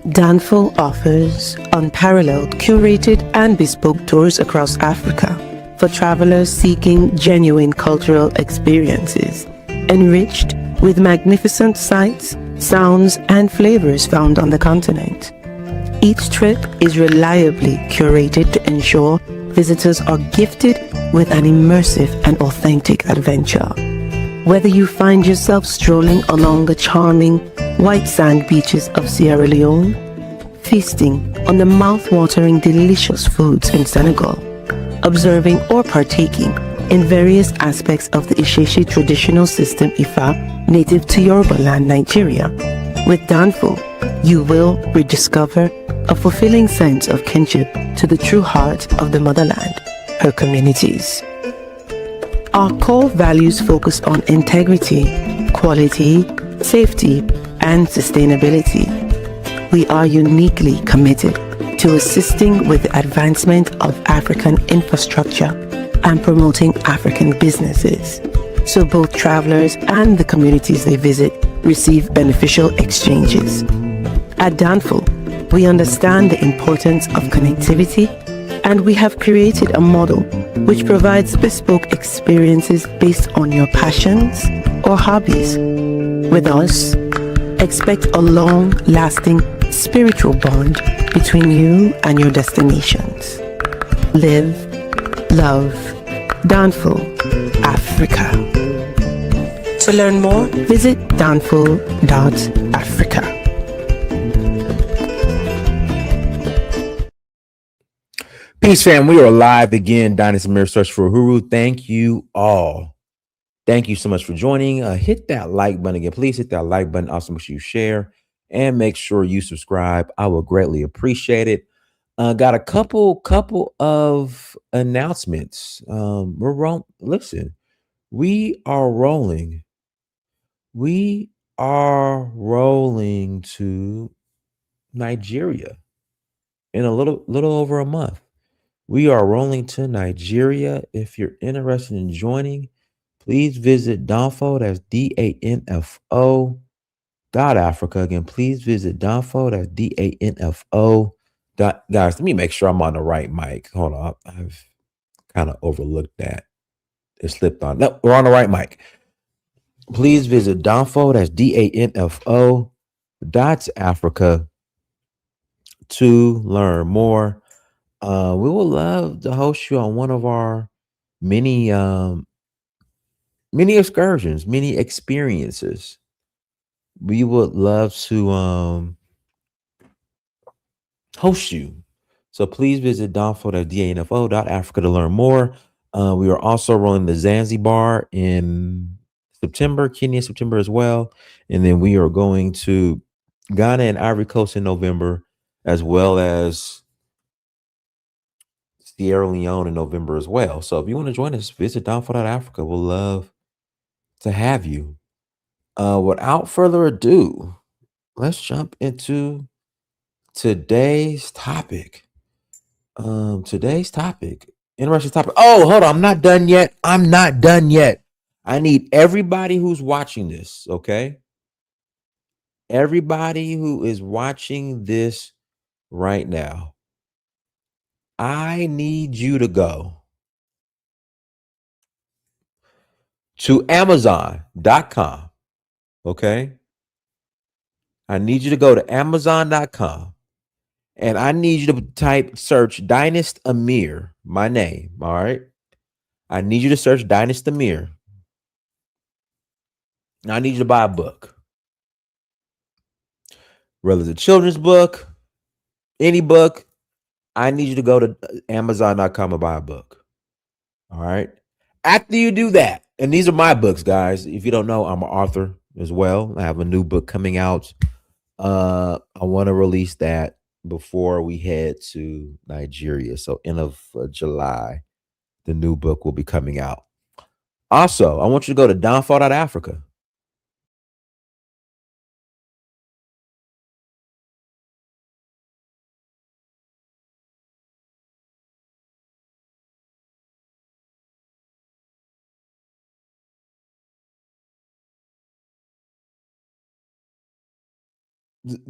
Danfo offers unparalleled, curated, and bespoke tours across Africa for travelers seeking genuine cultural experiences, enriched with magnificent sights, sounds, and flavors found on the continent. Each trip is reliably curated to ensure visitors are gifted with an immersive and authentic adventure. Whether you find yourself strolling along the charming white sand beaches of Sierra Leone, feasting on the mouth-watering delicious foods in Senegal, observing or partaking in various aspects of the Isheshi traditional system Ifa native to Yoruba land, Nigeria, with Danfo, you will rediscover a fulfilling sense of kinship to the true heart of the motherland, her communities. Our core values focus on integrity, quality, safety, and sustainability. We are uniquely committed to assisting with the advancement of African infrastructure and promoting African businesses, so both travelers and the communities they visit receive beneficial exchanges. At Danfo, we understand the importance of connectivity, and we have created a model which provides bespoke experiences based on your passions or hobbies. With us, expect a long-lasting spiritual bond between you and your destinations. Live, love, Danfo, Africa. To learn more, visit danfo.africa. Peace, fam. We are live again. Dynasty Mirror Search for Uhuru. Thank you all. Thank you so much for joining. Hit that like button again. Please hit that like button. Also, make sure you share and make sure you subscribe. I will greatly appreciate it. Got a couple of announcements. We're wrong. Listen, we are rolling. We are rolling to Nigeria in a little over a month. We are rolling to Nigeria. If you're interested in joining, please visit Danfo. That's DANFO. Africa. Again, please visit Danfo. That's DANFO. Guys, let me make sure I'm on the right mic. Hold on. I've kind of overlooked that. It slipped on. No, we're on the right mic. Please visit Danfo. That's DANFO. Africa to learn more. We would love to host you on one of our many excursions, many experiences. We would love to host you. So please visit danfo.danfo.africa to learn more. We are also rolling the Zanzibar in September, Kenya September as well. And then we are going to Ghana and Ivory Coast in November, as well as Sierra Leone in November as well. So if you want to join us, visit Danfo.Africa. We'll love to have you. Without further ado, let's jump into today's topic. Interesting topic. Oh, hold on. I'm not done yet. I need everybody who's watching this, okay? Everybody who is watching this right now, I need you to go to Amazon.com, okay? I need you to go to Amazon.com, and I need you to search Dynast Amir, my name, all right? I need you to search Dynast Amir. I need you to buy a book. Whether it's a children's book, any book, I need you to go to Amazon.com and buy a book. All right. After you do that, and these are my books, guys. If you don't know, I'm an author as well. I have a new book coming out. I want to release that before we head to Nigeria. So end of July, the new book will be coming out. Also, I want you to go to Danfo.Africa.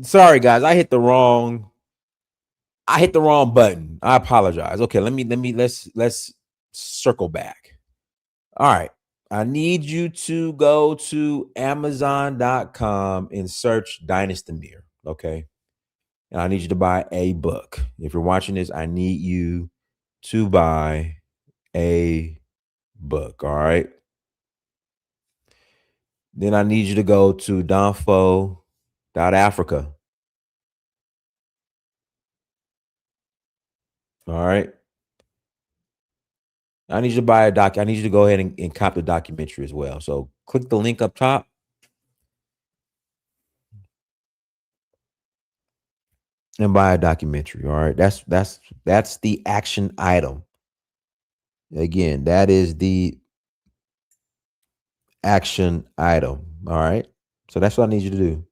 Sorry, guys. I hit the wrong button. I apologize. Okay, let's circle back. All right. I need you to go to Amazon.com and search Dynasty Mirror. Okay. And I need you to buy a book. If you're watching this, I need you to buy a book. All right. Then I need you to go to Danfo.Africa. All right. I need you to buy a doc. I need you to go ahead and cop the documentary as well. So click the link up top and buy a documentary. All right. That's the action item. Again, that is the action item. All right. So that's what I need you to do.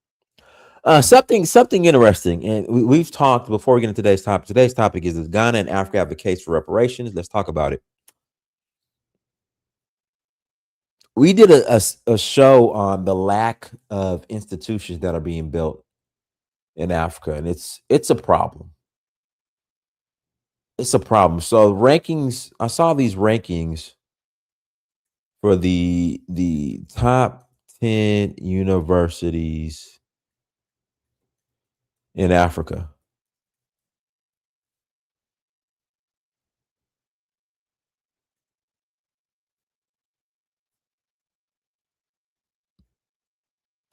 Something interesting, and we've talked before we get into today's topic. Today's topic is: does Ghana and Africa have a case for reparations? Let's talk about it. We did a show on the lack of institutions that are being built in Africa, and it's a problem. It's a problem. So rankings, I saw these rankings for the top 10 universities in Africa.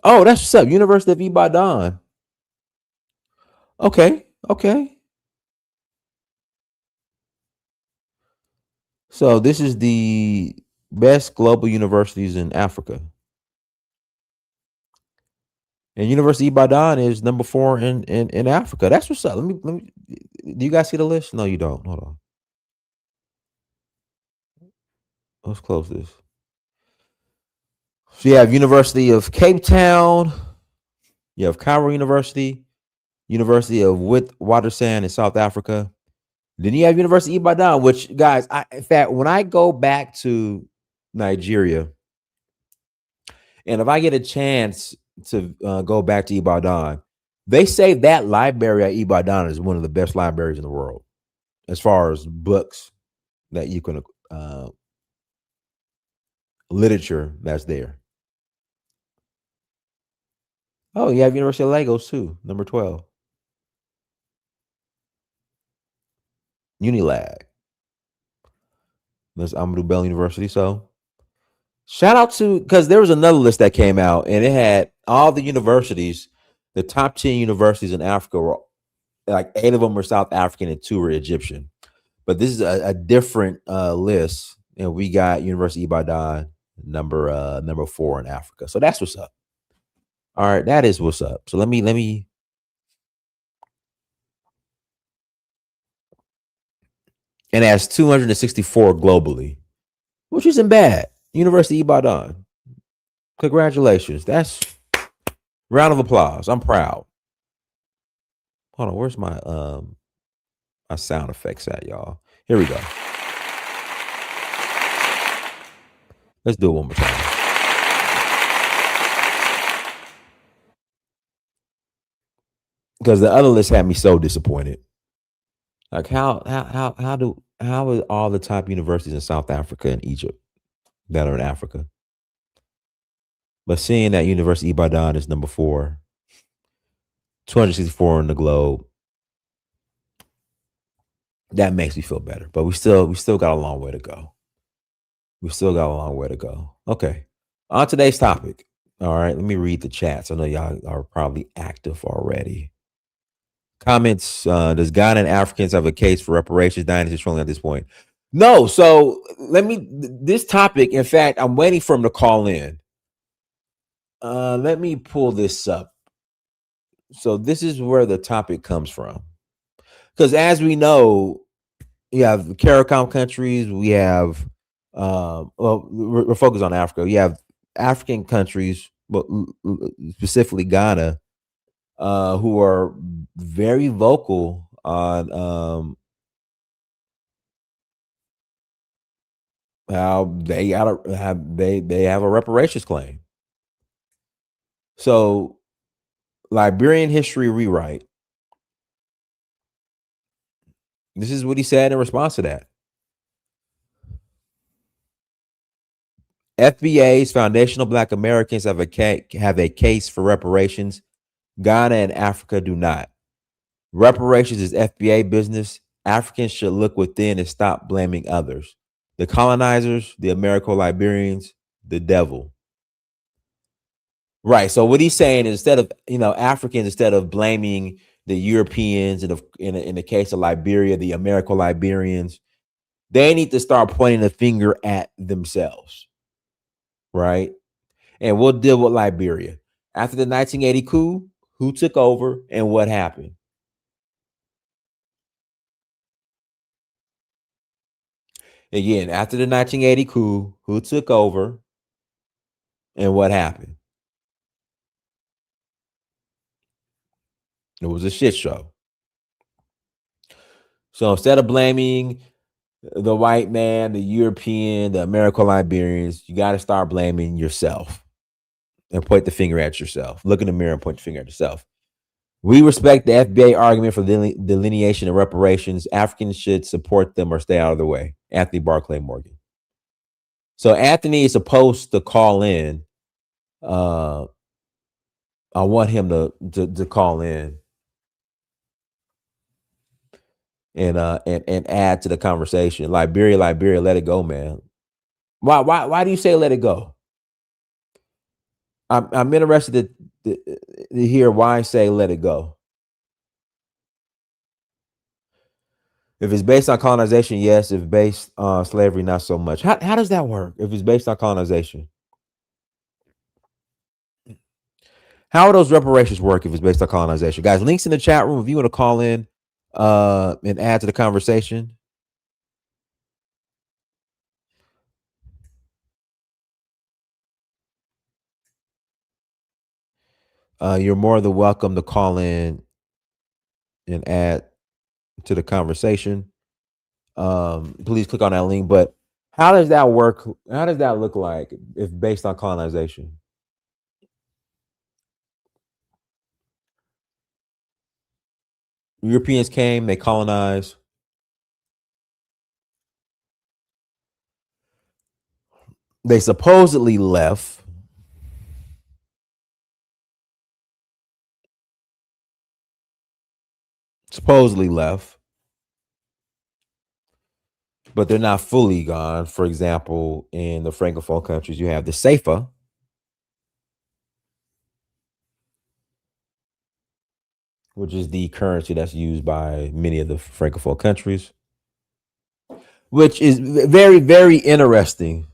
Oh, that's what's up. University of Ibadan. Okay, okay. So this is the best global universities in Africa. And University of Ibadan is number 4 in Africa. That's what's up. Let me do you guys see the list? No, you don't. Hold on. Let's close this. So you have University of Cape Town, you have Cairo University, University of Witwatersrand in South Africa. Then you have University of Ibadan, which guys, in fact, when I go back to Nigeria, and if I get a chance to go back to Ibadan, they say that library at Ibadan is one of the best libraries in the world as far as books that you can literature that's there. Oh, you have University of Lagos too, number 12. Unilag. That's Amadou Bello University. So shout out to, because there was another list that came out and it had all the universities, the top 10 universities in Africa were like 8 of them were South African and 2 were Egyptian. But this is a different list. And we got University of Ibadan number 4 in Africa. So that's what's up. All right, that is what's up. So let me and that's 264 globally, which isn't bad. University of Ibadan. Congratulations. That's round of applause. I'm proud. Hold on, where's my sound effects at, y'all? Here we go. Let's do it one more time. Because the other list had me so disappointed. Like how are all the top universities in South Africa and Egypt that are in Africa? But seeing that University of Ibadan is number 4, 264 in the globe, that makes me feel better. But we still got a long way to go. We still got a long way to go. Okay. On today's topic. All right, let me read the chats. I know y'all are probably active already. Comments, does Ghana and Africans have a case for reparations? Dynasty is trolling at this point. No, so this topic, in fact, I'm waiting for him to call in. Let me pull this up. So this is where the topic comes from. Because as we know, you have CARICOM countries, we have well, we're focused on Africa. You have African countries, but specifically Ghana, who are very vocal on how they have a reparations claim. So Liberian history rewrite. This is what he said in response to that. FBA's Foundational Black Americans have a case for reparations. Ghana and Africa do not. Reparations is FBA business. Africans should look within and stop blaming others. The colonizers, the Americo-Liberians, the devil. Right. So what he's saying is instead of, Africans, instead of blaming the Europeans and in the case of Liberia, the Americo-Liberians, they need to start pointing the finger at themselves. Right. And we'll deal with Liberia. After the 1980 coup, who took over and what happened? Again, after the 1980 coup, who took over and what happened? It was a shit show. So instead of blaming the white man, the European, the Americo-Liberians, you got to start blaming yourself and point the finger at yourself. Look in the mirror and point the finger at yourself. We respect the FBA argument for delineation and reparations. Africans should support them or stay out of the way. Anthony Barclay Morgan. So Anthony is supposed to call in. I want him to call in and add to the conversation. Liberia, let it go, man. Why do you say let it go? I'm interested to hear why I say let it go. If it's based on colonization, yes. If based on slavery, not so much. How does that work? If it's based on colonization, how do those reparations work if it's based on colonization? Guys, links in the chat room if you want to call in and add to the conversation. You're more than welcome to call in and add to the conversation. Please click on that link. But how does that work? How does that look like if based on colonization? Europeans came, they colonized. They supposedly left. But they're not fully gone. For example, in the Francophone countries, you have the CFA, which is the currency that's used by many of the Francophone countries, which is very, very interesting.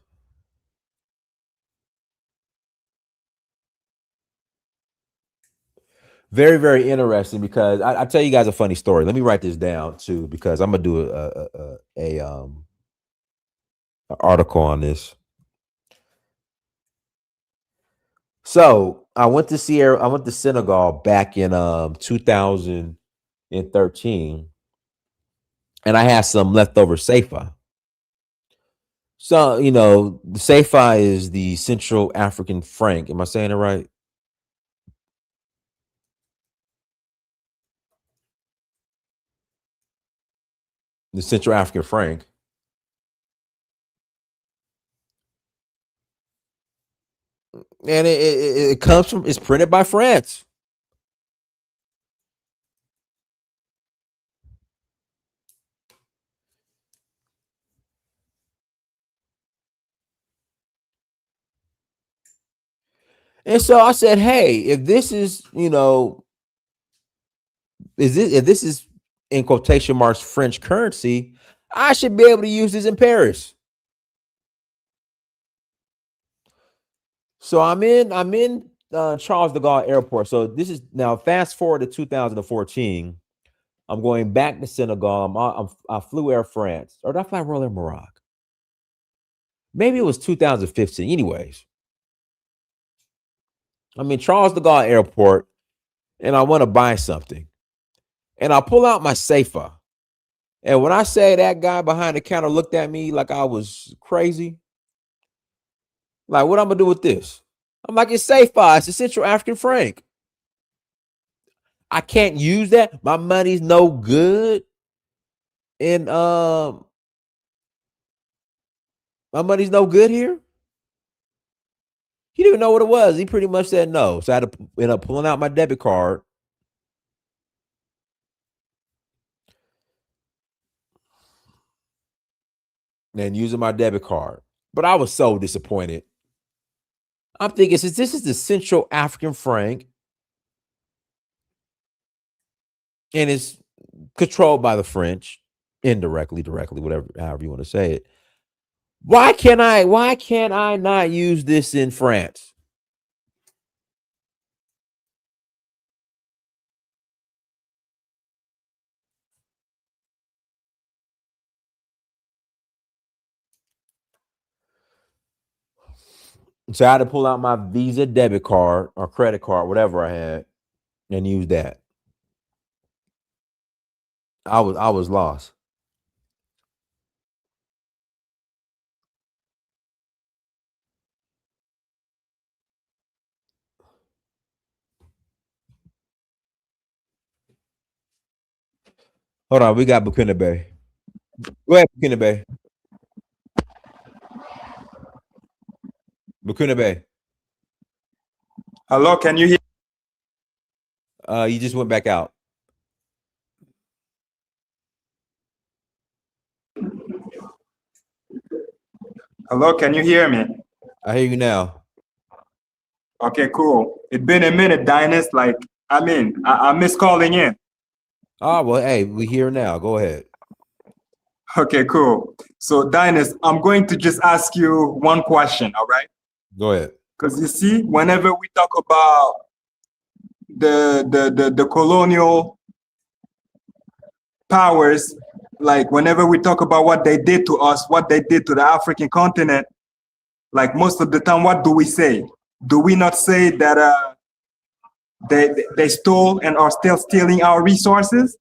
Very, very interesting because I'll tell you guys a funny story. Let me write this down too, because I'm gonna do an article on this. So I went to Senegal back in 2013, and I had some leftover CFA. So the CFA is the Central African franc. Am I saying it right? The Central African franc. And it comes from, it's printed by France. And so I said, hey, if this is, if this is in quotation marks French currency, I should be able to use this in Paris. So I'm in Charles de Gaulle Airport. So this is now fast forward to 2014. I'm going back to Senegal. I flew Air France, or did I fly Royal Air Morocco? Maybe it was 2015. Anyways, I'm in Charles de Gaulle Airport, and I want to buy something, and I pull out my CFA. And when I say that guy behind the counter looked at me like I was crazy, like, what I'm gonna do with this? I'm like, it's CFA. It's the Central African franc. I can't use that. My money's no good. And my money's no good here. He didn't even know what it was. He pretty much said no. So I had to end up pulling out my debit card. And using my debit card. But I was so disappointed. I'm thinking, since this is the Central African franc and it's controlled by the French, indirectly, directly, whatever, however you want to say it. Why can't I not use this in France? So I had to pull out my Visa debit card or credit card, whatever I had, and use that. I was lost. Hold on, we got Burkina Bay. Go ahead, Burkina Bay. Burkina Bay. Hello, can you hear? You just went back out. Hello, can you hear me? I hear you now. Okay, cool. It's been a minute, Dinus. Like, I miss calling in. Oh, well, hey, we here now. Go ahead. Okay, cool. So, Dinus, I'm going to just ask you one question, all right? Go ahead. Because you see, whenever we talk about the colonial powers, like whenever we talk about what they did to us, what they did to the African continent, like most of the time, what do we say? Do we not say that they stole and are still stealing our resources?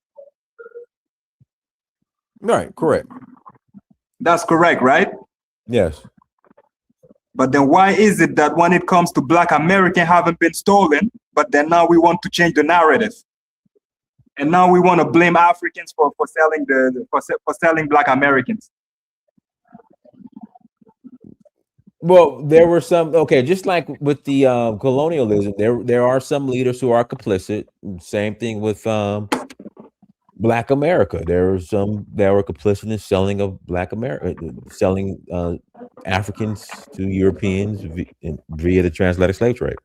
Right, correct. That's correct, right? Yes. But then why is it that when it comes to Black American haven't been stolen, but then now we want to change the narrative? And now we want to blame Africans for selling for selling Black Americans. Well, there were some, okay, just like with the colonialism, there are some leaders who are complicit. Same thing with Black America. There were some that were complicit in selling of Black America, selling Africans to Europeans via the transatlantic slave trade.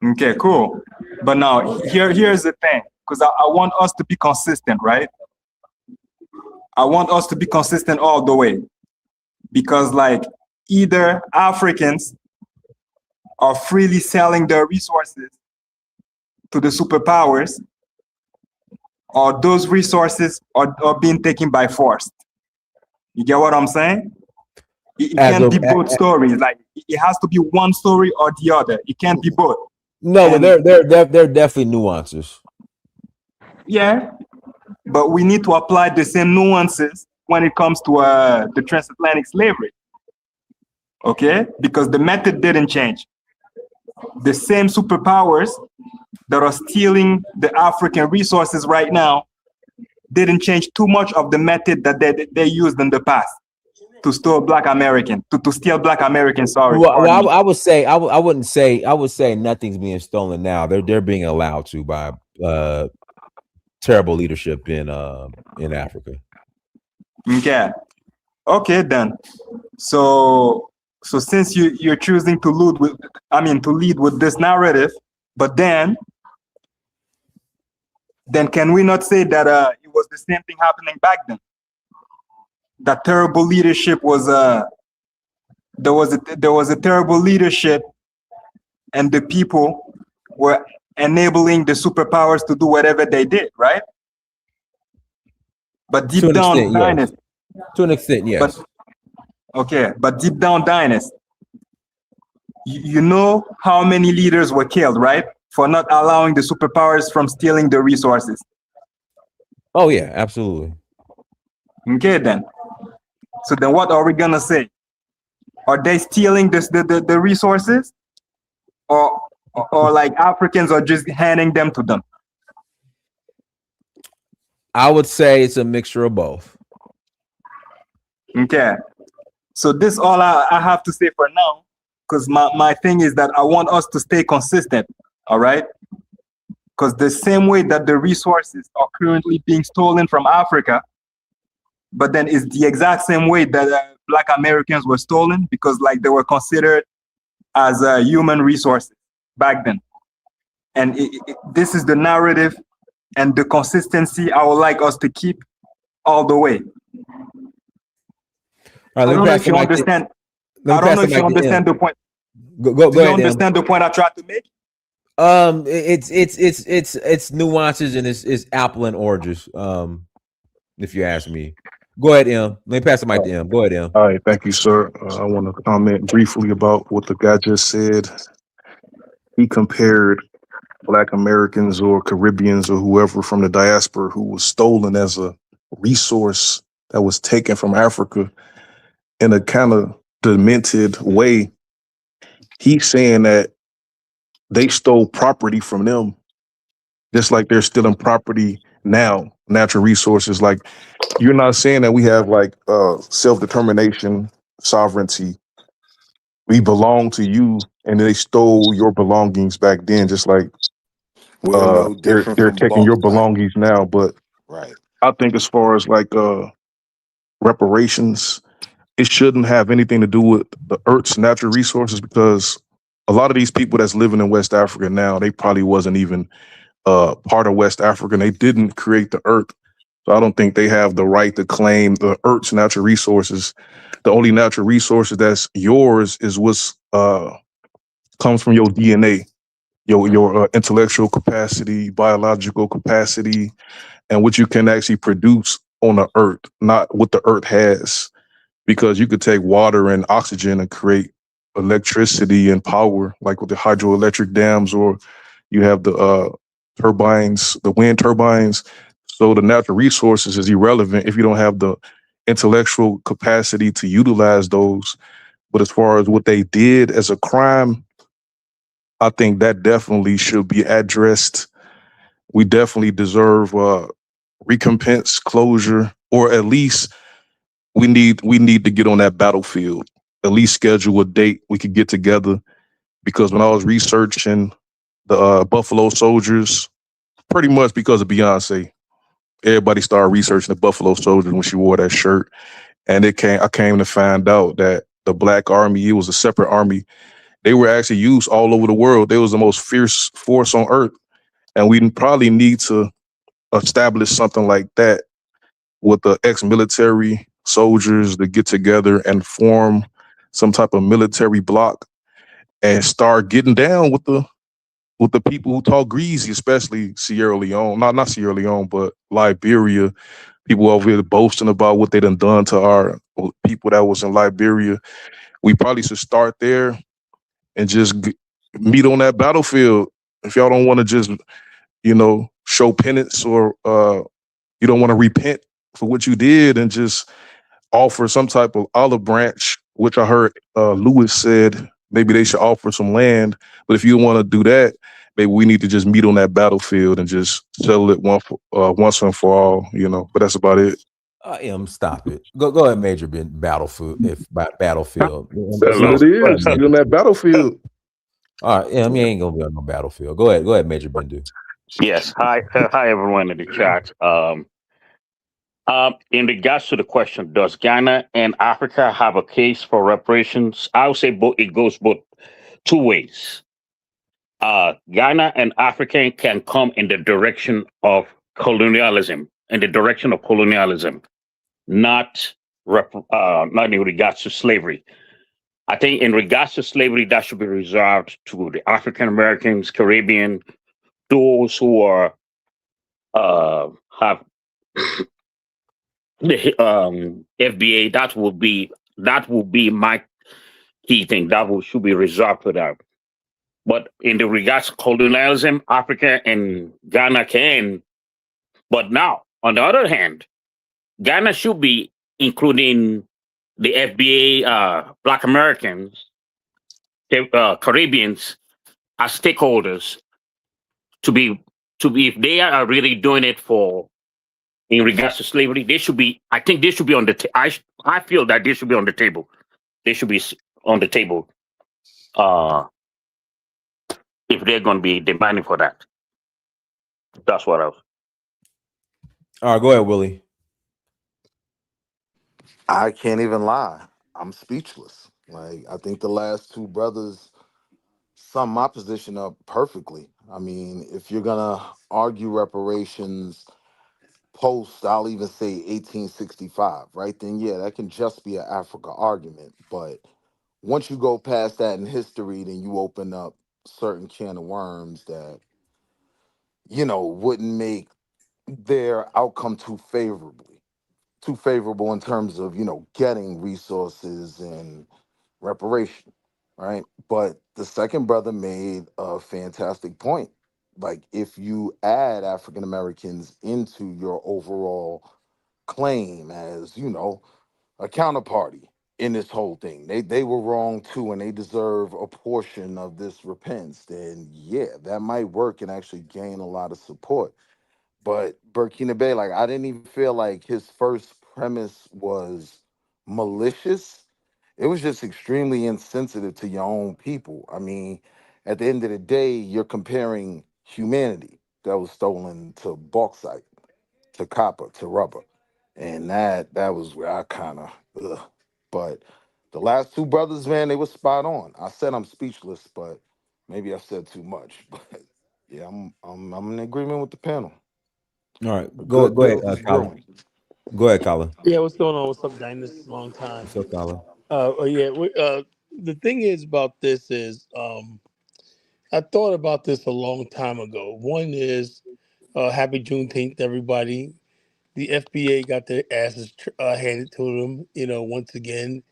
Okay, cool. But now here's the thing, because I want us to be consistent, right? I want us to be consistent all the way, because like either Africans are freely selling their resources to the superpowers, or those resources are being taken by force. You get what I'm saying? It can't be both stories. Like it has to be one story or the other. It can't be both. No, but there are definitely nuances. Yeah, but we need to apply the same nuances when it comes to the transatlantic slavery. Okay, because the method didn't change. The same superpowers that are stealing the African resources right now didn't change too much of the method that they used in the past to steal Black American, to steal Black Americans. Sorry. Well, I would say I would say nothing's being stolen now. They're being allowed to by terrible leadership in Africa. Okay. Okay then. So since you're choosing to lead with this narrative, but then can we not say that it was the same thing happening back then? That terrible leadership was there was a terrible leadership, and the people were enabling the superpowers to do whatever they did, right? But deep down, Dinus, to an extent, yes. But deep down, Dinus, you know how many leaders were killed, right? For not allowing the superpowers from stealing the resources. Oh yeah, absolutely. Okay then. So then what are we gonna say? Are they stealing the resources? Or like Africans are just handing them to them? I would say it's a mixture of both. Okay. So this all I have to say for now, because my thing is that I want us to stay consistent. All right. Because the same way that the resources are currently being stolen from Africa, but then it's the exact same way that Black Americans were stolen, because like they were considered as human resources back then. And this is the narrative and the consistency I would like us to keep all the way. All right, I don't know if you understand. I don't know if you understand the point. Go Do you ahead, understand the point I tried to make? It's nuances and it's apple and oranges. If you ask me, go ahead, M. Let me pass the mic to M. Go ahead, M. All right, thank you, sir. I want to comment briefly about what the guy just said. He compared Black Americans or Caribbeans or whoever from the diaspora who was stolen as a resource that was taken from Africa in a kind of demented way. He's saying that they stole property from them, just like they're stealing property now, natural resources. Like, you're not saying that we have like self-determination, sovereignty. We belong to you, and they stole your belongings back then, just like no they're different from taking your like, belongings now. But right. I think as far as like reparations, it shouldn't have anything to do with the Earth's natural resources, because a lot of these people that's living in West Africa now, they probably wasn't even part of West Africa, and they didn't create the Earth. So I don't think they have the right to claim the Earth's natural resources. The only natural resources that's yours is what's comes from your DNA, your intellectual capacity, biological capacity, and what you can actually produce on the Earth, not what the Earth has. Because you could take water and oxygen and create electricity and power, like with the hydroelectric dams, or you have the turbines, the wind turbines. So the natural resources is irrelevant if you don't have the intellectual capacity to utilize those. But as far as what they did as a crime, I think that definitely should be addressed. We definitely deserve recompense, closure, or at least we need to get on that battlefield. At least schedule a date we could get together. Because when I was researching the Buffalo Soldiers, pretty much because of Beyonce, everybody started researching the Buffalo Soldiers when she wore that shirt, and I came to find out that the Black Army, it was a separate army. They were actually used all over the world. They was the most fierce force on earth, and we probably need to establish something like that with the ex-military soldiers to get together and form some type of military bloc and start getting down with the people who talk greasy, especially Sierra Leone, not Sierra Leone, but Liberia. People over here boasting about what they done to our people that was in Liberia. We probably should start there and just meet on that battlefield. If y'all don't want to just, show penance, or you don't want to repent for what you did, and just offer some type of olive branch, which I heard Lewis said maybe they should offer some land. But if you don't want to do that, maybe we need to just meet on that battlefield and just settle it once and for all, But that's about it. Stop it. Go ahead, Major Ben. Battlefield. Battlefield. That's what it is. Meet on that battlefield. All right. You ain't gonna be on no battlefield. Go ahead, Major Bendu. Yes. Hi, everyone in the chat. In regards to the question, does Ghana and Africa have a case for reparations? I would say it goes both two ways. Ghana and Africa can come in the direction of colonialism, not in regards to slavery. I think in regards to slavery, that should be reserved to the African Americans, Caribbean, those who are have the FBA. That will be my key thing. Should be reserved for that. But in the regards to colonialism, Africa and Ghana can. But now, on the other hand, Ghana should be including the FBA, Black Americans, Caribbeans as stakeholders to be if they are really doing it for in regards to slavery, they should be. I think they should be on the. I feel that they should be on the table. They should be on the table. If they're going to be demanding for that, that's what I was. All right, go ahead, Willie. I can't even lie. I'm speechless. Like, I think the last two brothers sum my position up perfectly. I mean, if you're gonna argue reparations post, I'll even say 1865, right? Then yeah, that can just be an Africa argument. But once you go past that in history, then you open up certain can of worms that, wouldn't make their outcome too favorable in terms of, getting resources and reparation, right? But the second brother made a fantastic point. Like, if you add African Americans into your overall claim as, a counterparty in this whole thing, they were wrong too, and they deserve a portion of this repentance, then yeah, that might work and actually gain a lot of support. But Burkina Bay, like, I didn't even feel like his first premise was malicious. It was just extremely insensitive to your own people. I mean, at the end of the day, you're comparing humanity that was stolen to bauxite, to copper, to rubber. And that was where I kind of, but the last two brothers, man, they were spot on. I said I'm speechless, but maybe I said too much. But yeah, I'm in agreement with the panel. All right, A go good go ahead, build is Colin. brewing. Go ahead, Colin. Yeah, what's going on? What's up, Dinus? Long time. What's up, Colin? Yeah. The thing is about this is, I thought about this a long time ago. One is, Happy Juneteenth, everybody. The FBA got their asses handed to them. Once again,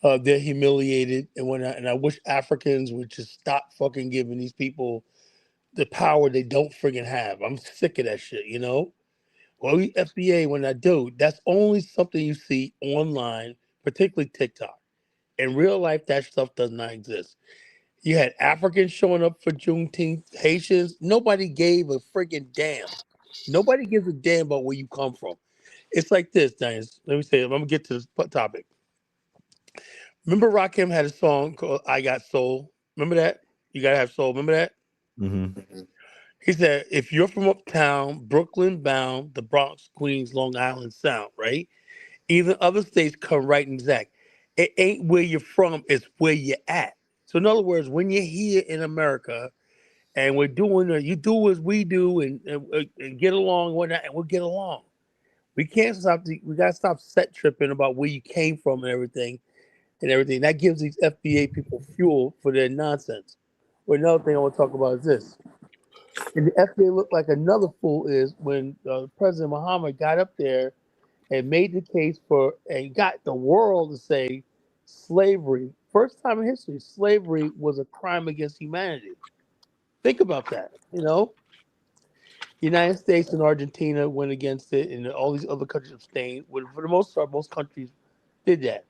they're humiliated and whatnot. And I wish Africans would just stop fucking giving these people the power they don't friggin' have. I'm sick of that shit. Well, we FBA, when I do, that's only something you see online, particularly TikTok. In real life, that stuff does not exist. You had Africans showing up for Juneteenth, Haitians. Nobody gave a freaking damn. Nobody gives a damn about where you come from. It's like this, Diane. Let me say, I'm gonna get to this topic. Remember, Rakim had a song called "I Got Soul." Remember that? You gotta have soul. Remember that? Mm-hmm. He said, "If you're from uptown, Brooklyn bound, the Bronx, Queens, Long Island Sound, right? Even other states come right and exact. It ain't where you're from, it's where you're at." So in other words, when you're here in America and we're doing, you do as we do and get along and whatnot, and we'll get along. We can't stop. We gotta stop set tripping about where you came from and everything and everything. That gives these FBA people fuel for their nonsense. But another thing I want to talk about is this. And the FBA looked like another fool is when President Muhammad got up there and made the case for and got the world to say slavery, first time in history, slavery was a crime against humanity. Think about that. United States and Argentina went against it, and all these other countries abstained. For the most part, most countries did that.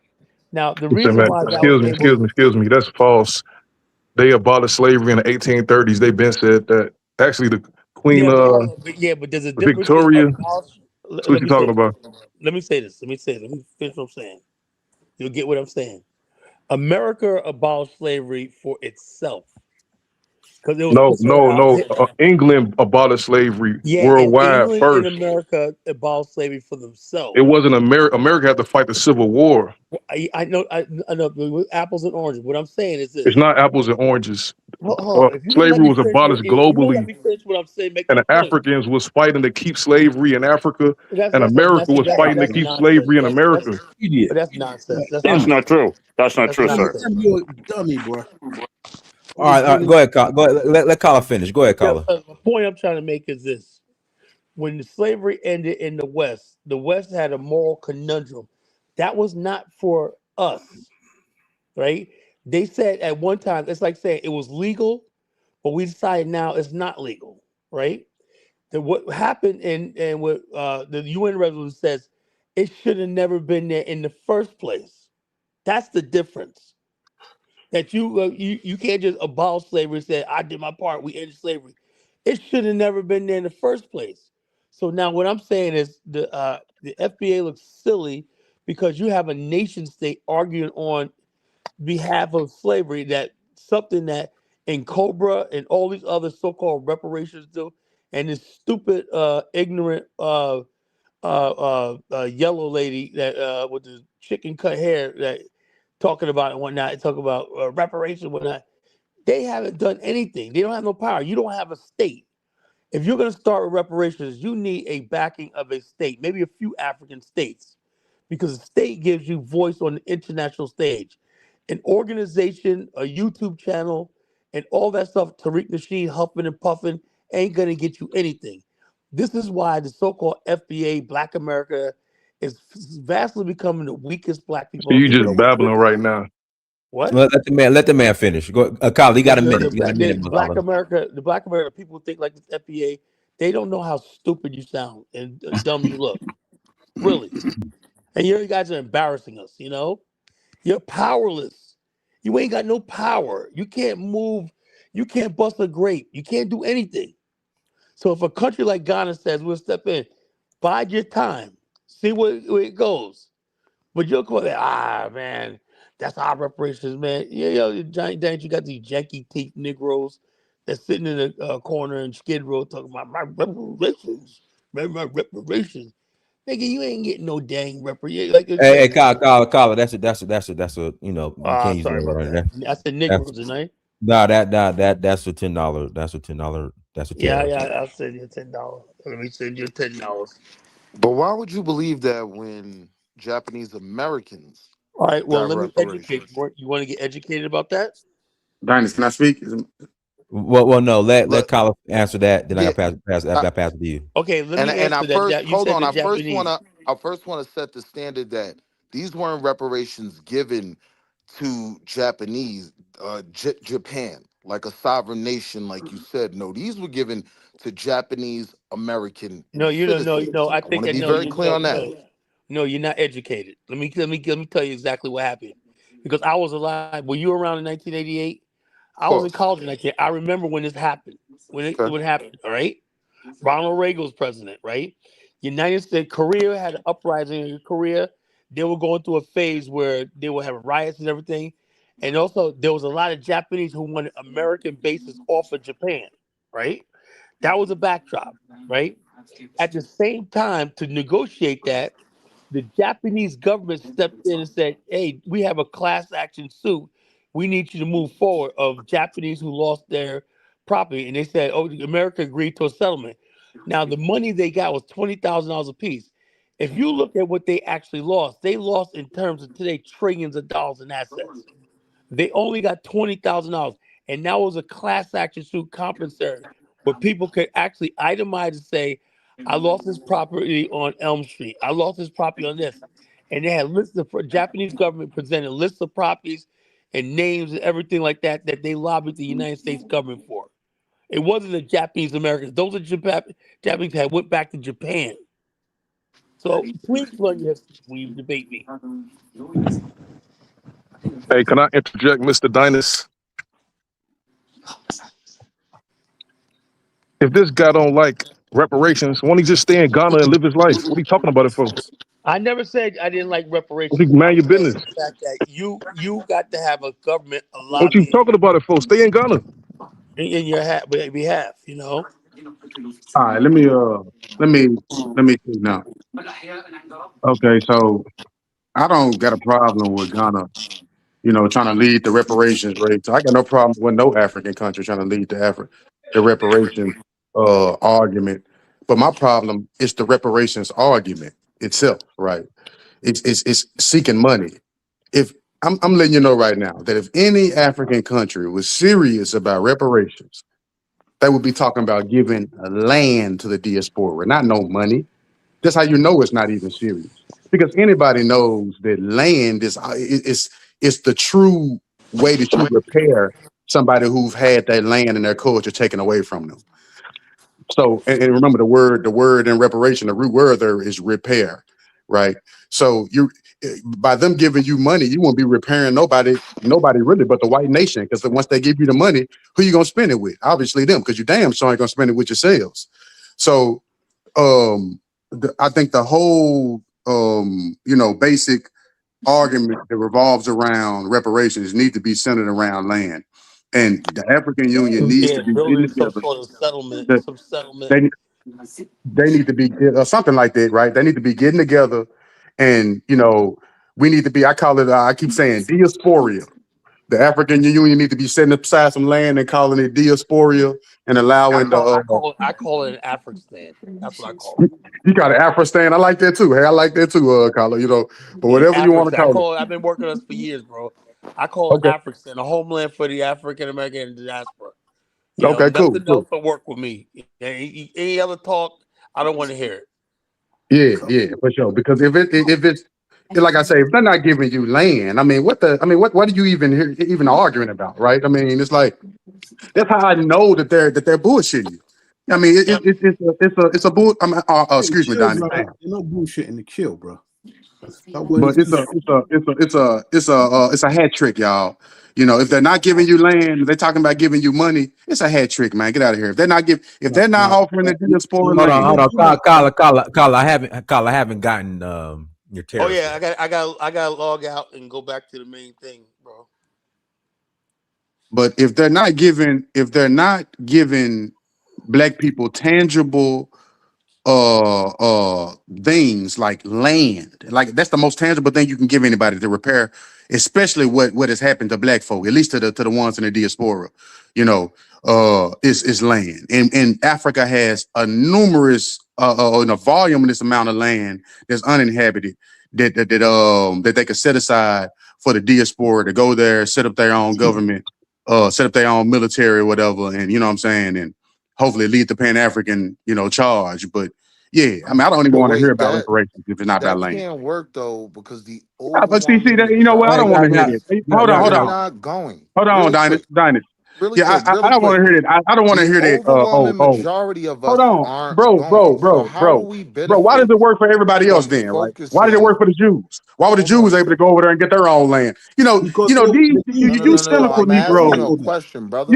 Now, the Listen, reason man, why that was able, excuse me. That's false. They abolished slavery in the 1830s. They've been said that. Actually, the Queen yeah, but hold on, but there's a difference in Victoria. abolish. That's what Let you're me say talking this. about. Let me say this. Let me finish what I'm saying. You'll get what I'm saying. America abolished slavery for itself because it was No, concerned no, about no. Hitler. England abolished slavery Yeah, in worldwide England and first. America abolished slavery for It themselves. wasn't America. America had to fight the Civil War. I know, with apples and oranges. What I'm saying is It's this. not apples and oranges. Hold on. If you're gonna let Slavery me was finish, abolished if you're gonna let globally, me finish what I'm saying, make and my the point. Africans was fighting to keep slavery in Africa, That's and that's that's America that's was exactly fighting to that's keep nonsense. slavery in America. Idiot. That's nonsense. That's That's nonsense. not true. That's not That's true, sir. nonsense. You a dummy, bro. All right, go ahead, Colin. Go ahead. Let Colin finish. Go ahead, Yeah, Colin. the point I'm trying to make is this: when the slavery ended in the West had a moral conundrum. That was not for us, right? They said at one time, it's like saying it was legal, but we decided now it's not legal, right? That what happened and what the UN resolution says, it should have never been there in the first place. That's the difference. That you can't just abolish slavery and say I did my part. We ended slavery. It should have never been there in the first place. So now what I'm saying is the FBA looks silly because you have a nation state arguing on behalf of slavery, that something that in Cobra and all these other so-called reparations do, and this stupid, ignorant, yellow lady that with the chicken cut hair that talking about it and whatnot, talking about reparations and whatnot. They haven't done anything. They don't have no power. You don't have a state. If you're going to start with reparations, you need a backing of a state, maybe a few African states, because the state gives you voice on the international stage. An organization, a YouTube channel, and all that stuff, Tariq Nasheed huffing and puffing, ain't going to get you anything. This is why the so-called FBA, Black America, is vastly becoming the weakest black So people. you Even just though we're babbling right now. what? Let the man finish. Go, Kyle, you got a minute. You got a minute, Black Malala. America, the Black America people who think like this FBA, they don't know how stupid you sound and dumb you look. Really. And you guys are embarrassing us, you know? You're powerless. You ain't got no power. You can't move. You can't bust a grape. You can't do anything. So if a country like Ghana says we'll step in, bide your time. See where it goes. But you'll call that, man, that's our reparations, man. Yeah, yo, Giant Dance, you got these janky teeth Negroes that's sitting in the corner in Skid Row talking about my reparations, my reparations. Nigga, you ain't getting no dang reparations. Like, Hey, Kyle, that's a you know, you can't use sorry that about right. that. I said Negroes That's tonight. nah, that's a $10. That's a $10. That's a Yeah, tariff. I'll send you $10. Let me send you $10. But why would you believe that when Japanese Americans All right, well, got let me educate reparations? you. You want to get educated about that? Dynasty, can I speak? Well, no, let Look, Kyle answer that. Then I yeah, got I, pass it to you. Okay, let me and I answer that. first You hold said on. the Japanese. I first want to set the standard that these weren't reparations given to Japanese, Japan, like a sovereign nation, like you said. No, these were given to Japanese American No, you don't know. citizens. No, I I want think to I be know. very You clear know. on that. No, no, you're not educated. Let me tell you exactly what happened. Because I was alive. Were you around in 1988? Of I was in course. college in 1988. I remember when this happened. When it Okay. would happen. All right. Ronald Reagan was president. Right. United States, Korea had an uprising in Korea. They were going through a phase where they were having riots and everything. And also, there was a lot of Japanese who wanted American bases off of Japan. Right. That was a backdrop. Right. At the same time, to negotiate that, the Japanese government stepped in and said, "Hey, we have a class action suit. We need you to move forward of Japanese who lost their property." And they said, "Oh, America agreed to a settlement." Now, the money they got was $20,000 apiece. If you look at what they lost in terms of today trillions of dollars in assets. They only got $20,000, and that was a class action suit compensatory, where people could actually itemize and say, "I lost this property on Elm Street. I lost this property on this," and they had lists of Japanese government presented lists of properties and names and everything like that that they lobbied the United States government for. It wasn't the Japanese Americans; those are Japanese that went back to Japan. So please learn your history when you debate me. Hey, can I interject, Mr. Dynasty? If this guy don't like reparations, why don't he just stay in Ghana and live his life? What are you talking about it for? I never said I didn't like What you reparations. man I'm your saying business? the fact that you got to have a government, a What you lobbying talking about it for? Stay in Ghana. in your behalf. You know. All right, let me see now. Okay, so I don't got a problem with Ghana, trying to lead the reparations rate. So I got no problem with no African country trying to lead the reparation argument. But my problem is the reparations argument itself, right? It's seeking money. If I'm letting you know right now that if any African country was serious about reparations, they would be talking about giving land to the diaspora, not no money. That's how you know it's not even serious. Because anybody knows that land is the true way that you repair somebody who's had their land and their culture taken away from them. So, and remember the word in reparation, the root word there is repair, right? So by them giving you money, you won't be repairing nobody really, but the white nation. Because once they give you the money, who you gonna spend it with? Obviously them, because you damn sure ain't gonna spend it with yourselves. So I think the whole basic argument that revolves around reparations need to be centered around land, and the African Union needs Yeah, to be getting building some together. sort of settlement, That some settlement. they they need to be something like that, right? They need to be getting together, and we need to be. I call it. I keep saying diaspora. The African Union need to be setting aside some land and calling it diaspora and allowing I call it an African. That's what I call it. you got an Afristan. I like that too. Hey, I like that too, Carla. But Yeah, whatever you want to African. call it. I've been working on this for years, bro. I call it Okay. African, a homeland for the African American diaspora. Okay, cool. Nothing else will work with me. Any other talk, I don't want to hear it. Yeah, for sure. Because if it's like I say, if they're not giving you land, what are you even arguing about, right? It's like that's how I know that they're bullshitting you. It's a bull. Excuse me, Chill, Donnie. bro. Ain't no bullshit in the chill, bro. But it's a hat trick, y'all. If they're not giving you land, they're talking about giving you money. It's a hat trick, man. Get out of here. If they're not offering the diaspora land, Hold on, Carla. I haven't gotten your tariff. Oh yeah, I got to log out and go back to the main thing, bro. But if they're not giving black people tangible things like land, like that's the most tangible thing you can give anybody to repair, especially what has happened to black folk, at least to the ones in the diaspora, is land. And Africa has a numerous in a voluminous amount of land that's uninhabited that they could set aside for the diaspora to go there, set up their own government, set up their own military or whatever, and and hopefully lead the Pan-African, charge. But yeah, I don't even want to hear about reparations if it's not about land. That can't work though, because the But see, that, I don't want to hear this. Hold on. Not going. Hold on, Dinus. Really yeah, quick, I don't want to hear that. I don't want to hear that. Overwhelming majority of us hold on, aren't bro. So how do we benefit? Bro, why does it work for everybody else then? Right? Why did it work for the Jews? Why were the Jews able to go over there and get their own land? You cynical Negroes. I'm asking you a question, brother.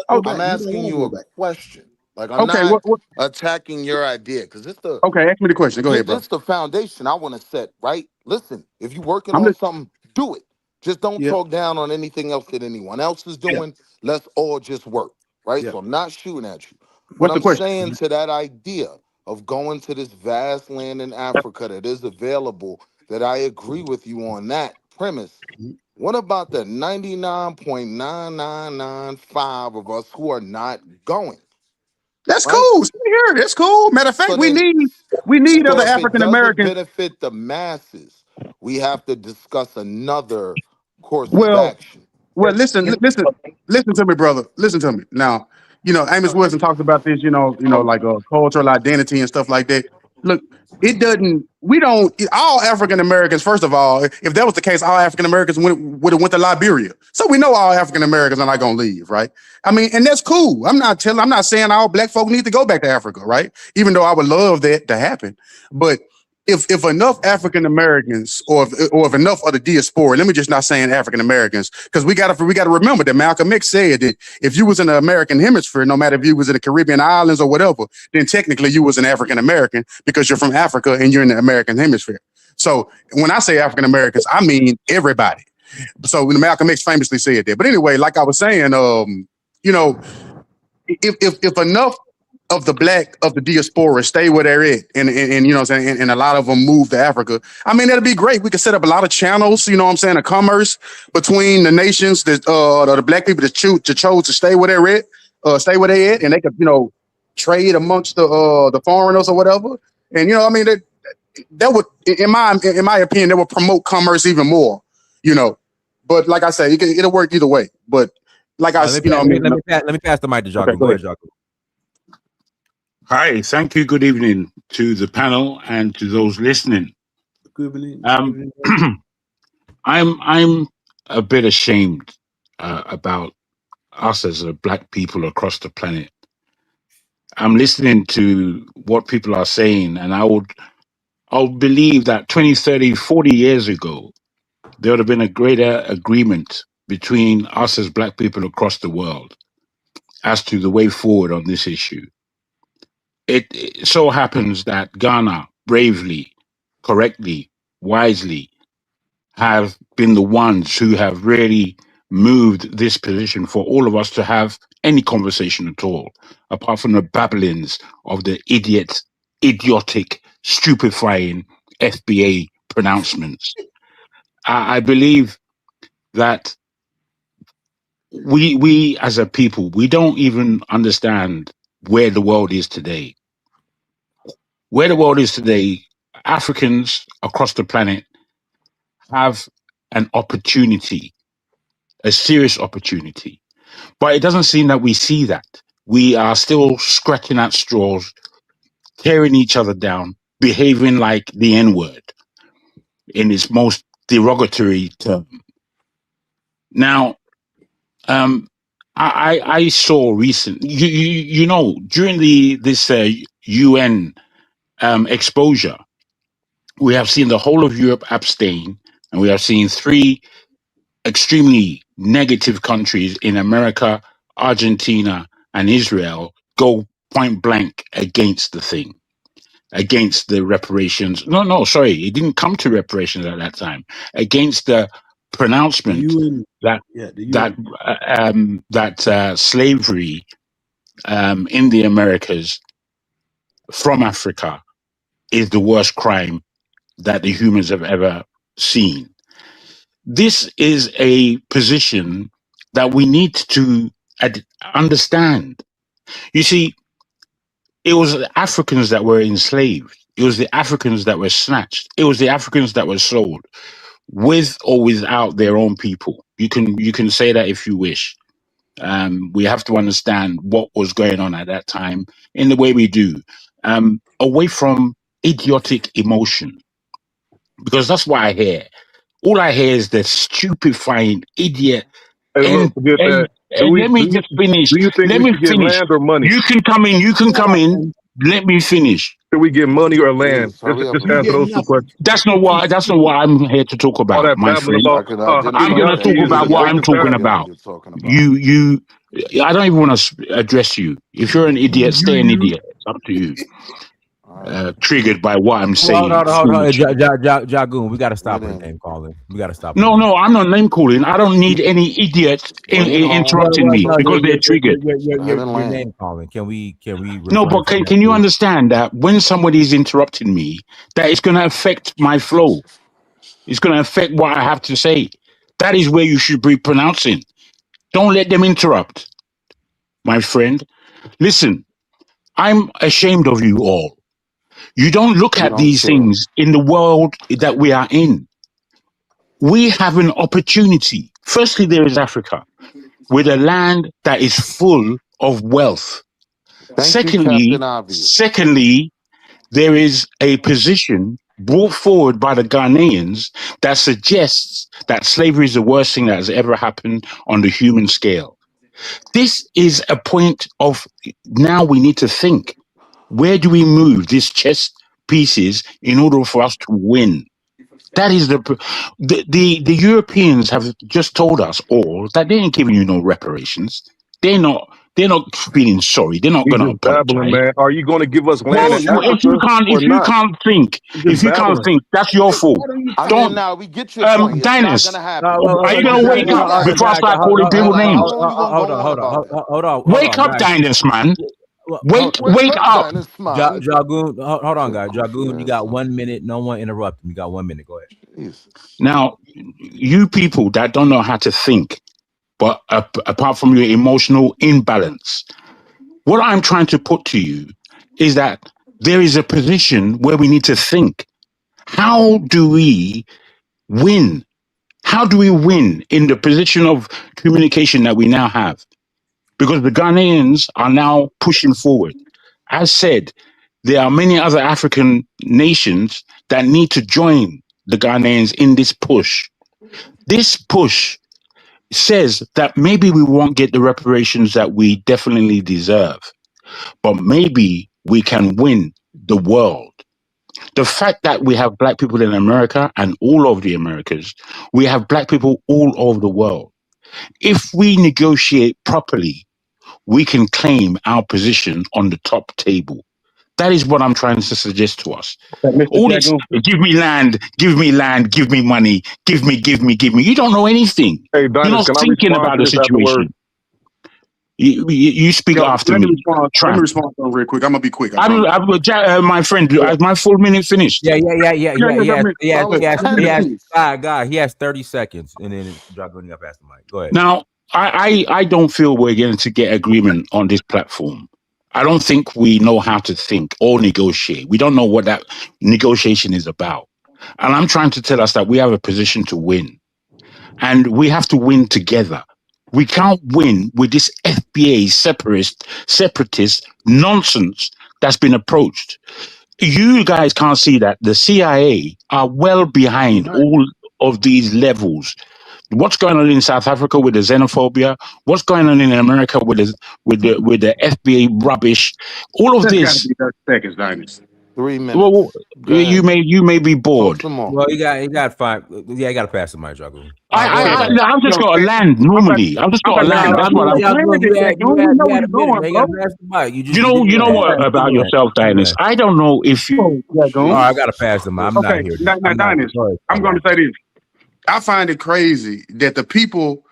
I'm asking you a question. Like I'm not attacking your idea, because it's the ask me the question. Go ahead, bro. It's the foundation I want to set, right? Listen, if you're working on something, do it. Just don't talk down on anything else that anyone else is doing. Let's all just work, right? So I'm not shooting at you. What I'm saying to that idea of going to this vast land in Africa that is available, that I agree with you on that premise. What about the 99.9995 of us who are not going? That's cool. Stay here. That's cool. Matter of fact, we need other African Americans. Benefit the masses. We have to discuss another course of action. Well, listen to me, brother. Listen to me. Now, Amos Wilson talks about this, like cultural identity and stuff like that. Look, all African Americans, first of all, if that was the case, all African Americans would have went to Liberia. So we know all African Americans are not going to leave, right? And that's cool. I'm not saying all black folk need to go back to Africa, right? Even though I would love that to happen. But if enough African Americans or if enough of the diaspora, let me just not saying African Americans, because we gotta remember that Malcolm X said that if you was in the American hemisphere, no matter if you was in the Caribbean islands or whatever, then technically you was an African American because you're from Africa and you're in the American hemisphere. So when I say African Americans, I mean everybody. So when Malcolm X famously said that. But anyway, like I was saying, if enough of the diaspora stay where they're at, and a lot of them move to Africa, that'd be great. We could set up a lot of channels, of commerce between the nations that the black people that chose to stay where they're at, and they could, trade amongst the foreigners or whatever. And that would, in my opinion, that would promote commerce even more, But like I say, it'll work either way. But like I said, let me pass the mic to Jocko. Go ahead, Jocko. Hi, thank you. Good evening to the panel and to those listening. Good evening. I'm a bit ashamed about us as a black people across the planet. I'm listening to what people are saying, and I'll believe that 20, 30, 40 years ago, there would have been a greater agreement between us as black people across the world as to the way forward on this issue. it so happens that Ghana bravely, correctly, wisely have been the ones who have really moved this position for all of us to have any conversation at all, apart from the babblings of the idiotic, stupefying FBA pronouncements. I believe that we as a people, we don't even understand where the world is today. Where the world is today, Africans across the planet have an opportunity, a serious opportunity. But it doesn't seem that we see that. We are still scratching at straws, tearing each other down, behaving like the N word in its most derogatory term. Now, I saw recent, you know, during this UN exposure, we have seen the whole of Europe abstain, and we have seen three extremely negative countries in America, Argentina, and Israel go point blank against the thing, against the reparations. No, sorry, it didn't come to reparations at that time. Against the The pronouncement UN, that yeah, the that UN. slavery in the Americas from Africa is the worst crime that the humans have ever seen. This is a position that we need to understand. You see, it was the Africans that were enslaved. It was the Africans that were snatched. It was the Africans that were sold, with or without their own people. You can say that if you wish. We have to understand what was going on at that time in the way we do, away from idiotic emotion, because that's what I hear. All I hear is the stupefying idiot. Hey, look, forget that. Let me just finish. Do you think Let we me should get finish. land or money? You can come in. You can come in. Let me finish. Should we get money or land? Please hurry up Just and You answer get those finish. two nothing. questions. That's not what I'm here to talk All about, that my babbling friend. I about can I'm identify going to that talk idiocy you about is what know I'm wasting talking time. exactly what about. you're talking about. You. I don't even want to address you. If you're an idiot, stay an idiot. It's up to you. All right. Triggered by what I'm Hold saying on, hold on. foolishly. Jagoon, we got to stop Get her in. name calling. We got to stop her No, name. no, I'm not name calling. I don't need any idiots Bring it home. interrupting Well, It's me no, because okay. they're triggered. Go ahead and your land. name calling. Can we No, refrain but from that, can you please? understand that when somebody is interrupting me, that it's going to affect my flow? It's going to affect what I have to say. That is where you should be pronouncing. Don't let them interrupt, my friend. Listen, I'm ashamed of you all. You don't look We at don't these care. things in the world that we are in. We have an opportunity. Firstly, there is Africa with a land that is full of wealth. Thank you, Captain Obvious. Secondly, there is a position brought forward by the Ghanaians that suggests that slavery is the worst thing that has ever happened on the human scale. This is a point of now we need to think. Where do we move these chess pieces in order for us to win? That is the Europeans have just told us all that they ain't giving you no reparations. They're not feeling sorry. They're not He's going to just babbling, apologize. man. Are you going to give us land Well, in if Africa or you not? can't think, He's just babbling. that's your Hey, fault. why don't you I tell mean, Don't, now we get your point. It's not Dinus, gonna happen. are you So gonna wake just up relax. before I start calling All right, people like how names? long you gonna go on about that? Hold Wake on, up, guys. Dinus, man. Well, hold, Wake Wake up, up. Dennis, man. Jagoon, hold on, Your guys. goofy Jagoon, you ass got son. 1 minute. No one interrupt him. You got 1 minute. Go ahead. Jesus. Now, you people that don't know how to think, but apart from your emotional imbalance, what I'm trying to put to you is that there is a position where we need to think. How do we win? How do we win in the position of communication that we now have? Because the Ghanaians are now pushing forward. As said, there are many other African nations that need to join the Ghanaians in this push. This push says that maybe we won't get the reparations that we definitely deserve, but maybe we can win the world. The fact that we have black people in America and all over the Americas, we have black people all over the world. If we negotiate properly, we can claim our position on the top table. That is what I'm trying to suggest to us. Mr. All this, Jagoon. give me land, give me money, give me. You don't know anything. Hey, You're Dinus, not can I thinking respond about to the this afterward? situation. You speak Yo, after let me me. respond. Let me respond to him real quick. I'm gonna be quick. I promise. My friend, Yeah. is my full minute finished? Yeah. Solid 10 apiece. He has 30 seconds, and then Dragoon, you got past the mic. Go ahead. Now, I don't feel we're going to get agreement on this platform. I don't think we know how to think or negotiate. We don't know what that negotiation is about. And I'm trying to tell us that we have a position to win. And we have to win together. We can't win with this FBA separatist nonsense that's been approached. You guys can't see that the CIA are well behind all of these levels. What's going on in South Africa with the xenophobia? What's going on in America with the FBA rubbish? All of That's got to this. be 30 seconds, Dinus. 3 minutes. Well, Go ahead. you may be Talk bored. some more. Well, he got 5. Yeah, you got to pass the mic, Dragoon. I've just Yo, got to man, land normally. I've just I'm got to about to land. land. That's what I'm. Yo, land it, Jagoon. We know where you're You going, ain't bro. got to pass the mic. You know what about yourself, Dinus? I don't know if you. Oh, Jagoon. I got to pass the mic. I'm not Okay, here. now, Dinus, I'm going to say this. I find it crazy that the people,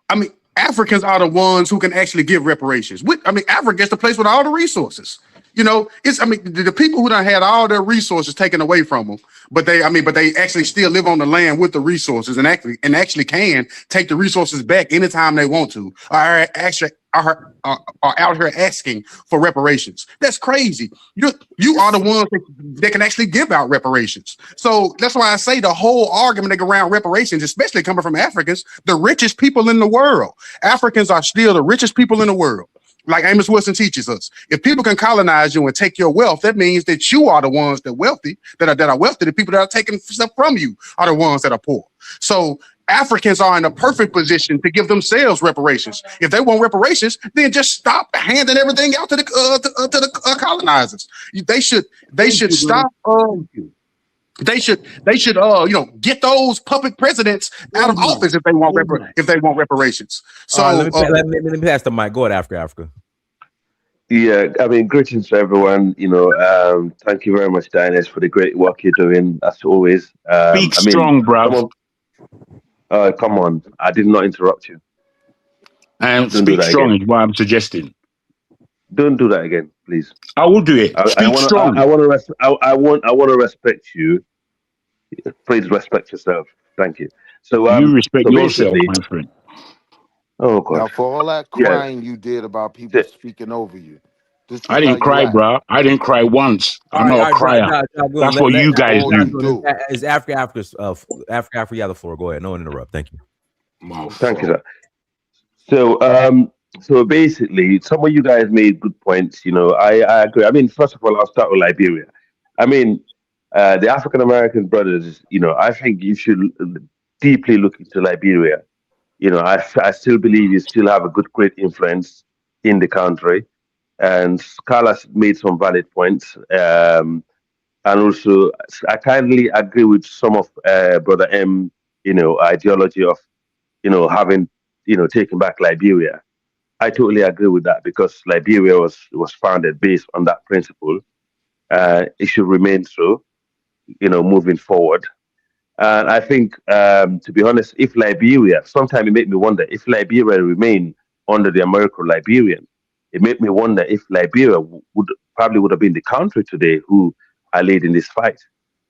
I mean, Africans are the ones who can actually give reparations. Africa is the place with all the resources. You know, the people who done had all their resources taken away from them, but they actually still live on the land with the resources and actually can take the resources back anytime they want to. Are out here asking for reparations. That's crazy. You are the ones that can actually give out reparations. So that's why I say the whole argument around reparations, especially coming from Africans, the richest people in the world. Africans are still the richest people in the world. Like Amos Wilson teaches us, if people can colonize you and take your wealth, that means that you are the ones that are wealthy. The people that are taking stuff from you are the ones that are poor. So Africans are in a perfect position to give themselves reparations. If they want reparations, then just stop handing everything out to the colonizers. They should stop. They should get those puppet presidents out of office if they want reparations. So let me pass the mic. Go ahead, Africa. Yeah, I mean, greetings to everyone. Thank you very much, Dinus, for the great work you're doing, as always. Speak strong, bruv. Come on, I did not interrupt you. And speak strong is what I'm suggesting. Don't do that again, please. I will do it. Speak strong. I want to respect you. Please respect yourself. Thank you. So you respect yourself, my friend. Oh God! Now, for all that crying you did about people speaking over you, I didn't cry, bro. I didn't cry once. I'm not a crier. That's what you guys do. Is Africa, you have the floor. Go ahead. No one interrupt. Thank you. Thank you, sir. So basically, some of you guys made good points. I agree. I mean, first of all, I'll start with Liberia. I mean, the African American brothers. I think you should deeply look into Liberia. I still believe you still have a great influence in the country. And Carlos made some valid points. And also, I kindly agree with some of Brother M, ideology of, having, taken back Liberia. I totally agree with that because Liberia was founded based on that principle. It should remain so, moving forward. And I think, to be honest, if Liberia, sometimes it made me wonder if Liberia remained under the American Liberian, it made me wonder if Liberia would have been the country today who are leading this fight.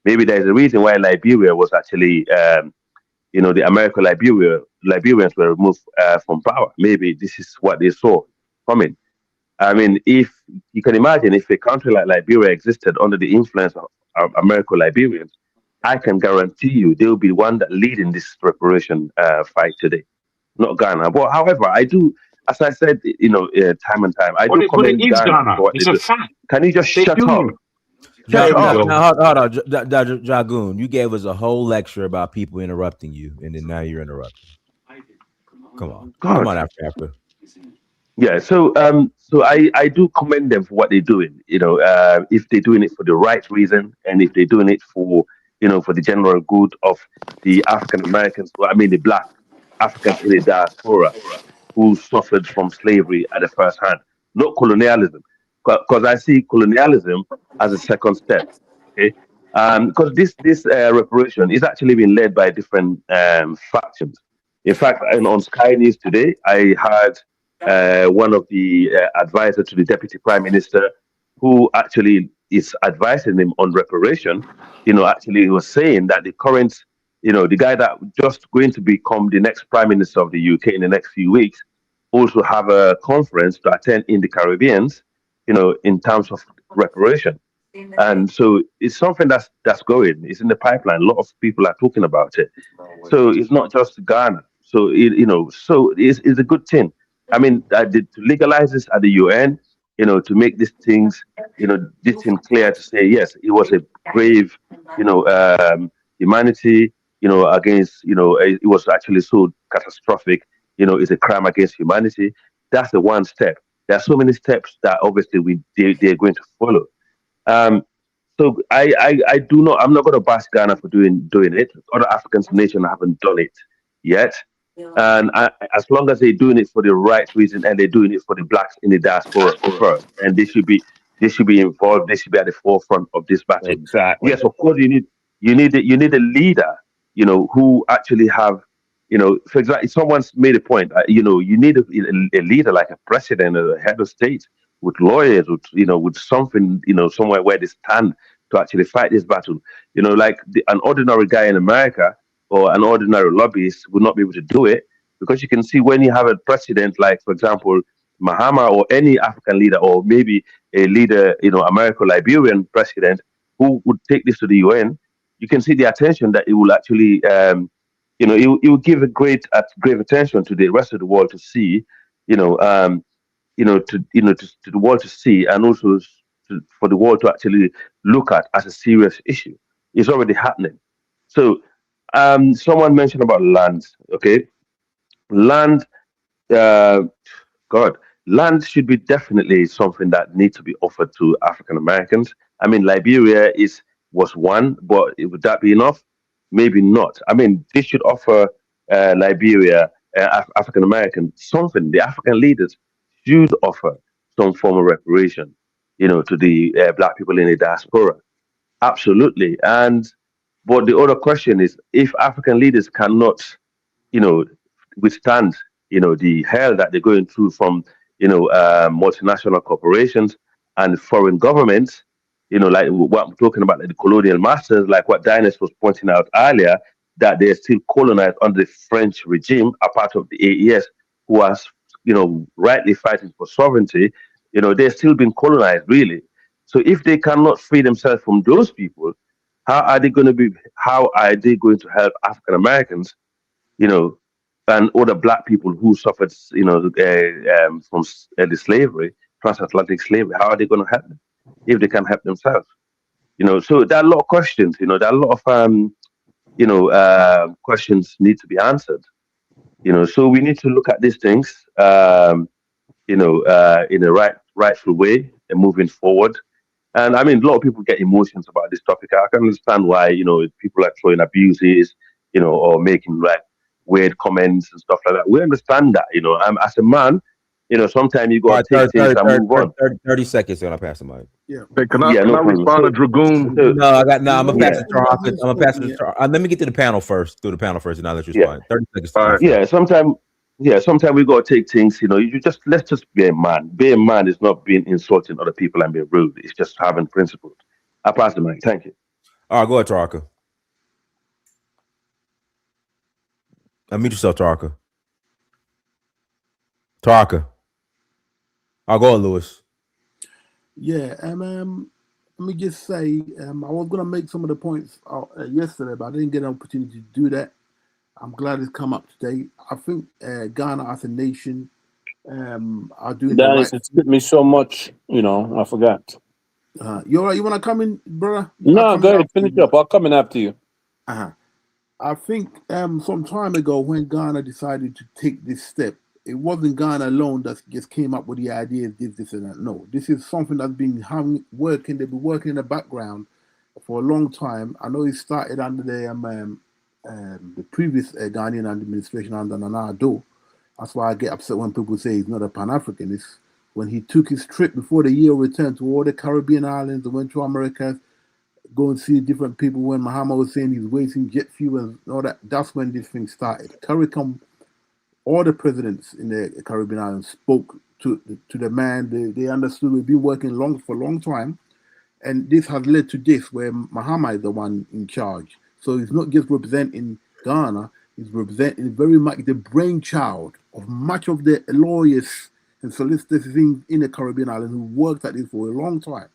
Maybe there's a reason why Liberia was actually, the American Liberians were removed from power. Maybe this is what they saw coming. I mean, if you can imagine if a country like Liberia existed under the influence of American Liberians, I can guarantee you they will be the one that leading this reparation fight today, not Ghana. But however, I do, as I said, time and time, I do commend Ghana. It's a fact. Can you just shut up? Now, hold on, Dragoon. You gave us a whole lecture about people interrupting you, and then now you're interrupting. Come on, Africa. Yeah, so I do commend them for what they're doing. If they're doing it for the right reason, and if they're doing it for for the general good of the African Americans, the Black Africans in the diaspora who suffered from slavery at the first hand, not colonialism. because I see colonialism as a second step. Okay, because this reparation is actually being led by different factions. In fact, on Sky News today, I heard one of the advisors to the deputy prime minister, who actually is advising him on reparation. Actually, he was saying that the current, the guy that just going to become the next prime minister of the UK in the next few weeks, also have a conference to attend in the Caribbean, in terms of reparation. And so it's something that's going. It's in the pipeline. A lot of people are talking about it. So it's not just Ghana. So it's a good thing. I mean, to legalize this at the UN, to make these things, this thing clear to say yes, it was a grave, humanity, against, it was actually so catastrophic. It's a crime against humanity. That's the one step. There are so many steps that obviously they're going to follow. Um, so I do not. I'm not going to bash Ghana for doing it. Other African nations haven't done it yet, and as long as they're doing it for the right reason and they're doing it for the blacks in the diaspora first, and they should be involved. They should be at the forefront of this battle. Exactly. Yes, of course you need a leader, who actually have, for example, someone's made a point. You need a leader like a president or a head of state with lawyers, with something, somewhere where they stand to actually fight this battle. Like an ordinary guy in America or an ordinary lobbyist would not be able to do it, because you can see when you have a president like, for example, Mahama, or any African leader, or maybe a leader, American Liberian president, who would take this to the UN, you can see the attention that it will actually, it will give a great attention to the rest of the world to see, to the world to see, and also for the world to actually look at as a serious issue. It's already happening. So, someone mentioned about land. Okay, land. Uh, God, land should be definitely something that needs to be offered to African Americans. I mean, Liberia was one, but would that be enough? Maybe not. I mean, they should offer Liberia, African American something. The African leaders should offer some form of reparation, to the black people in the diaspora. Absolutely. And but the other question is, if African leaders cannot, you know, withstand, the hell that they're going through from, multinational corporations and foreign governments, like what I'm talking about, like the colonial masters, like what Dinas was pointing out earlier, that they're still colonized under the French regime, a part of the AES, who are, rightly fighting for sovereignty. They're still being colonized, really. So if they cannot free themselves from those people, how are they going to help African Americans, you know, and other black people who suffered, from the slavery, transatlantic slavery? How are they going to help them if they can't help themselves? So there are a lot of questions. There are a lot of questions need to be answered. So we need to look at these things, in a rightful way and moving forward. And I mean, a lot of people get emotions about this topic. I can understand why, people are throwing abuses, or making like weird comments and stuff like that. We understand that, as a man, sometimes you All got right, to take things and move on. 30 seconds, and I'll pass the mic. Yeah. Hey, can I Yeah, can no I problem. respond to So, Dragoon? No, I'm gonna pass Yeah. it to Taraka. I'm gonna pass it to Taraka. Let me get to the panel first. Do the panel first, and I'll let you yeah, respond. 30 seconds. All right. yeah. Sometimes we got to take things, let's just be a man. Being a man is not being insulting other people and being rude. It's just having principles. I pass the mic. Thank you. All right, go ahead, Taraka. Unmute yourself, Taraka. Taraka. I'll go on, Lewis. Yeah, let me just say, I was gonna make some of the points yesterday, but I didn't get an opportunity to do that. I'm glad it's come up today. I think Ghana as a nation are doing the Dennis, right. it took me so much, I forgot. You all right? You want to come in, brother? No, go ahead, finish up. I'll come in after you. I think some time ago when Ghana decided to take this step, it wasn't Ghana alone that just came up with the idea of this and that. No, this is something that's been working. They've been working in the background for a long time. I know it started under the previous Ghanaian administration under Nana Addo. That's why I get upset when people say he's not a Pan-Africanist, when he took his trip before the year returned to all the Caribbean islands and went to America, go and see different people. When Muhammad was saying he's wasting jet fuel and all that, that's when this thing started. CARICOM, all the presidents in the Caribbean islands spoke to the man. They understood we've been working for a long time, and this has led to this where Muhammad is the one in charge. So he's not just representing Ghana; he's representing very much the brainchild of much of the lawyers and solicitors in the Caribbean islands who worked at this for a long time,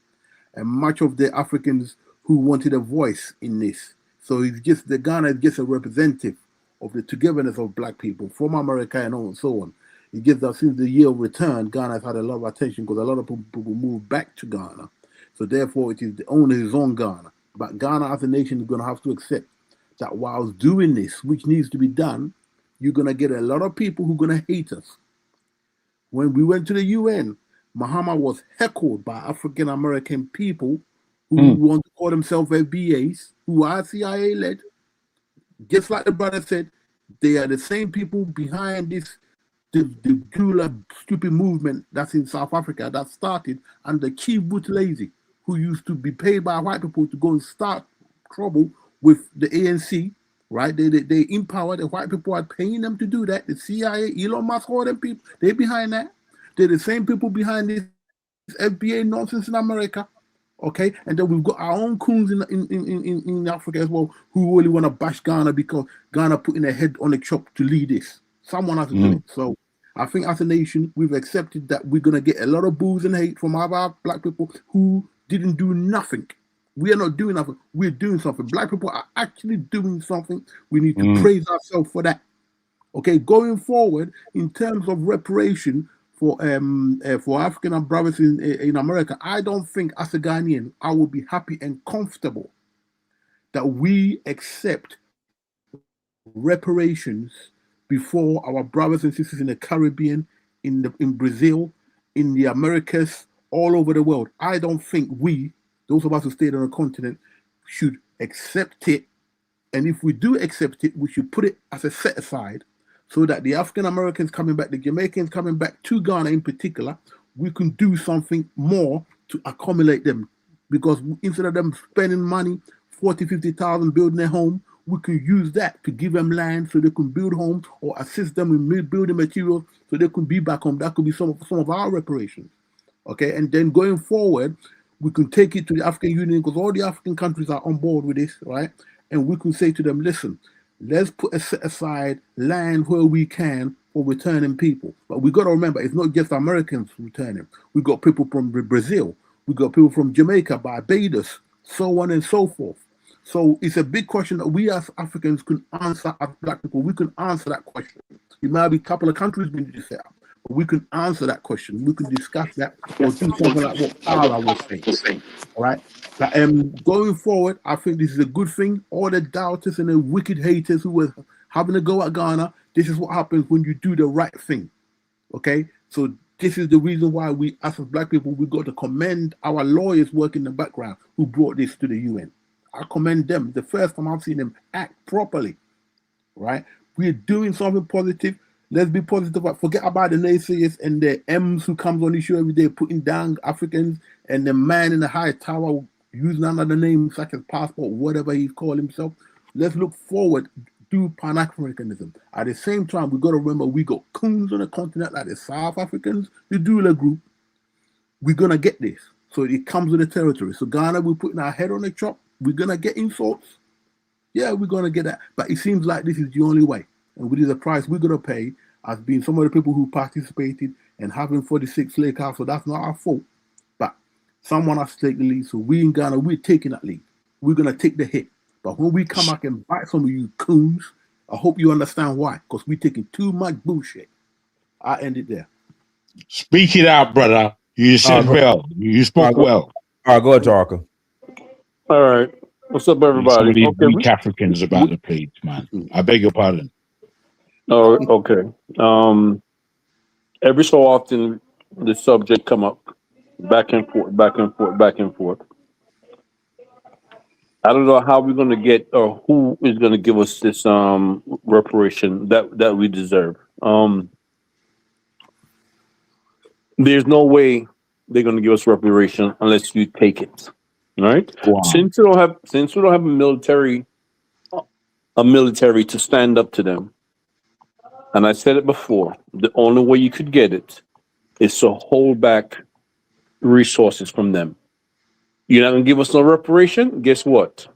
and much of the Africans who wanted a voice in this. So Ghana is just a representative of the togetherness of black people from America and so on. It gives that since the year of return, Ghana has had a lot of attention because a lot of people move back to Ghana. So therefore, it is the owner is on Ghana. But Ghana as a nation is going to have to accept that whilst doing this, which needs to be done, you're going to get a lot of people who are going to hate us. When we went to the UN, Muhammad was heckled by African American people who want to call themselves FBAs, who are CIA led. Just like the brother said, they are the same people behind this the Gula stupid movement that's in South Africa that started under Chief Buthelezi, who used to be paid by white people to go and start trouble with the ANC, right? They empower the white people are paying them to do that. The CIA, Elon Musk, all them people, they behind that. They're the same people behind this FBA nonsense in America. Okay, and then we've got our own coons in Africa as well who really want to bash Ghana because Ghana putting their head on the chop to lead this. Someone has to do it. So I think as a nation, we've accepted that we're going to get a lot of boos and hate from our black people who didn't do nothing. We are not doing nothing. We're doing something. Black people are actually doing something. We need to praise ourselves for that. Okay, going forward, in terms of reparation, for African brothers in America, I don't think as a Ghanaian, I will be happy and comfortable that we accept reparations before our brothers and sisters in the Caribbean, in Brazil, in the Americas, all over the world. I don't think we, those of us who stayed on the continent, should accept it. And if we do accept it, we should put it as a set aside, so that the African Americans coming back, the Jamaicans coming back to Ghana in particular, we can do something more to accumulate them. Because instead of them spending money, 40, 50,000 building their home, we can use that to give them land so they can build homes or assist them in building materials so they can be back home. That could be some of our reparations. Okay, and then going forward, we can take it to the African Union because all the African countries are on board with this, right? And we can say to them, listen, let's put a set aside land where we can for returning people. But we got to remember, it's not just Americans returning. We got people from Brazil. We got people from Jamaica, Barbados, so on and so forth. So it's a big question that we as Africans can answer as black people. We can answer that question. It might be a couple of countries we need to set up, but we can answer that question. We can discuss that or do something like what Paula was saying. All right. But, going forward, I think this is a good thing. All the doubters and the wicked haters who were having a go at Ghana, this is what happens when you do the right thing. Okay? So this is the reason why we, as black people, we got to commend our lawyers working in the background who brought this to the UN. I commend them. The first time I've seen them act properly. Right? We're doing something positive. Let's be positive. Forget about the naysayers and the M's who comes on the show every day putting down Africans and the man in the high tower using another name such as passport, whatever he called himself. Let's look forward, do Pan-Africanism. At the same time, we got to remember we got coons on the continent like the South Africans, the Dula group. We're going to get this. So it comes with the territory. So Ghana, we're putting our head on the chop. We're going to get insults. Yeah, we're going to get that. But it seems like this is the only way. And with the price we're going to pay as being some of the people who participated and having 46 lake house. So that's not our fault. But someone has to take the lead. So we in Ghana, we're taking that lead. We're going to take the hit. But when we come back and bite some of you coons, I hope you understand why. Because we're taking too much bullshit. I end it there. Speak it out, brother. You said well. You spoke well. All right, go ahead, Tarka. All right. What's up, everybody? Some of these weak Africans about the page, man. I beg your pardon. Oh, okay. Every so often, the subject come up, back and forth, back and forth, back and forth. I don't know how we're going to get, or who is going to give us this reparation that we deserve. There's no way they're going to give us reparation unless you take it. All right. Wow. Since we don't have a military to stand up to them, and I said it before, the only way you could get it is to hold back resources from them. You're not going to give us no reparation. Guess what?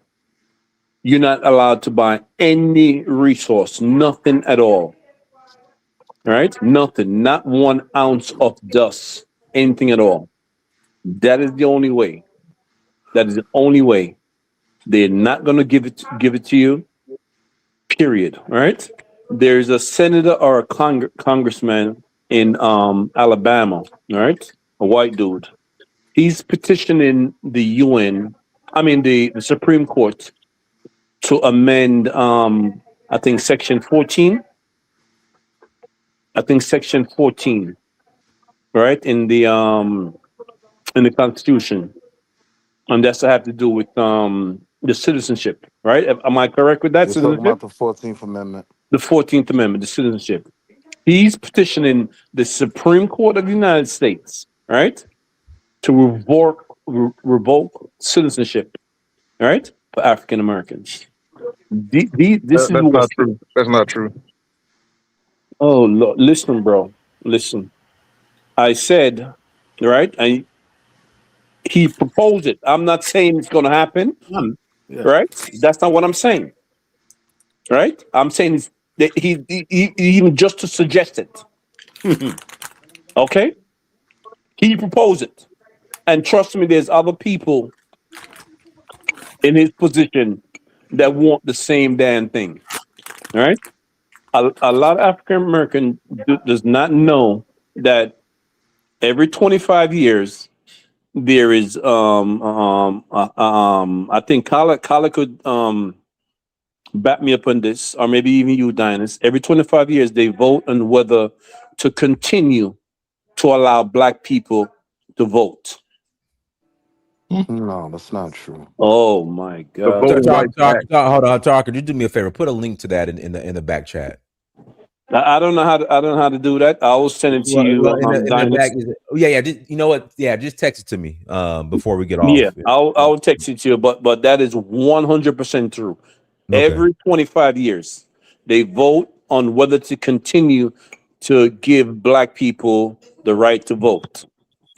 You're not allowed to buy any resource, nothing at all. All right, nothing, not 1 ounce of dust, anything at all. That is the only way. That is the only way. They're not going to give it to you. Period. All right. There's a senator or a congressman in Alabama. All right, a white dude. He's petitioning the UN. I mean the Supreme Court to amend. I think Section 14. I think Section 14. Right in the Constitution, and that's to have to do with the citizenship, right? Am I correct with that? You're talking Citizenship? about the 14th Amendment. The 14th Amendment, the citizenship. He's petitioning the Supreme Court of the United States, right, to revoke citizenship, all right, for African Americans. This is That's what. not true. That's not true. Oh, listen, bro, listen. I said, right, and he proposed it. I'm not saying it's going to happen, right? That's not what I'm saying, right? I'm saying that he even just to suggest it. Okay, he proposed it, and trust me, there's other people in his position that want the same damn thing. All right, a lot of African American does not know that every 25 years there is I think Kala could back me up on this, or maybe even you, Dinus. Every 25 years they vote on whether to continue to allow black people to vote. No, that's not true. Oh my The God. Voting Rights Act. Hold on, Talker. You do me a favor. Put a link to that in the back chat. I don't know how to do that. I will send it to you. Well, in the back, yeah. You know what? Yeah, just text it to me before we get off. Yeah, I'll text it to you. But that is 100% true. Okay. Every 25 years, they vote on whether to continue to give black people the right to vote.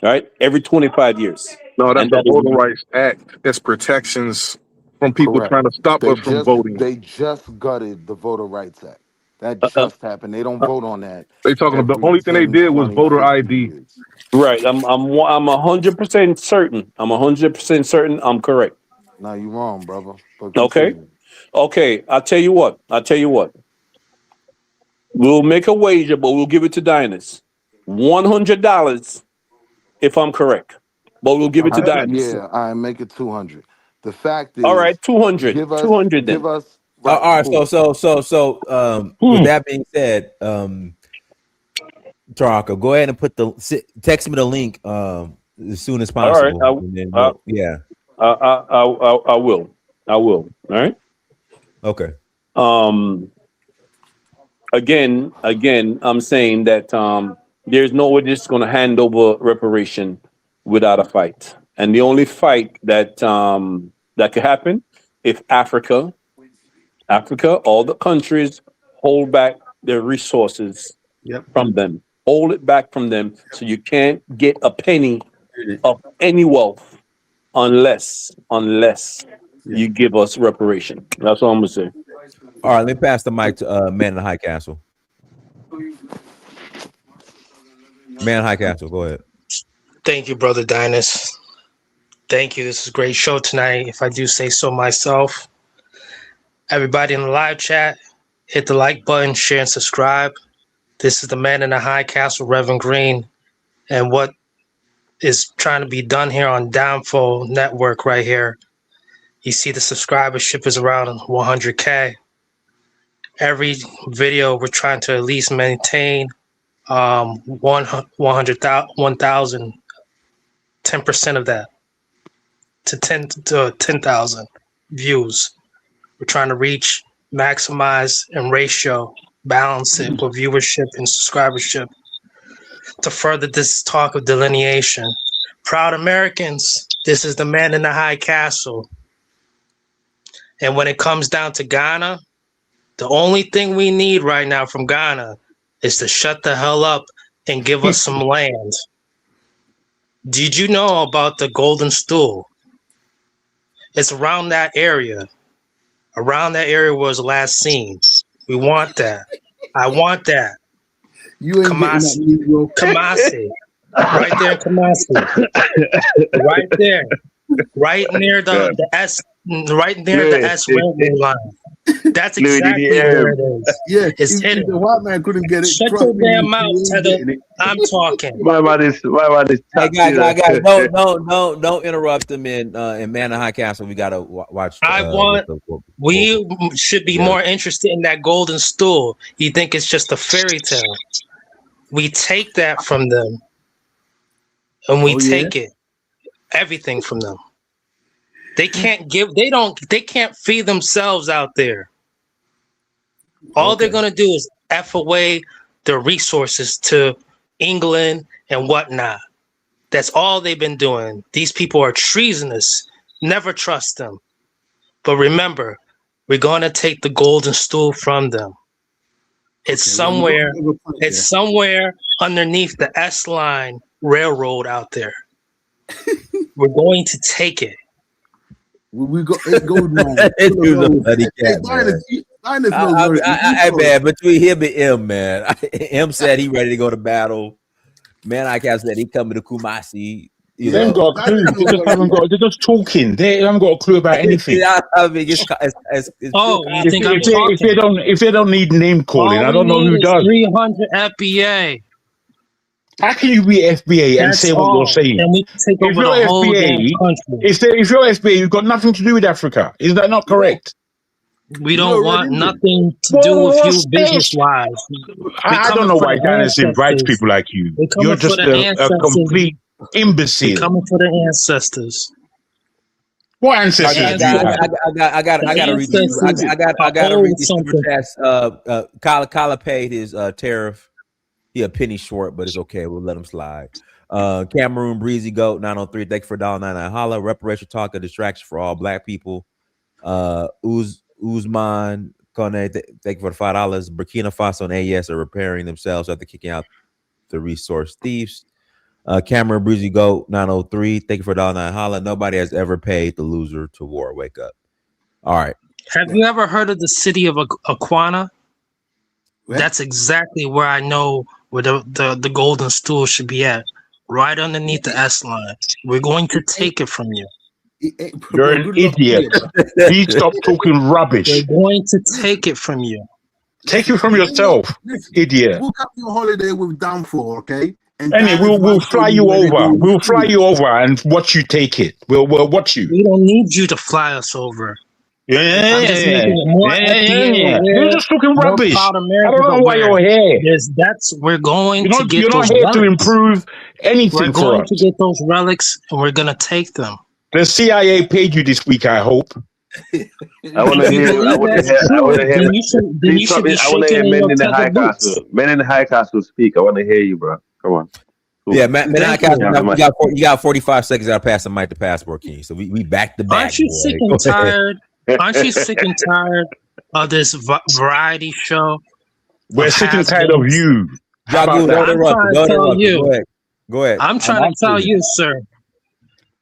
Right? Every 25 years. No, that's And the that is- Voting Rights Act. That's protections from people Correct. trying to stop us from voting. They just gutted the Voter Rights Act. That just happened. They don't vote on that. They talking about the every only thing they 10, did was 20, voter 50 ID. years. Right. I'm 100% certain. I'm 100% certain I'm correct. No, you're wrong, brother. But Okay. continue. Okay. I'll tell you what. We'll make a wager, but we'll give it to Dinus. $100 if I'm correct. But we'll give it to Dinus. Yeah, I make it 200. The fact is, All right, 200. Give us 200 then. Give us. All right. cool. So, with that being said, Taraka, go ahead and text me the link as soon as possible. All right. Yeah. I will. All right. Okay. Again, I'm saying that there's no way this is going to hand over reparation without a fight, and the only fight that could happen if Africa, all the countries hold back their resources from them, hold it back from them, so you can't get a penny of any wealth unless you give us reparation. That's all I'm gonna say. All right, let me pass the mic to Man in the High Castle. Man in High Castle, go ahead. Thank you, Brother Dinus. Thank you. This is a great show tonight, if I do say so myself. Everybody in the live chat, hit the like button, share, and subscribe. This is the Man in the High Castle, Reverend Green, and what is trying to be done here on Danfo Network right here. You see the subscribership is around 100K. Every video, we're trying to at least maintain 1,000, 10% of that to 10,000 views. We're trying to reach, maximize, and ratio balance it for viewership and subscribership. to further this talk of delineation. Proud Americans, this is the man in the high castle. And when it comes down to Ghana, the only thing we need right now from Ghana is to shut the hell up and give us some land. Did you know about the Golden Stool? It's around that area. Around that area was last seen. We want that. I want that. You ain't Kamasi. getting that, Negro. Kamasi. Right there, Kamasi. Right there. Right near the S. Right near the S railway line. That's exactly where it is. Yeah, It's hidden. the white man couldn't get it. Shut trust your me, damn he mouth, ain't Tether. getting it. I'm talking. My man is Hey, guys, don't interrupt them in Man in High Castle. We gotta watch. We should be more interested in that golden stool. You think it's just a fairy tale? We take that from them, and we take it, everything from them. They can't give. They can't feed themselves out there. All they're gonna do is F away their resources to England and whatnot. That's all they've been doing. These people are treasonous. Never trust them. But remember, we're gonna take the golden stool from them. It's somewhere. It's somewhere underneath the S line railroad out there. We're going to take it. We go. It goes now. Hey, man, between him and M, man. M said he ready to go to battle. Man, I can't say he coming to Kumasi. They haven't got a clue. They're just talking. They haven't got a clue about anything. I mean, you think I'm talking? If they don't need name calling, I don't know who does. 300 FBA. How can you be FBA and say what you're saying? And we take over the whole damn country. If you're FBA, you've got nothing to do with Africa. Is that not correct? We don't want nothing to do with you business-wise. I don't know why Dennis invites people like you. You're just a complete imbecile. We're coming for the ancestors. What ancestors? I gotta read this. I gotta read this super fast. Kala paid his tariff. He a penny short, but it's okay. We'll let him slide. Cameroon Breezy Goat 903. Thank you for $1.99. Holla. Reparation talk, a distraction for all black people. Uzman Kone, thank you for the $5. Burkina Faso and AES are repairing themselves after kicking out the resource thieves. Cameron Breezy Goat 903. Thank you for $1.09. Holla. Nobody has ever paid the loser to war. Wake up. All right. Have you ever heard of the city of Aquana? That's exactly where I know where the golden stool should be at. Right underneath the S line. We're going to take it from you. You're an idiot. Please stop talking rubbish. We're going to take it from you. Take it from yourself, idiot. We'll come on holiday with Danfo, okay? And we'll fly you over. We'll fly you over and watch you take it. We'll watch you. We don't need you to fly us over. Yeah. You're just talking rubbish. I don't know why you're here. We're going to get you're those not here relics. to improve anything. We're going to get those relics and we're going to take them. The CIA paid you this week, I hope. I want to hear. I want to hear men in the high castle. Men in the high castle speak. I want to hear you, bro. Come on. Cool. Yeah, man. You got 45 seconds. I'll pass the mic to Passport King. So we back to back. Aren't you sick and tired? Aren't you sick and tired of this variety show? We're sick and tired of you. Go ahead. I'm trying to tell you, sir.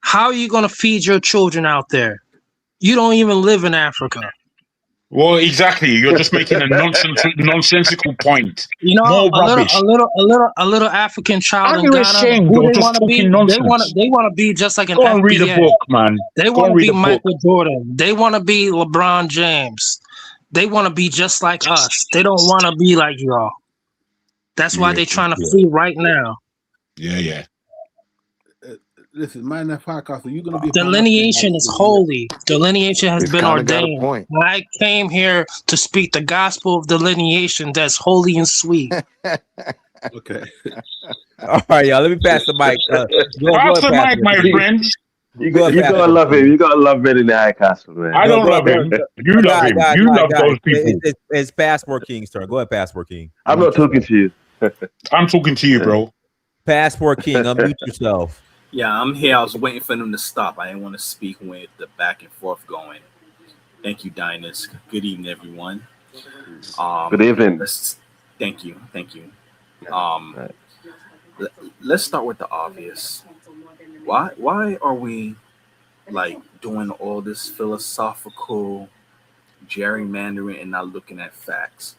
How are you going to feed your children out there? You don't even live in Africa. Well, exactly. You're just making a nonsensical point. You know, a little African child in Ghana. Who they want to be? They want to be just like an FBA. Read a book, man. They want to be Michael Jordan. They want to be LeBron James. They want to be just like us. They don't want to be like y'all. That's why they're trying to flee right now. Yeah. Listen, man, that podcast, you're gonna be. Delineation is holy. Delineation has been ordained. I came here to speak the gospel of delineation that's holy and sweet. Okay. All right, y'all. Let me pass the mic. Pass the mic, my friend. You gotta love him. You gotta love men in the high castle, man. I don't love him. You love him. You love those people. It's Passport King's turn. Go ahead, Passport King. I'm not talking to you. I'm talking to you, bro. Passport King, unmute yourself. Yeah, I'm here. I was waiting for them to stop. I didn't want to speak with the back and forth going. Thank you, Dinus. Good evening, everyone. Good evening. Thank you. Let's start with the obvious. Why are we like doing all this philosophical gerrymandering and not looking at facts?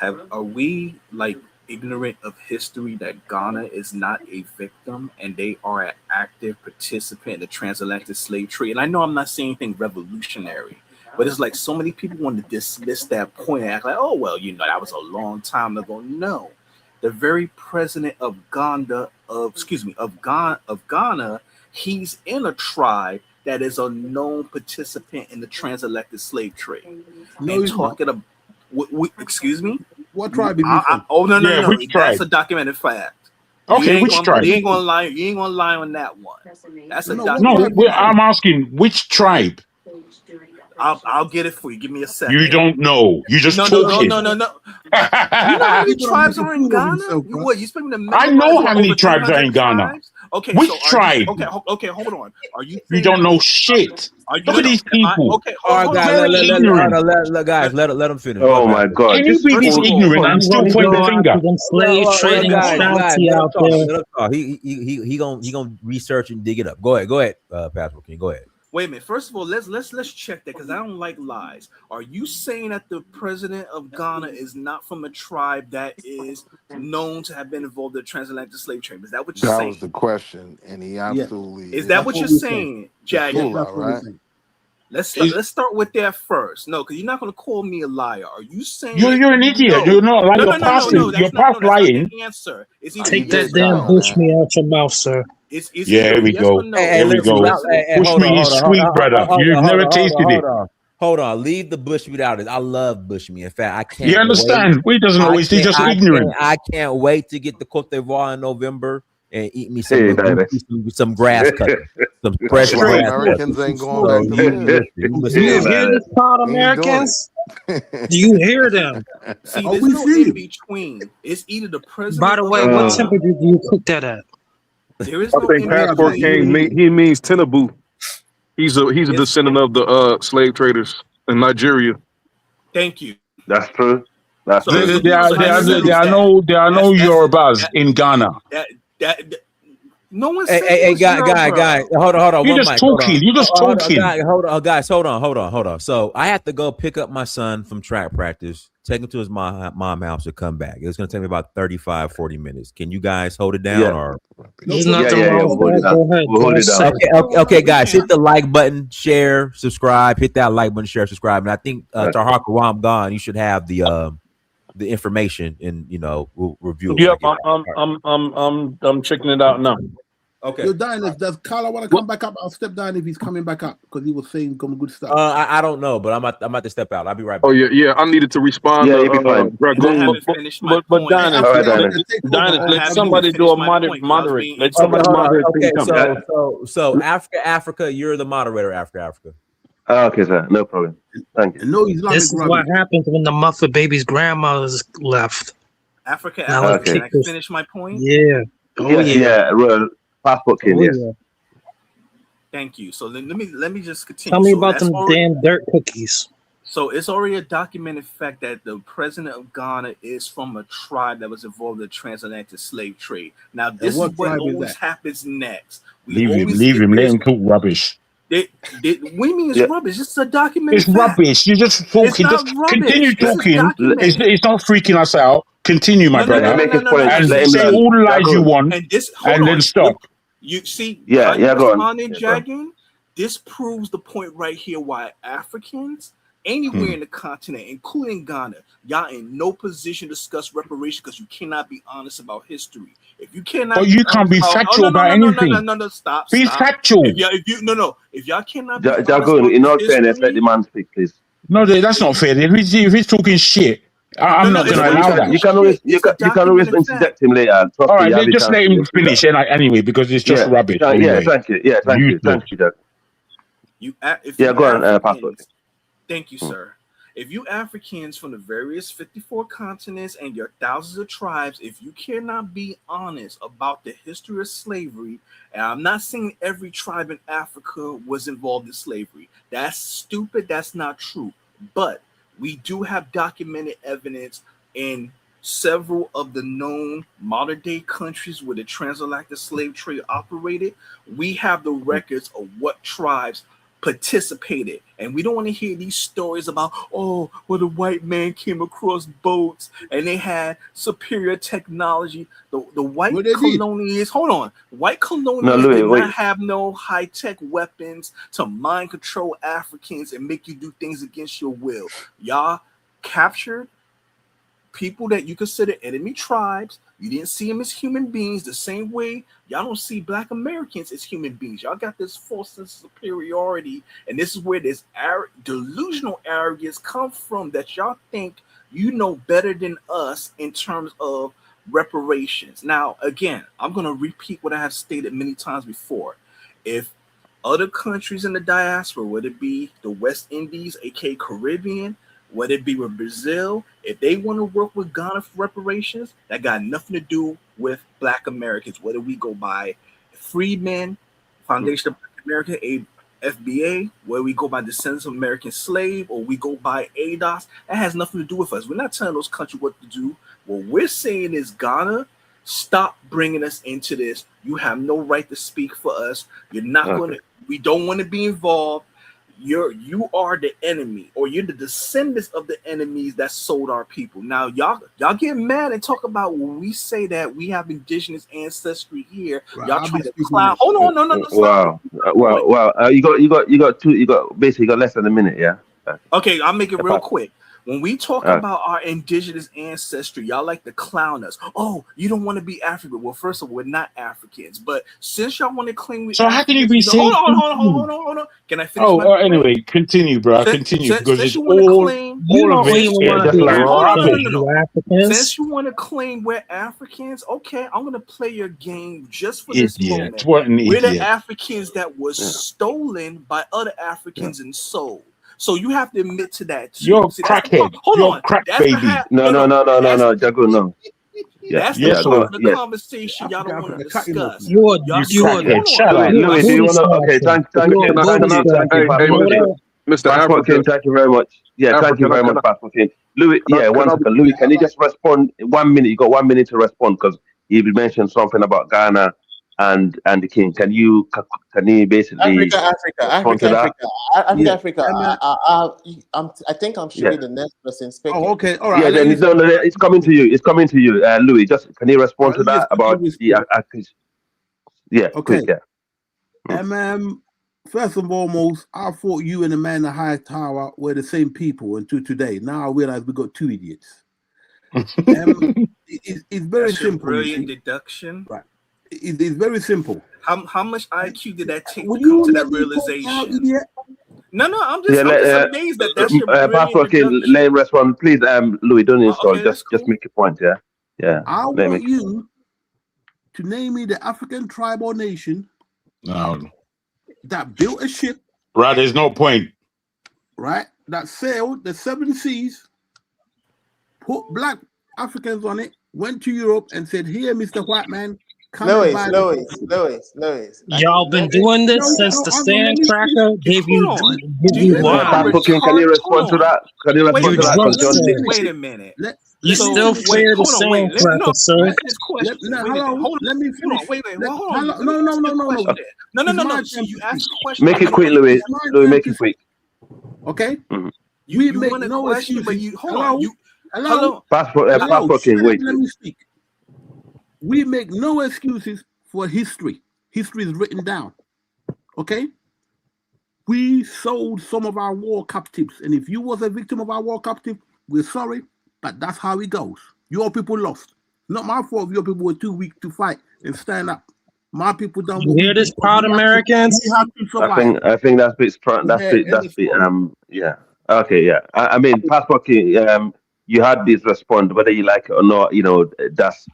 Are we like ignorant of history that Ghana is not a victim and they are an active participant in the transatlantic slave trade? And I know I'm not saying anything revolutionary, but it's like so many people want to dismiss that point and act like, oh, well, that was a long time ago. No, the very president of Ghana, he's in a tribe that is a known participant in the transatlantic slave trade. No, and talking about, excuse me? What tribe is he from? No. Which tribe? That's a documented fact. Okay, which tribe? You ain't gonna lie on that one. That's a I'm asking which tribe. I'll get it for you. Give me a second. You don't know. You just talking. No. You know how many tribes are in Ghana? You speaking to? I know how many tribes are in Ghana. Tribes? Okay, which tribe? Okay, hold on. Are you? You don't know shit. Look at these people. All right, guys, let them finish. Oh my God! Can you be this ignorant and still point the finger? Slave trading out there. He gonna research and dig it up. Go ahead, Pastor King. Go ahead. Wait a minute. First of all, let's check that because I don't like lies. Are you saying that the president of Ghana is not from a tribe that is known to have been involved in the transatlantic slave trade? Is that what you're saying? That was the question, and he absolutely is. That what you're saying, Jagger? Right? Let's start with that first. No, because you're not going to call me a liar. Are you saying you're an idiot? No. You're not like your pastor. You're past lying. Answer. Take that damn Bushme out your mouth, sir. Here we go. Here we go. Bushme is sweet, brother. You've never tasted it. Hold on. Leave the bushmeat out. I love bushmeat. In fact, I can't. You understand? He doesn't always. He's just ignorant. I can't wait to get the Cote d'Ivoire in November and eat me some grass cut, some fresh grass. Americans ain't going back to Do you hear this part, Americans? Do you hear them? See, there's no in between. It's either the president. By the way, what temperature do you cook that at? There is I think Passport King he means Tinubu. He's a descendant of the slave traders in Nigeria. Thank you. That's true. That's true. There are no Yorubas in Ghana. No one. Hey, guy. Hold on. You're just talking. You're just talking. Hold on, guys. Hold on. So I have to go pick up my son from track practice, take him to his mom house, and come back. It's going to take me about 35-40 minutes. Can you guys hold it down? Or there's nothing wrong with that. We'll hold it down. Okay, guys. Hit the like button, share, subscribe. Hit that like button, share, subscribe. And I think Tahar Karam gone. You should have the information, and we'll review it. Yep, I'm checking it out now. Okay. Yo, Dinus, does Carla want to come back up? I'll step down if he's coming back up because he was saying some good stuff. I don't know, but I'm about to step out. I'll be right back. Oh yeah. I needed to respond. Yeah, you'll be fine. But Dinus, let somebody do a moderate. Let somebody moderate. Okay, so Africa, you're the moderator. Africa. Okay, sir. No problem. Thank you. No, this is what happens when the Muffet baby's grandmother's left. Africa. Can I finish my point? Yeah. Yeah. Passport King, yes. Yeah. Thank you. So let me just continue. Tell me about them damn dirt cookies. So it's already a documented fact that the president of Ghana is from a tribe that was involved in the transatlantic slave trade. Now this is what always happens next. Leave him. Let him talk rubbish. What do you mean it's rubbish? It's a documented fact. Rubbish. You're just talking. Just continue talking. It's not freaking us out. Continue, my brother. And say all the lies you want, and then stop. You see, go on. Jagging, this proves the point right here why Africans anywhere in the continent, including Ghana, y'all in no position to discuss reparations because you cannot be honest about history. If you cannot, but you can't be factual about anything. No, stop. Be factual. If y'all cannot, Jago, in all fairness, let the man speak, please. No, that's not fair. If he's talking shit, I'm not going to allow that. You can always interject him later. All right, just let him finish anyway, because it's just rubbish. Yeah, thank you. Yeah, thank you, Jack. Go on, Passport. Thank you, sir. if you Africans from the various 54 continents and your thousands of tribes, if you cannot be honest about the history of slavery, and I'm not saying every tribe in Africa was involved in slavery. That's stupid. That's not true. But we do have documented evidence in several of the known modern day countries where the transatlantic slave trade operated. We have the records of what tribes participated, and we don't want to hear these stories about, oh, well, the white man came across boats and they had superior technology. The white colonialists, hold on, white colonialists did not have no high-tech weapons to mind control Africans and make you do things against your will. Y'all captured people that you consider enemy tribes. You didn't see them as human beings the same way y'all don't see Black Americans as human beings. Y'all got this false sense of superiority, and this is where this delusional arrogance comes from, that y'all think you know better than us in terms of reparations. Now, again, I'm going to repeat what I have stated many times before. If other countries in the diaspora, whether it be the West Indies, aka Caribbean, whether it be with Brazil, if they want to work with Ghana for reparations, that got nothing to do with Black Americans. Whether we go by Freedmen, Foundation of Black America, FBA, where we go by Descendants of American Slave, or we go by ADOS, that has nothing to do with us. We're not telling those countries what to do. What we're saying is, Ghana, stop bringing us into this. You have no right to speak for us. You're not going to. We don't want to be involved. You are the enemy, or you're the descendants of the enemies that sold our people. Now, y'all get mad and talk about when we say that we have indigenous ancestry here. Right. Y'all trying to clown. Hold on, no. Wow. You got basically less than a minute, yeah. Okay, I'll make it real quick. When we talk about our indigenous ancestry, y'all like to clown us. Oh, you don't want to be African. Well, first of all, we're not Africans. But since y'all want to claim we, so how can you be saying? Hold on. Can I finish? Anyway, continue, bro. Continue, because it's all of it. Just rubbish. Since you want to claim we're Africans, okay, I'm gonna play your game just for this moment. We're the Africans that was stolen by other Africans and sold. So you have to admit to that too. You're crackhead. Hold on. Crack baby. No, Jago, no. That's the conversation y'all don't want to discuss. You crackhead. Shut up. Louis, do you want to? Okay, thank you, Mr. African. Thank you very much. Yeah, thank you very much, Pastor King. Louis, 1 second. Louis, can you just respond? 1 minute. You got 1 minute to respond, because you mentioned something about Ghana and the king. Can you basically Africa? I think I should be the next person speaking. Oh, okay, all right. Yeah, then it's coming to you. It's coming to you, Louis. Just can you respond to that about the? Yeah. Okay. Quick, yeah. First and foremost, I thought you and the man in the high tower were the same people until today. Now I realize we got two idiots. It's very simple. Brilliant deduction. Right. It's very simple. How much IQ did that take to come to that realization? No, I'm just amazed that that's your Pastor, okay, let him respond, please. Louis, don't install. Okay, just make a point. Yeah. I want you to name me the African tribe or nation that built a ship. Right, there's no point. Right, that sailed the 7 seas, put Black Africans on it, went to Europe and said, "Here, Mr. White Man." Louis. Y'all been doing this since the Sandcracker gave you what? Can you respond to that? Can you respond to that? Wait a minute. You still fear the Sandcracker, sir? Let me finish. Wait. Hold on. No. You asked a question. Make it quick, Louis. Make it quick. Okay. You make no question, but you hold on. Hello. Passport King, wait. Let me speak. We make no excuses for history. History is written down. Okay? We sold some of our war captives. And if you was a victim of our war captive, we're sorry, but that's how it goes. Your people lost. Not my fault if your people were too weak to fight and stand up. My people don't. You hear this, proud Americans? I think that's bit strong. Yeah. Okay, yeah. I mean, Passport King, you had this response, whether you like it or not, that's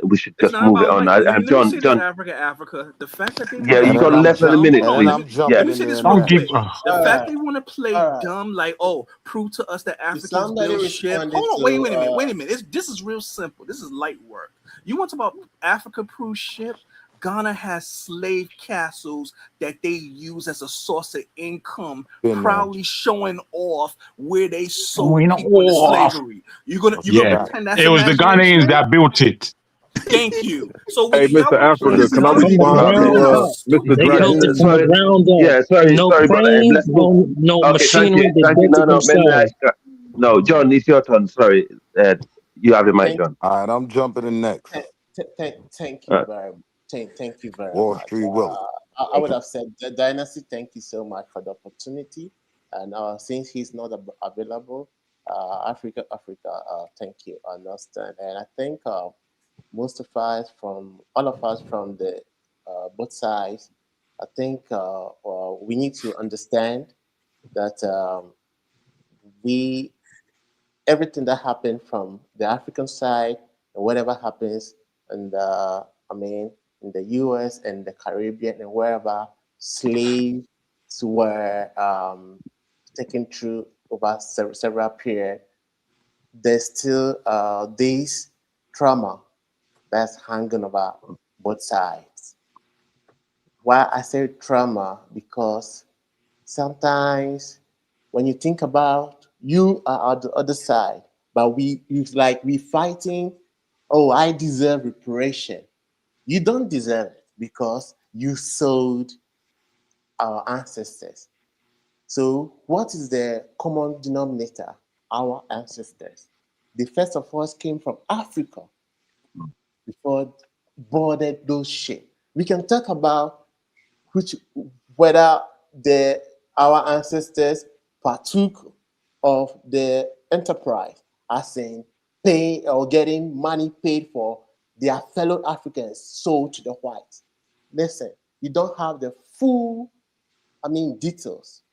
we should It's just not move it about on. like. Let me John, say this, John, Africa. The fact that they yeah, want to you And got then play I'm less than a jump, dumb. minute, Hold and on. then please. I'm Yeah, Let jumping me in say this there real Don't next. give. quick. The All fact right, they want to play all right. dumb, like, oh, prove to us that Did Africans somebody build ship. responded Hold on, to wait a minute, wait a minute. This is real simple. This is light work. You want to talk about Africa proof ship? Ghana has slave castles that they use as a source of income, Been there. proudly showing off where they sold We know. people into Oh, slavery. You gonna yeah. Fact. pretend that's It was the Ghanaians imagination? that built it. Thank you. So Hey, y'all Mr. want to play Africa, can I dumb From the respond because ground to up. it's Mr. They stupid? built it Dragon? from the sorry, ground up. yeah, sorry, No sorry, brother. cranes, Let's move. no Okay, thank machinery. you, They thank you. built it No, themselves. no, John, it's your turn. Sorry, you have the mic, thank John. All right, I'm jumping in next. thank you Uh, very thank you very Wall much. Street Willie. I would have said the Dynasty. Thank you so much for the opportunity. And since he's not available, Africa, thank you. I understand. And I think most of us all of us from the both sides, I think we need to understand that we everything that happened from the African side and whatever happens in the in the US and the Caribbean and wherever slaves were taken through over several periods, there's still this trauma that's hanging over both sides. Why I say trauma? Because sometimes when you think about you are on the other side, but it's like we fighting, oh, I deserve reparation. You don't deserve it because you sold our ancestors. So what is the common denominator? Our ancestors. The first of us came from Africa before boarded those ships. We can talk about which whether our ancestors partook of the enterprise, as in paying or getting money paid for their fellow Africans sold to the whites. Listen, you don't have the full, details.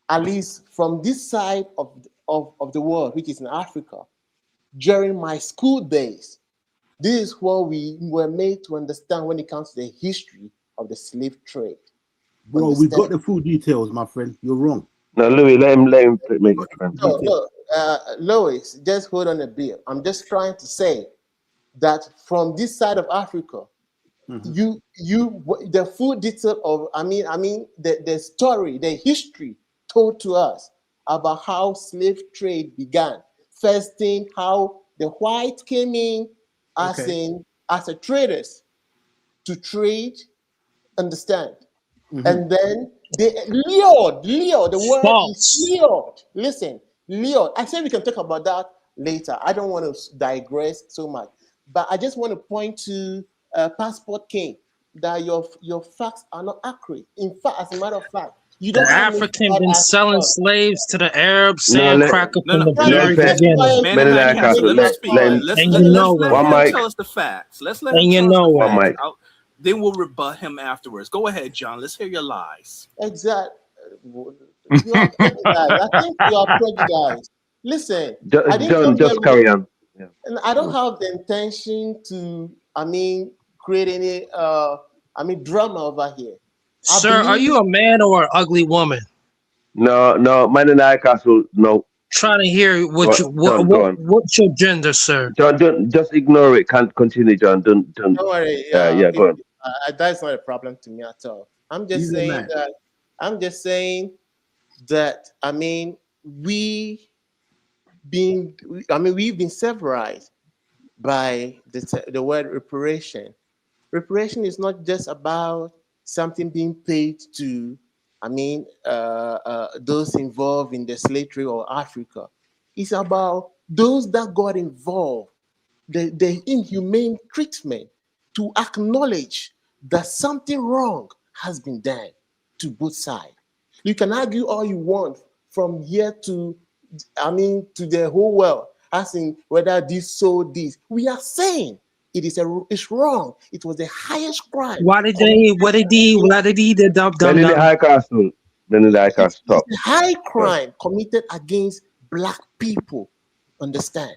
At least from this side of the world, which is in Africa, during my school days, this is what we were made to understand when it comes to the history of the slave trade. Bro, we got the full details, my friend. You're wrong. No, Louis, let him make his friend. No, Lois, just hold on a bit. I'm just trying to say that from this side of Africa, the full detail of the story, the history told to us about how slave trade began. First thing, how the whites came in as a traders to trade, understand? And then they lured, the word is False. lured. Listen, lured. I said we can talk about that later. I don't want to digress so much, but I just want to point to Passport King that your facts are not accurate. In fact, as a matter of fact, you The don't even African start been as selling well. slaves to the Arab No, sand cracker from the let very That's why beginning. I'm Men in trying our to castle. make Let him my speak. Let point. him. And you know Let it. One him mic. tell us the facts. Let's let him And you tell us the know One it. facts. mic. Then we'll rebut him afterwards. Go ahead, John. Let's hear your lies. Exactly. You are prejudiced. I think you are prejudiced. Listen, I didn't John, come here just carry on. Yeah. and I don't have the intention to, create any, drama over here. I Sir, are believe, you a man or an ugly woman? No, men in our castle. No, Trying to hear what you John, go on. what's your gender, sir? John, don't just ignore it. Can't continue, John. Don't. don't worry, Yeah, go on. that's not a problem to me at all. I'm just He's a saying man. that, I'm just saying that, we we've been severized by the word reparation. Reparation is not just about something being paid to, those involved in the slave trade or Africa. It's about those that got involved, the inhumane treatment, to acknowledge that something wrong has been done to both sides. You can argue all you want from here to, to the whole world, asking whether this sold this. We are saying it's wrong. It was the highest crime Why did they committed. why did he the dumb Men dumb in the dumb? high castle. Men in the high castle. It's Stop. a high Go on. crime committed against black people. Understand?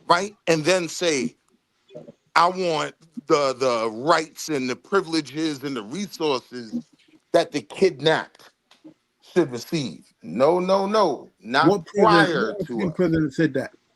right? And then say, I want the rights and the privileges and the resources that the kidnapped should receive. No, no, no, not What prior African to us. president said that?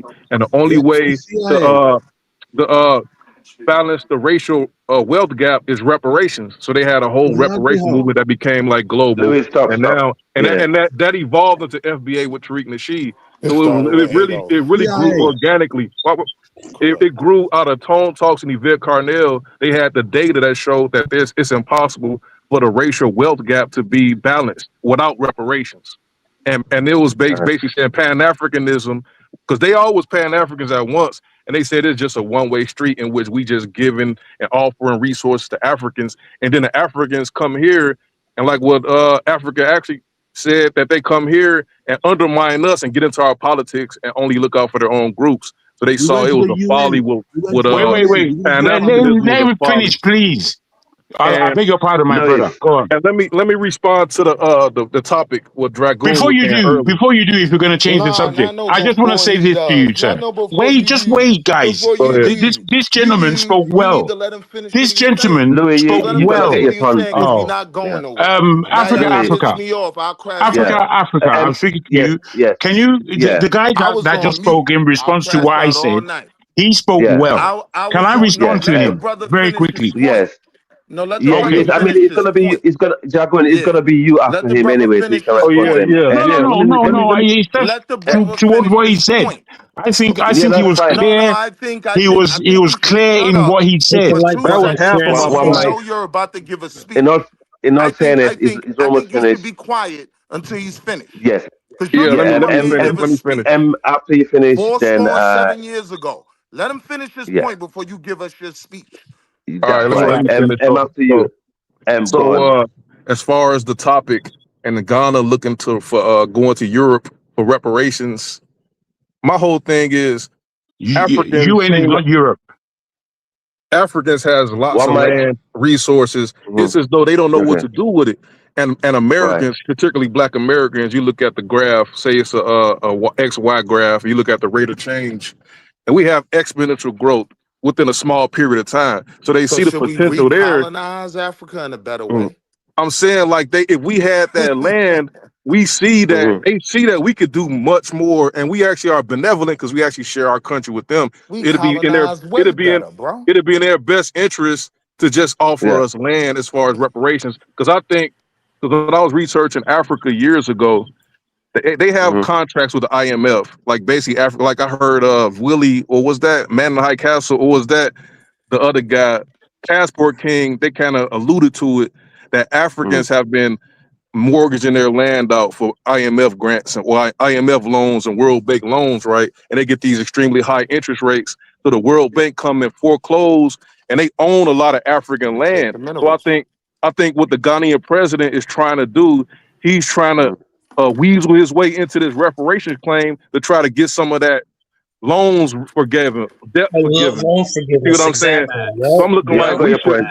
street, and the only Yeah, it's the way CIA. to balance the racial wealth gap is reparations. So they had a whole Exactly reparation how. movement that became like global, Louis, stop, and stop. now Yeah. that evolved into FBA with Tariq Nasheed. It So started with Adolf. it really grew CIA. organically. Correct. It grew out of Tone Talks and Yvette Carnell. They had the data that showed that it's impossible for the racial wealth gap to be balanced without reparations. And it was basically saying Pan-Africanism, because they all was Pan-Africans at once, and they said it's just a one-way street in which we just giving and offering resources to Africans, and then the Africans come here, and like what Africa actually said, that they come here and undermine us and get into our politics and only look out for their own groups. So they saw it was a folly with Wait. Pan-Africanism was Let a me folly. finish, please. I And beg your pardon, my Louis, brother. Go on. and let me respond to the topic what Dragoon Before was you saying do, earlier. if you're going to change the subject, No, I just want to before say he this to you, does. sir. Before Wait, you just do. wait, guys. Before you Go ahead. do. This gentleman spoke You need well. to let him finish what This he's saying. gentleman Louis, spoke Let him you got to finish get well. what your he was tons. saying because we're Oh, not Yeah. going nowhere. Now Africa, y'all done Louis, pissed Africa, me off. I'll crash yeah. out. Africa. I'm speaking to Yes, you. yes, Can you, yeah, the guy I was that just on mute. spoke in I'll response to crash what I out all said, night. he spoke yeah, well. I Can was I on. No, respond yes, to let the him brother very finish his quickly? point. yes. No, let the Yeah, Okay. brother yes. I mean, finish his point. Jaguar, it's Yeah. gonna be you Let after the him brother anyway, so you finish can his Oh respond yeah, to point. him. yeah, No, And no, yeah. no, let me. Let the brother to finish what he his said. point. I think Yeah, he that's was fine. No, clear. I think He you was should clear shut in up what he Hit the said. for like 2 That was button, half seconds share, of and my One because I point. mic. subscribe. know you're about to give a In speech. all, in all fairness, I it's almost think you should finished. be quiet until he's finished. Yes. Because you're Yeah, gonna Yeah. come up let me here and finish. give a Let me finish. speech After you finish, then 7 years ago. Let him finish his yeah, point before you give us your speech. All right, that's Go let fine. me ahead. finish. After you, go on. As far as the topic and Ghana looking to for going to Europe for reparations, my whole thing is Africans UN is seem not Europe. Africans has lots One of mic. land resources. It's Mm-hmm. as though they don't know what Okay. to do with it. And Right. Americans, particularly Black Americans, you look at the graph, say it's a XY graph. You look at the rate of change, and we have exponential growth within a small period of time. So they So see the should we potential there. recolonize Africa in a better Mm. way? I'm saying like if we had that land, we see that Mm-hmm. they see that we could do much more, and we actually are benevolent because we actually share our country with them. We It'll be in their colonize way it'll be in better, bro. it'll be in their best interest to just offer Yeah. us land as far as reparations. Because I think because when I was researching Africa years ago, they have Mm-hmm. contracts with the IMF, like basically Africa. Like I heard of Willie, or was that Man in the High Castle, or was that the other guy, Passport King? They kind of alluded to it that Mm-hmm. Africans have been mortgaging their land out for IMF grants and IMF loans and World Bank loans, right? And they get these extremely high interest rates. So the World Bank come and foreclose, and they own a lot of African And take land. the So I minerals. think what the Ghanaian president is trying to do, he's trying to Mm-hmm. weasel his way into this reparations claim to try to get some of that loans forgiven, debt forgiven. Loan You see what forgiveness, I'm saying? exactly. So I'm looking Yeah, I like got your point.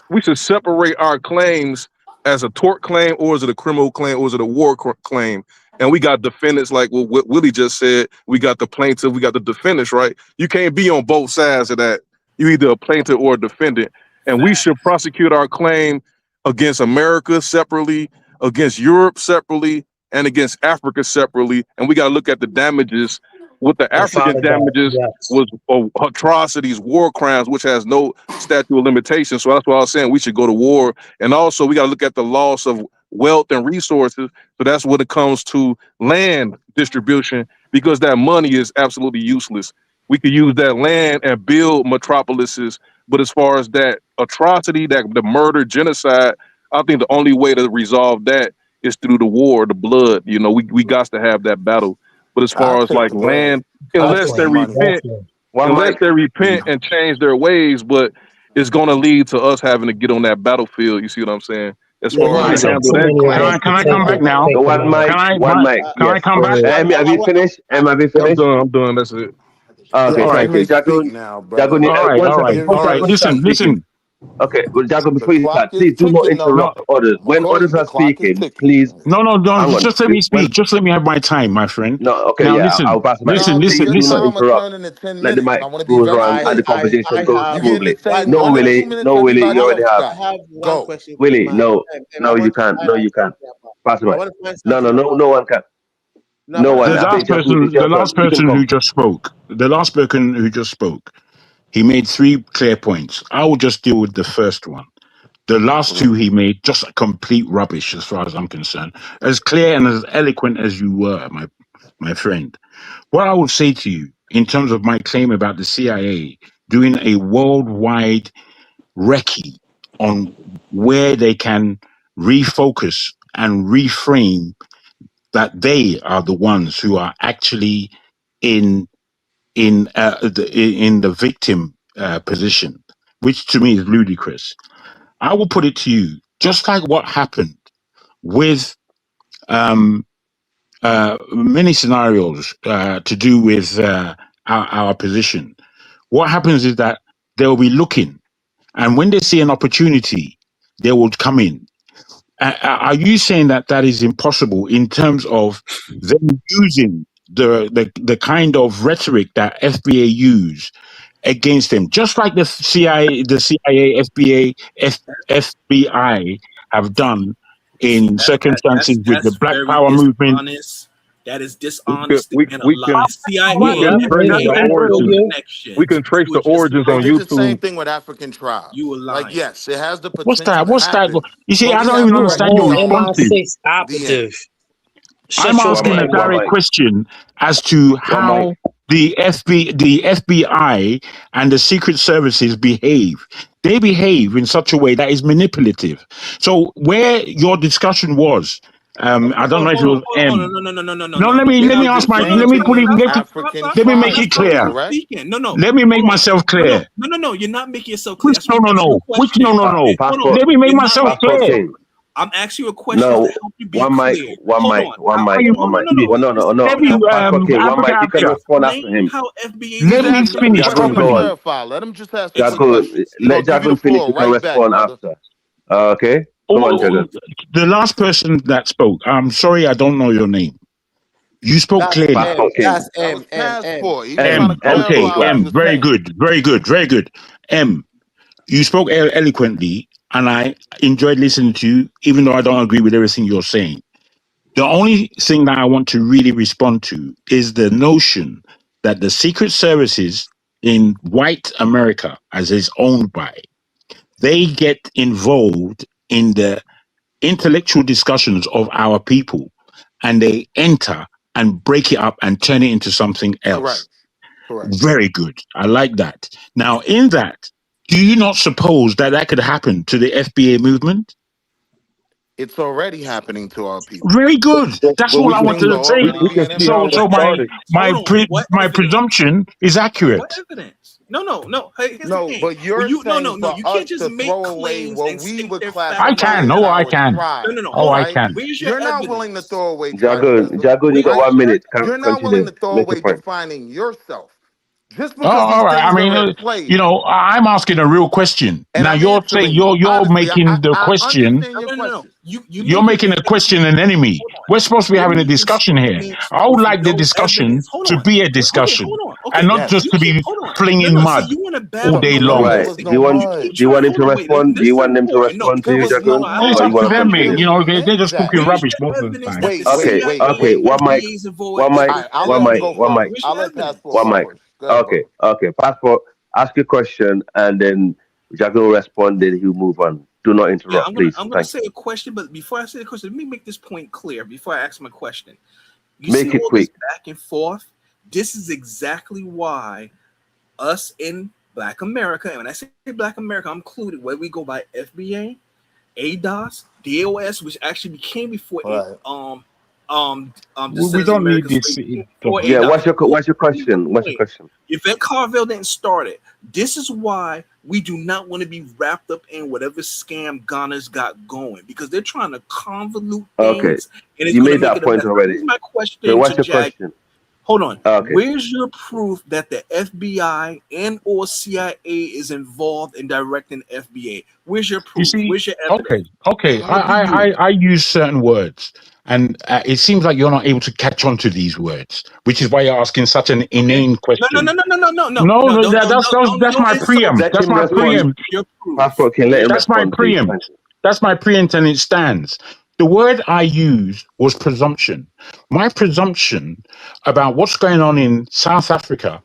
we should separate our claims as a tort claim, or is it a criminal claim, or is it a war claim? And we got defendants like what Willie just said. We got the plaintiff, we got the defendants, right? You can't be on both sides of that. You either a plaintiff or a defendant. And we should prosecute our claim against America separately, against Europe separately, and against Africa separately. And we got to look at the damages. With the And African Father God, damages yes. was atrocities, war crimes, which has no statute of limitations. So that's why I was saying we should go to war. And also we got to look at the loss of wealth and resources. So that's when it comes to land distribution, because that money is absolutely useless. We could use that land and build metropolises. But as far as that atrocity, that the murder, genocide, I think the only way to resolve that is through the war, the blood. You know, we got to have that battle. But as I far as take like the bread. land, I unless take they the money. repent, Definitely. One mic. and change their ways, but it's going to lead to us having to get on that battlefield. You see what I'm saying? As Yeah, far but as you to Right. said handle too that many Can claim. I words to can I take come back it. now? So Take the one mic. mic. Can I One mic. can I Yes. come Go back? ahead. Have you finished? Have you I'm finished? done. I'm done. That's it. Yeah, Okay. All let right, Thank you, me speak Jagun. now, brother. Jagun, one all second. right, One all right. second. Very When you start Listen, simple. speaking. listen. Okay. Well, Jagun, The before you clock start, is please do not ticking, though. No, interrupt others. When McCoy, others the are clock is speaking, ticking. please no. hang on. Just let me When speak. Just let me have my time, my friend. no, okay, Now yeah, listen, I'll pass the mic. listen, No, because listen, Please your do not listen. time will interrupt. turn into 10 Let the minutes. I mic want to be goes very on and the clear. conversation goes You getting the smoothly. same No, 1 or 2 Willie, minutes no, Willie, you everybody already else have. got. Go. Willie, no, you can't. No, you can't. Pass the mic. No one can. No one. I think Jagun, it's The your turn. last You can person come. who just spoke, he made 3 clear points. I will just deal with the first one. The last Mhm. 2 he made, just complete rubbish as far as I'm concerned. As clear and as eloquent as you were, my friend. What I would say to you in terms of my claim about the CIA doing a worldwide recce on where they can refocus and reframe that they are the ones who are actually in in the victim position, which to me is ludicrous. I will put it to you, just like what happened with many scenarios to do with our position. What happens is that they'll be looking, and when they see an opportunity, they will come in. Are you saying that that is impossible in terms of them using the kind of rhetoric that FBA use against them, just like the CIA, FBI have done See, in circumstances with the that's Black very Power movement? dishonest. That is We can dishonest we and a we lie. can The we CIA can and trace Hey, the FBI have no origins. Antonio. We connections. can trace You the were just origins They on did lying. the same YouTube. thing with African You were tribes. Like, lying. yes, it has the What's potential that? to What's that? happen, You see, but I we don't have even to understand your Oh, recognize responses. MI6 the end. operative. I'm Shut your One asking a mic, fan. one direct mic, question as to one mic. how the FBI and the Secret Services behave. They behave in such a way that is manipulative. So where your discussion was, I don't know if it was Hold M. on. No. No, They let me do ask the my, No, same let me thing put with it, stop, African let me I'm make not it tribes, stopping clear. you correct? speaking. No. Let me make Hold on. myself clear. No. You're not making yourself clear. Which, That's no, why I'm no, asking you no. a Which, question. no, no, no. Hold on. Passport, Let me make You're not myself making passport clear. yourself. king. I'm asking you a question to No, help you be clear. one Hold mic, on. one How mic, you, one mic. No. Well, no, Listen. let no, me, no. Passport king, one mic. You can Africa, respond after Explain him. how FBA is He's let me asking a manipulative. finish Jagun, question to go properly. on. clarify. Let him just ask two Jagun, questions. He's let gonna give you the Jagun finish. floor You can right back, respond brother. after. Okay, go on, Oh, Jagun. the last person that spoke, I'm sorry, I don't know your name. You spoke That's clearly. M. Passport king. That's That was M. passport. He was trying to M, M, M king, okay, clarify go what on. he M, was very saying. good, very good, very good. M, you spoke eloquently, and I enjoyed listening to you, even though I don't agree with everything you're saying. The only thing that I want to really respond to is the notion that the secret services in white America, as is owned by, they get involved in the intellectual discussions of our people and they enter and break it up and turn it into something Correct. else. Correct. Very good. I like that. Now, in that, do you not suppose that that could happen to the FBA movement? It's already happening to our people. Very good. That's But all I wanted Things are to say. already we can being see how they So implemented. started. Hold on. What my evidence? presumption is What accurate. evidence? No. Hey, here's the No, thing. but When you're you saying no. for You can't us just to make throw away claims what and we state would their I facts classify can. as Oh, wrong. I our can. tribe, Oh, Hold I on. right? can. Where's your You're not willing to evidence? throw away Jagun, tribalism. Jagun, you got Where's 1 minute. You're not willing Continue. to throw Make away your point. defining yourself. Just Oh, because these all right. I things mean, are in place, I'm asking a real question. and Now I'm you're saying answering you. you're Honestly, making the I question. understand your No. question. You You're making making a question an enemy. hold on. We're supposed to be You're having a making discussion here. statements I would with like the no discussion evidence. Hold to on. be a Okay, discussion hold on. and Okay, not just Yes. to be hold on. flinging No. See, mud you want to all battle day No, long. there Right. was Do no you want You mud. keep do you trying. want him Hold to on. Wait. respond? Do you Listen. want him to Hold on. No. respond to There you, was Listen. no Jagun? It's Or up you mud. to want to them, talk to Where mate. him? do You you know, think they're just that? talking Where's rubbish your most of the evidence time. that the Okay, CIA okay, and FBA is one involved in mic, All with right, I'll one let him mic, go FBA? one first. mic, Where's I'll your let evidence? Passport one go mic. first. Go ahead, Okay, brother. okay. Passport, ask your question and then Jagun will respond, then he'll move on. Do not Yeah, interrupt, please. I'm gonna Thank say a question, but before I say the question, let me make this point clear before I ask my question. You you. see Make it all this quick. back and forth? This is exactly why us in Black America, and when I say Black America, I'm included where we go by FBA, ADOS, DOS, which actually became before All right. We Descendants of don't need American this Slavery, before stuff. Yeah, ADOS. what's your Here's the question? What's your point. question? Yvette Carville didn't start it. This is why we do not want to be wrapped up in whatever scam Ghana's got going because they're trying to convolute Okay. things and it's You going to made make that it a point mess. already. Here's my So question to what's your Jag. question? Hold on. Okay. Where's your proof that the FBI and or CIA is involved in directing FBA? Where's your You proof? see, Where's your okay, evidence? okay. How do you? I use certain words, and it seems like you're not able to catch on to these words, which is why you're asking such an Okay. inane question. No, that's Don't my insult preempt. me. Let That's him my Where's respond. preempt. your proof? Passport can let Where's him That's your my respond, proof? please. Thank preempt. you. That's my preempt, and it stands. The word I used was presumption. My presumption about what's going on in South Africa.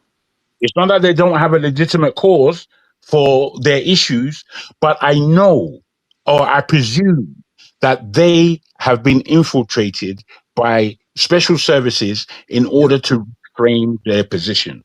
It's not that they don't have a legitimate cause for their issues, but I know or I presume that they have been infiltrated by special services in Yep. order to frame their position.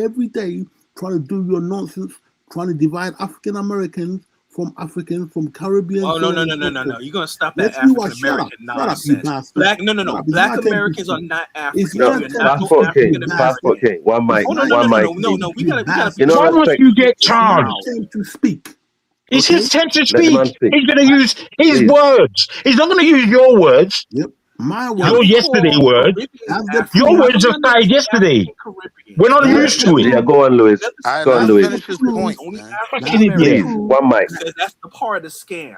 every day trying to do your nonsense, trying to divide African Americans from Africans, from Caribbean, Oh so no on no and no no so no forth. no! You're gonna stop that Let's see African what. American Shut up, you nonsense. bastard. Black no no Shut no. up. It's Black my turn to Americans are speak. not It's Africans. my No, You're turn not to no Passport speak, you King, African Passport bastard. American. King, one It's mic, Oh no my no one no turn no mic, no to no please. speak, no. We you gotta we gotta You we bastard. know, Why gotta must respect. you get get this It's my charged? now. turn to speak. It's Okay? his turn to Let the speak. man speak, He's going to use his I, words. He's not going to use your words, yep. My Y'all your words. can yesterday call words. Caribbeans That's the African. Your How proof. come words have y'all never started say yesterday. African We're Caribbeans? not Y'all That's used never the to it. Yeah, proof. go on, Lewis. never All right, Go say on, let him That's Lewis. the finish his African. proof. point, Only man. African That's the Please, Americans. proof. one mic. Because that's the part of the scam.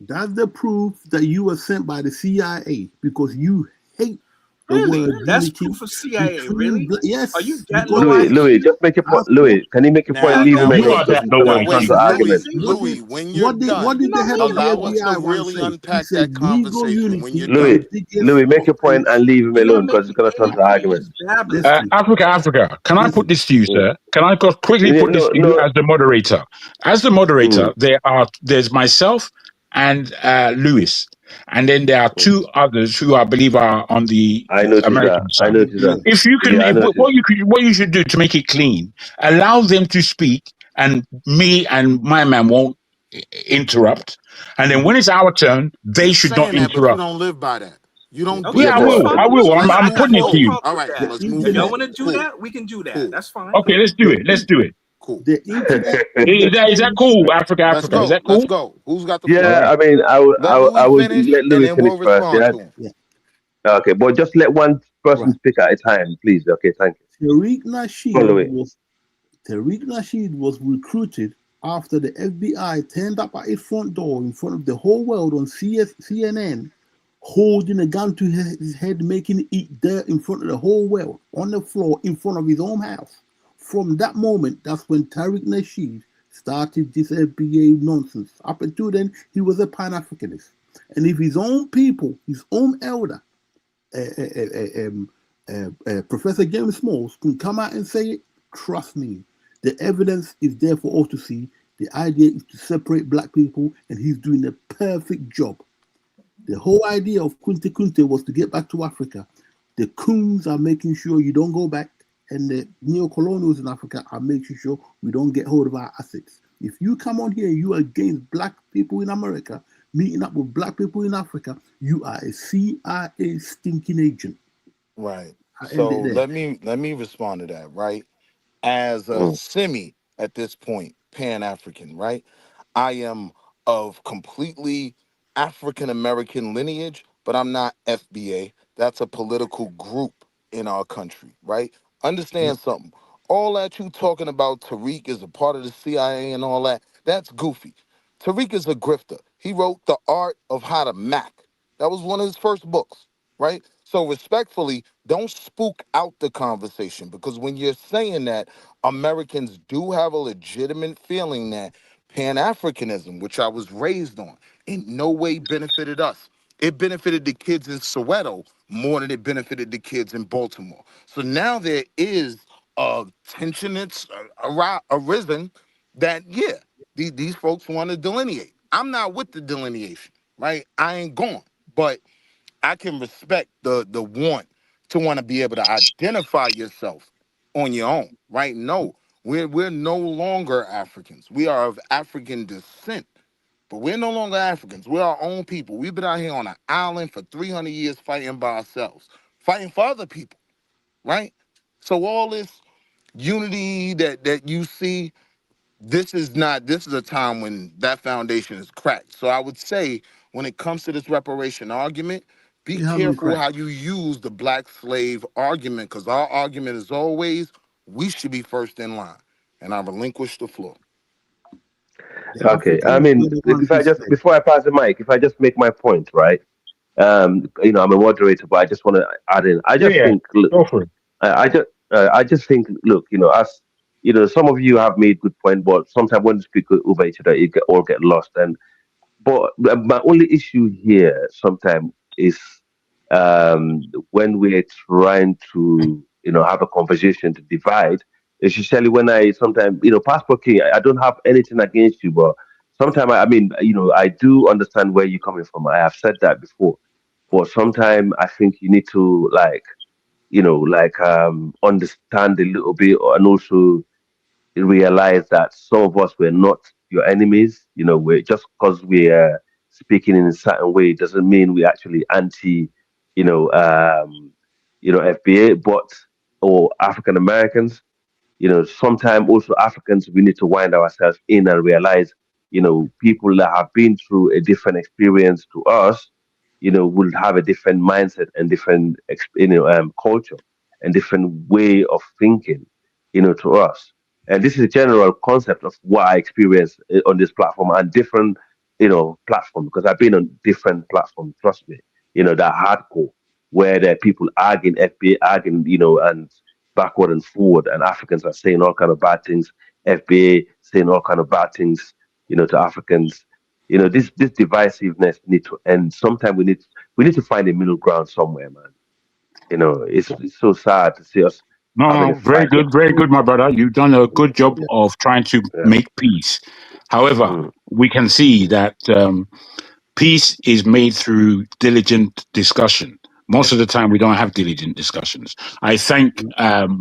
That's the proof that you were sent by the CIA because you hate the Really? word That's unity proof of CIA. between Really? Are you yes, that because low Louis, yes, Louis, IQ? just make your point. that's what Louis, can you make your point and Now, leave now, him You alone are because that he's low gonna turn IQ. to wait, argument? Louis, when you're what done, did the head of the allow us to FBI once really say? He unpack said that legal conversation when you're unity is done. the Louis, biggest Louis, make your point and offense. leave him You're alone because he's making gonna turn to argument. he's babbling. Listen, Africa, can I put listen. this to you, Mm. sir? Can I quickly Yeah, put this no, to you no. as the moderator? As the moderator, Mm, there's myself and Lewis, and then there are mm. two others who I believe are on the I noticed that. American I side. noticed Yeah, that. If you can, Yeah, I noticed. what you should do to make it clean, allow them to speak, and me and my man won't interrupt. And then when it's our turn, they Keep should not saying that, but you interrupt. don't live by that. You don't Okay, do Yeah, Yeah, I that. that's but will. fine. I will. So let's I I'm move got putting it no to forward. you. problem All with right, the that. let's move If y'all internet, forward. want to do Cool, that, we can do that. cool, That's fine. Okay, let's do the, it. Let's do it. cool. the internet Is that exposed. cool, Africa? Let's Africa, is go. that Let's cool? go. Who's got the All floor? yeah, right, I mean, Let I Louis would finish, let and Louis then finish we'll first. respond Yeah. to him. yeah. Okay, but just let one All person right. speak at a time, please. Okay, thank you. Tariq Go on, Nasheed Louis. was Tariq Nasheed was recruited after the FBI turned up at his front door in front of the whole world on CNN, holding a gun to his head, making it eat dirt in front of the whole world on the floor in front of his own house. From that moment, that's when Tariq Nasheed started this FBA nonsense. Up until then, he was a Pan-Africanist. And if his own people, his own elder, Professor James Smalls can come out and say it, trust me, the evidence is there for all to see. The idea is to separate black people, and he's doing a perfect job. The whole idea of Kunte Kunte was to get back to Africa. The Coons are making sure you don't go back, and the neo-colonials in Africa are making sure we don't get hold of our assets. If you come on here, you are against black people in America, meeting up with black people in Africa, you are a CIA stinking agent. Right. I end So it there. let me respond to that. Right. As a Mm. semi at this point, Pan African. Right. I am of completely African American lineage, but I'm not FBA. That's a political group in our country. Right. Yeah. Understand something. All that you talking about, Tariq is a part of the CIA and all that. That's goofy. Tariq is a grifter. He wrote The Art of How to Mac. That was one of his first books, right? So respectfully, don't spook out the conversation because when you're saying that, Americans do have a legitimate feeling that Pan-Africanism, which I was raised on, in no way benefited us. It benefited the kids in Soweto more than it benefited the kids in Baltimore. So now there is a tension that's arisen that, yeah, these folks want to delineate. I'm not with the delineation, right? I ain't going. But I can respect the want to want to be able to identify yourself on your own, right? No, we're no longer Africans. We are of African descent, but we're no longer Africans. We're our own people. We've been out here on an island for 300 years fighting by ourselves, fighting for other people, right? So all this unity that you see, this is a time when that foundation is cracked. So I would say when it comes to this reparation argument, be It haven't careful cracked. how you use the black slave argument, because our argument is always we should be first in line. And I relinquish the floor. The Okay, I Africans mean, were the one if who I just said, before I pass the mic, if I just make my point, right? I'm a moderator, but I just want to add in. I just Yeah, think, look, go for it. I just think, look, as some of you have made good point, but sometimes when you speak over each other, all get lost. And but my only issue here sometimes is when we're trying to have a conversation to divide. Especially when I sometimes passport king, I don't have anything against you, but sometimes I mean I do understand where you're coming from. I have said that before, but sometimes I think you need to understand a little bit, and also realize that some of us were not your enemies. We're just because we're speaking in a certain way doesn't mean we actually anti, FBA, but or African Americans. Sometimes also Africans, we need to wind ourselves in and realize, people that have been through a different experience to us, will have a different mindset and different, culture and different way of thinking, to us. And this is a general concept of what I experience on this platform and different, platform, because I've been on different platforms, trust me, that hardcore, where there are people arguing, FBA arguing, and backward and forward, and Africans are saying all kind of bad things. FBA saying all kind of bad things, to Africans. This divisiveness need to end. Sometimes we need to find a middle ground somewhere, man. It's so sad to see us No, having a no, fight. very good, my brother. You've done a good job of trying to Yeah. make peace. However, Mm. we can see that peace is made through diligent discussion. Most of the time, we don't have diligent discussions. I thank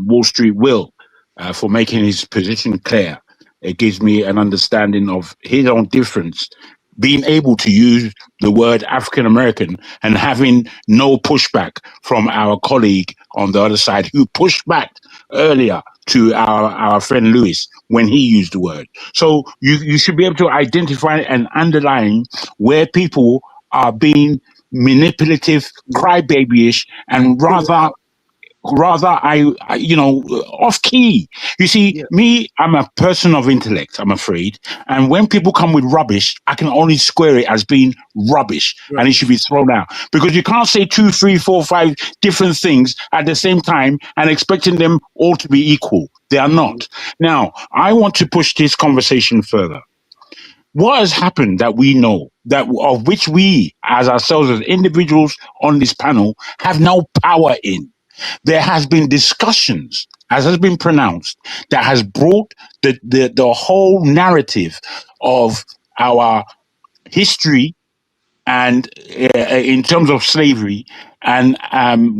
Wall Street Will for making his position clear. It gives me an understanding of his own difference. Being able to use the word African American and having no pushback from our colleague on the other side who pushed back earlier to our friend Lewis when he used the word. So you should be able to identify and underline where people are being manipulative, crybabyish, and rather off key. You see, me, I'm a person of intellect, I'm afraid. And when people come with rubbish, I can only square it as being rubbish and it should be thrown out. Because you can't say 2, 3, 4, 5 different things at the same time and expecting them all to be equal. They are not. Now, I want to push this conversation further. What has happened that we know, that of which we as ourselves as individuals on this panel have no power in? There has been discussions, as has been pronounced, that has brought the whole narrative of our history and in terms of slavery, and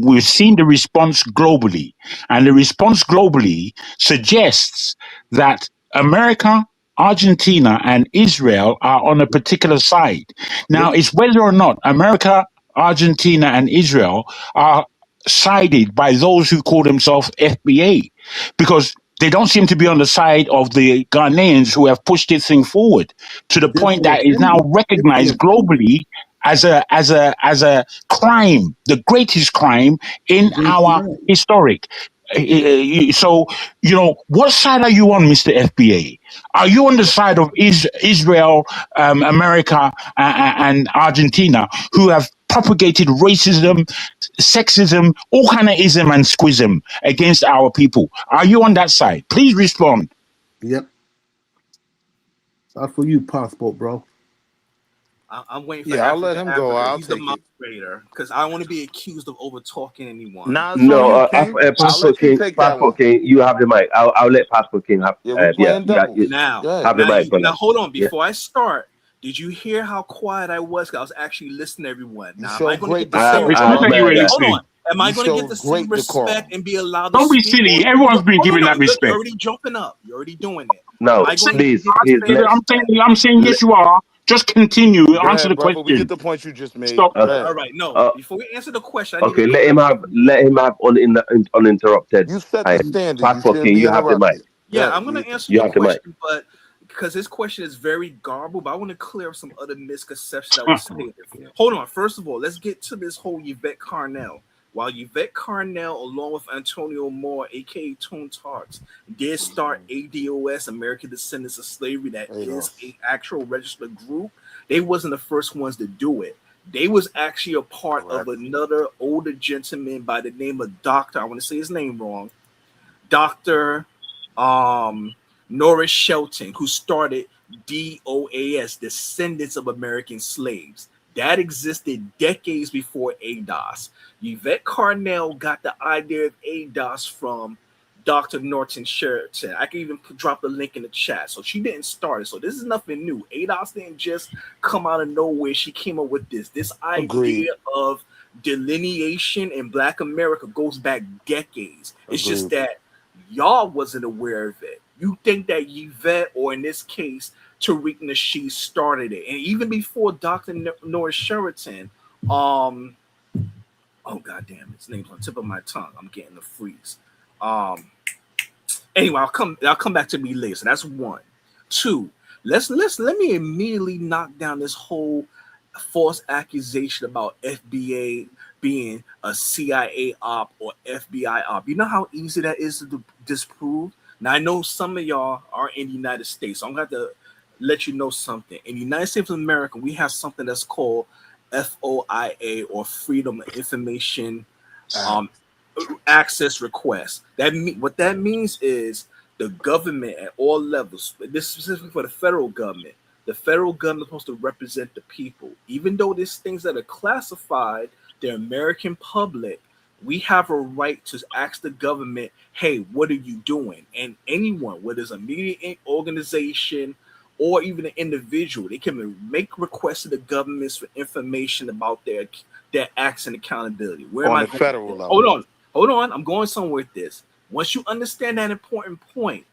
we've seen the response globally, and the response globally suggests that America, Argentina, and Israel are on a particular side. Now, it's whether or not America, Argentina, and Israel are sided by those who call themselves FBA, because they don't seem to be on the side of the Ghanaians who have pushed this thing forward to the point that is now recognized globally as a crime, the greatest crime in our historic. So, what side are you on, Mr. FBA? Are you on the side of Israel, America, and Argentina, who have propagated racism, sexism, all kind of ism and squism against our people? Are you on that side? Please respond. Yep. That's for you, passport, bro. I'm waiting for Yeah, I'll let Africa. him go. I'll He's the take it. moderator because I don't want to be accused of over talking anyone. Nah, it's on No, you, King. I'll Passport let you King, take that one. You have the mic. I'll let Passport King have. Yeah, we playing doubles. Now, Go ahead. have the mic, brother. now, hold on. Yeah. Before I start, did you hear how quiet I was? 'Cause I was actually listening to everyone. You Now, am I showed going to great get the same? It's decorum, good that you were Hold listening. on. Am I You going to get showed the same great decorum. respect and be allowed to Don't be speak? silly. Everyone's been given that You're respect. already jumping up. You're already doing it. No, Am I going to please, get please, the same respect? I'm saying yes, you are. Just continue. Go Answer ahead, the brother. We get question. the point you just made. Stop. Go ahead. All right. No, before we answer the question, I need okay, to let him have uninterrupted You set the time. standard. You Passport shouldn't King, be you have the mic. interrupted. Yeah, Go I'm ahead. going to answer You your have the mic. question, but because this question is very garbled, but I want to clear up some other misconceptions that was stated. Hold on. First of all, let's get to this whole Yvette Carnell. While Yvette Carnell, along with Antonio Moore, aka Tone Tarts, did start ADOS, American Descendants of Slavery, that is an actual registered group, they wasn't the first ones to do it. They was actually a part of another older gentleman by the name of Dr. I want to say his name wrong. Dr. Norris Shelton, who started DOAS, Descendants of American Slaves. That existed decades before ADOS. Yvette Carnell got the idea of ADOS from Dr. Norton Sheraton. I can even drop the link in the chat. So she didn't start it. So this is nothing new. ADOS didn't just come out of nowhere. She came up with this idea of delineation in Black America goes back decades. It's just that y'all wasn't aware of it. You think that Yvette, or in this case, Tariq Nasheed started it. And even before Dr. Norris Sheraton, oh goddamn, his name's on the tip of my tongue. I'm getting the freeze. Anyway, I'll come back to me later. So that's one. Two, let me immediately knock down this whole false accusation about FBA being a CIA op or FBI op. You know how easy that is to disprove? Now, I know some of y'all are in the United States, so I'm going to have to let you know something. In the United States of America, we have something that's called FOIA, or Freedom of Information Access Request. What that means is the government at all levels, this is specifically for the federal government is supposed to represent the people. Even though there's things that are classified, the American public, we have a right to ask the government, hey, what are you doing? And anyone, whether it's a media organization or even an individual, they can make requests to the governments for information about their acts and accountability. Where am I On the federal level. Hold on. I'm going somewhere with this. Once you understand that important point,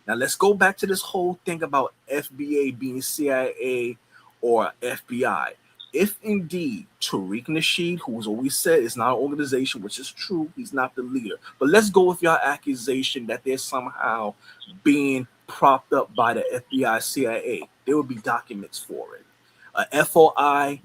now let's go back to this whole thing about FBA being CIA or FBI. If indeed Tariq Nasheed, who's always said it's not an organization, which is true, he's not the leader. But let's go with your accusation that they're somehow being propped up by the FBI, CIA. There would be documents for it. A FOI.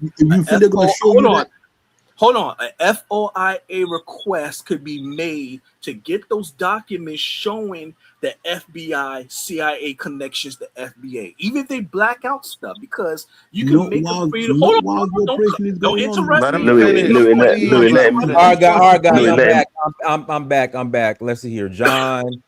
Hold on. A FOIA request could be made to get those documents showing the FBI, CIA connections to FBA. Even if they black out stuff, because you can make a freedom. Hold on, don't interrupt me. Louis, let him All right, guys, I'm back. Let's see here. John,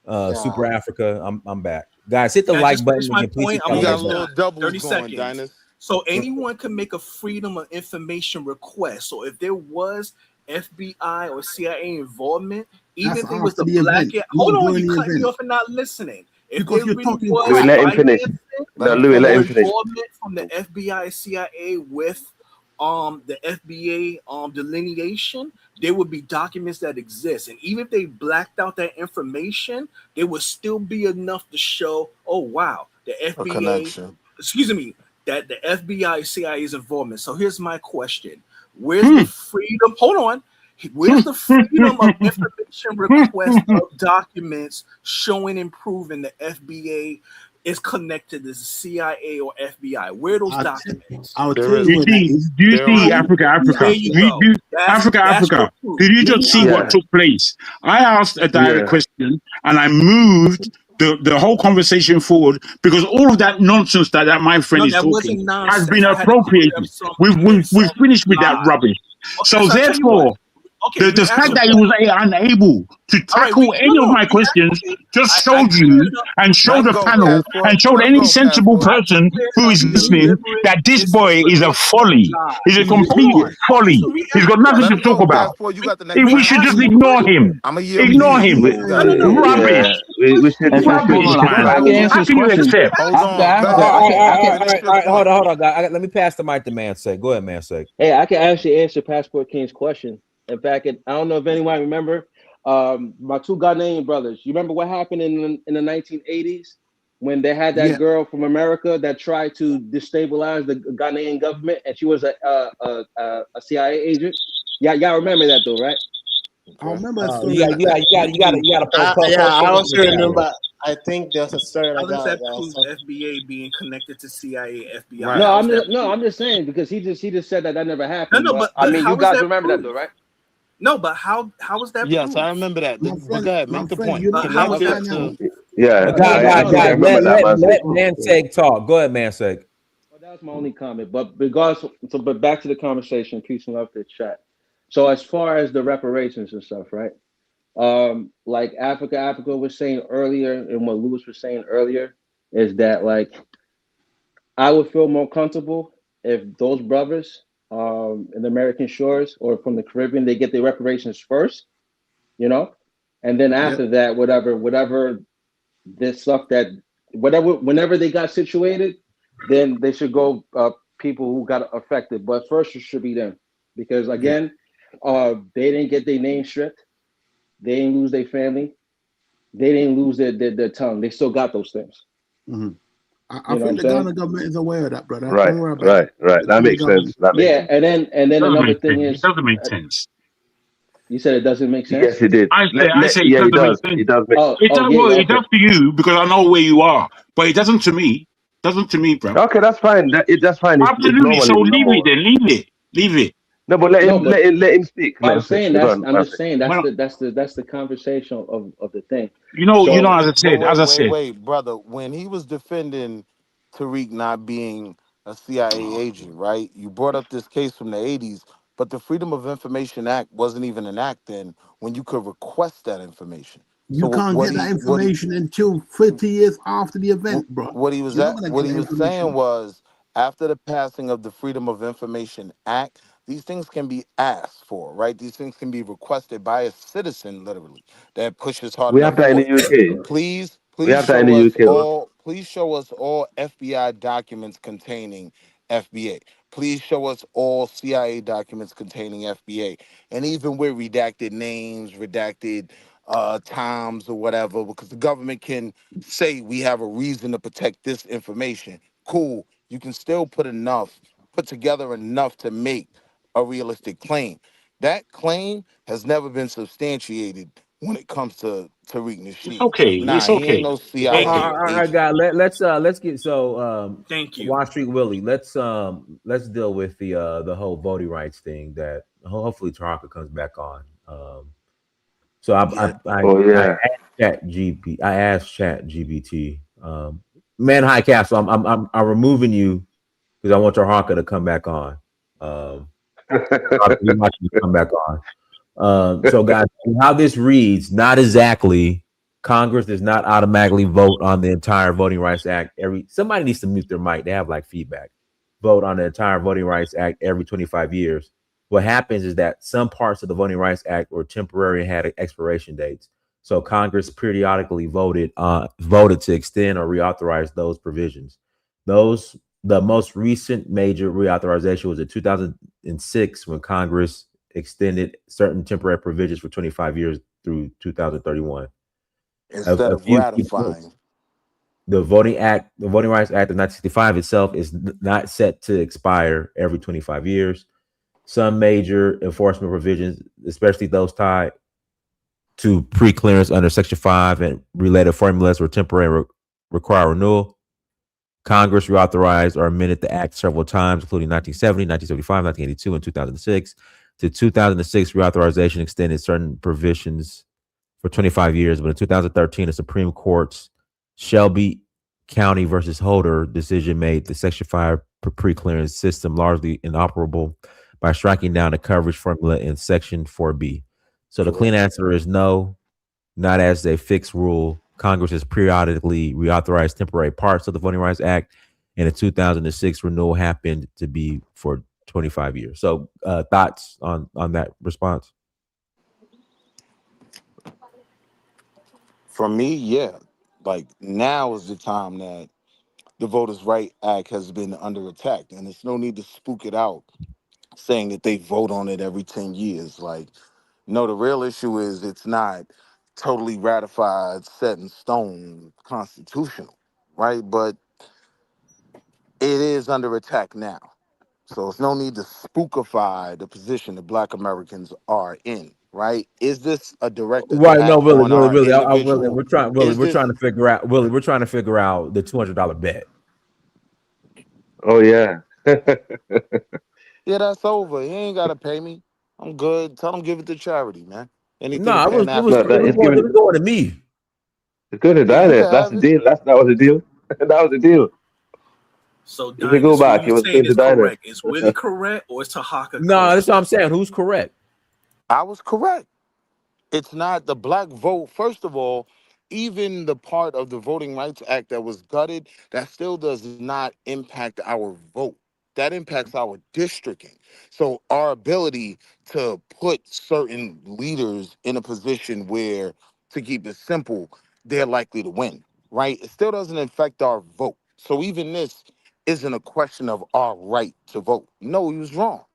Super Africa, I'm back. Guys, hit the like button. We got a little doubles 30 going, seconds. Dinus. So anyone can make a freedom of information request. So if there was FBI or CIA involvement, even if it was the black, hold on, you cut me off and not listening. If there really was Louis, let him finish. Louis, let him finish. Involvement from the FBI, CIA with the FBA delineation, there would be documents that exist, and even if they blacked out that information, there would still be enough to show, oh wow, the FBA, that the FBI, CIA's involvement. So here's my question: where's the freedom? Hold on. Where's the freedom of information request of documents showing and proving the FBA is connected to the CIA or FBI? Where are those documents? Do you see Africa? Africa. Did you just see what took place? I asked a direct question and I moved the whole conversation forward because all of that nonsense that my friend is talking has been appropriated. We've finished with that rubbish. So therefore, the fact that he was unable to tackle any of my questions just showed you and showed the panel and showed any sensible person who is listening that this boy is a folly. He's a complete folly. He's got nothing to talk about. We should just ignore him. Ignore him. Rubbish. We should How can you accept? Hold on, guys. Let me pass the mic to Mansek. Go ahead, Mansek. Hey, I can actually answer Passport King's question. In fact, I don't know if anyone remember my two Ghanaian brothers. You remember what happened in the 1980s when they had that girl from America that tried to destabilize the Ghanaian government, and she was a CIA agent? Yeah, y'all remember that though, right? I remember that story. You gotta I also remember. I think there's a story like that. FBA being connected to CIA, FBI. Right. I'm just saying because he just said that never happened. No, but I mean, you guys remember that though, right? No, but how was that? Yes, I remember that. Go ahead, make the point. How was that? Let Mansek talk. Go ahead, Mansek. Well, that was my only comment. But back to the conversation. Peace and love to the chat. So as far as the reparations and stuff, right? Like Africa was saying earlier, and what Lewis was saying earlier is that like I would feel more comfortable if those brothers in the American shores or from the Caribbean, they get their reparations first, and then after that, whatever this stuff whenever they got situated, then they should go people who got affected. But first it should be them, because again, they didn't get their name stripped, they didn't lose their family, They didn't lose their tongue. They still got those things. Mm-hmm. I You know what think I'm the saying? Ghana government is aware of that, brother. Right, Don't worry about it. right. The That Ghana makes government. sense. That makes Yeah, sense. and then Doesn't another make thing sense. It is, doesn't make sense. you said it doesn't make sense. Yes, it did. I say it Yeah, it doesn't make does. sense. It does make. Oh, It oh does yeah, well. yeah, It okay. does to you because I know where you are, but it doesn't to me. Doesn't to me, bro. Okay, that's fine. That's fine. It's Absolutely. normal. So It's leave it normal. then. Leave it. Leave it. No, but No, but let him speak. Let I'm him speak. saying Go that's on, I'm one just second. saying Well, that's the conversation of the thing. you know, So as I said, Brother. When he was defending Tariq not being a CIA agent, right? You brought up this case from the 80s, but the Freedom of Information Act wasn't even an act then when you could request that information. You So can't get that information until 50 years after the event, bro. You're not gonna what get he that was saying information. was after the passing of the Freedom of Information Act, these things can be asked for, right? These things can be requested by a citizen, literally, that pushes hard We have enough that in for the it. UK. We Please have that in show the us UK. Though. all. Please show us all FBI documents containing FBA. Please show us all CIA documents containing FBA, and even with redacted names, redacted times, or whatever, because the government can say we have a reason to protect this information. Cool. You can still put together enough to make a realistic claim. That claim has never been substantiated when it comes to Tariq it's Nasheed. okay. Nah, It's he ain't okay. no It's All okay. CIA right, agent. guys. Let's get Thank you. Wall Street Willie. Let's deal with the whole voting rights thing that hopefully Taraka comes back on. So Yeah. Oh yeah. I asked Chat GBT. Man, High Castle. I'm removing you because I want Taraka to come back on. We want you to come back on. So, guys, how this reads, not exactly. Congress does not automatically vote on the entire Voting Rights Act. Somebody needs to mute their mic. They have like feedback. Vote on the entire Voting Rights Act every 25 years. What happens is that some parts of the Voting Rights Act were temporary and had expiration dates. So Congress periodically voted to extend or reauthorize those provisions. The most recent major reauthorization was in 2006 when Congress extended certain temporary provisions for 25 years through 2031. Instead A of few key points. ratifying. The Voting Rights Act of 1965 itself is not set to expire every 25 years. Some major enforcement provisions, especially those tied to pre-clearance under Section 5 and related formulas were temporary and require renewal. Congress reauthorized or amended the act several times, including 1970, 1975, 1982, and 2006. The 2006 reauthorization extended certain provisions for 25 years, but in 2013, the Supreme Court's Shelby County versus Holder decision made the Section 5 pre-clearance system largely inoperable by striking down the coverage formula in Section 4B. So the clean answer is no, not as a fixed rule. Congress has periodically reauthorized temporary parts of the Voting Rights Act, and the 2006 renewal happened to be for 25 years. So thoughts on that response? For me, yeah. Like now is the time that the Voters' Right Act has been under attack, and there's no need to spook it out, saying that they vote on it every 10 years. Like, no, the real issue is it's not totally ratified, set in stone, constitutional, right? But it is under attack now. So there's no need to spookify the position that Black Americans are in, right? Is this a direct Right, no, attack really, on really, our really. individual? Is We're this trying to figure out, Willie. We're trying to figure out the $200 bet. Oh yeah. Yeah, that's over. He ain't gotta pay me. I'm good. Tell him give it to charity, man. Anything No, No, that Pan-African. is giving. it was going to me. It's good to Yeah, die you there. can That's have the it. deal. That was the deal. That was the deal. So If we go Dynas, who back, you it was saying going to is die there. correct? Is Willie correct or is Tahaka No, correct? that's what I'm saying. Who's correct? I was correct. It's not the black vote. First of all, even the part of the Voting Rights Act that was gutted, that still does not impact our vote. That impacts our districting. So our ability to put certain leaders in a position where, to keep it simple, they're likely to win, right? It still doesn't affect our vote. So even this isn't a question of our right to vote. No, he was wrong.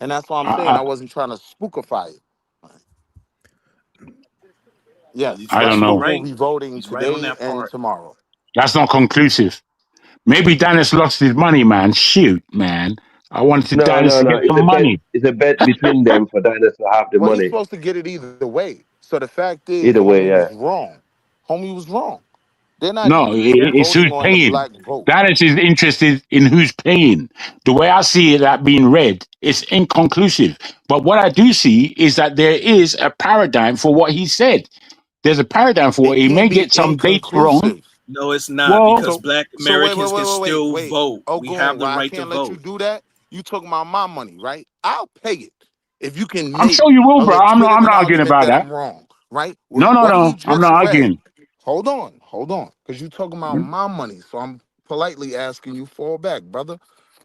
And that's why I'm saying I I, wasn't trying to spookify it. Yes, I black don't He's folk know. will right. be voting He's right on today that and part. tomorrow. That's not conclusive. Maybe Dennis lost his money, man. Shoot, man. I wanted No, Dennis no, to no. get some money. It's a bet between them for Diners to have the Well, he's money. supposed to get it either way. So the fact is, Either way, homie yeah. was wrong. Homie was wrong. They're not No, it's voting who's on the paying. black vote. Dennis is interested in who's paying. The way I see it that being read, it's inconclusive. But what I do see is that there is a paradigm for what he said. There's a paradigm for It it. He can't may be get some dates wrong. inconclusive. No, it's not, Well, because So Black so wait, Americans can still wait. vote. Oh, We go have on. the Why I right to can't let you vote. do that? You talking about my money, right? I'll pay it if you can I'm make sure you will, a bro. I'm legitimate not arguing argument about that that. I'm wrong, right? With No, no, what he no. I'm just not read. arguing. Hold on, because you talking about my money, so I'm politely asking you fall back, brother.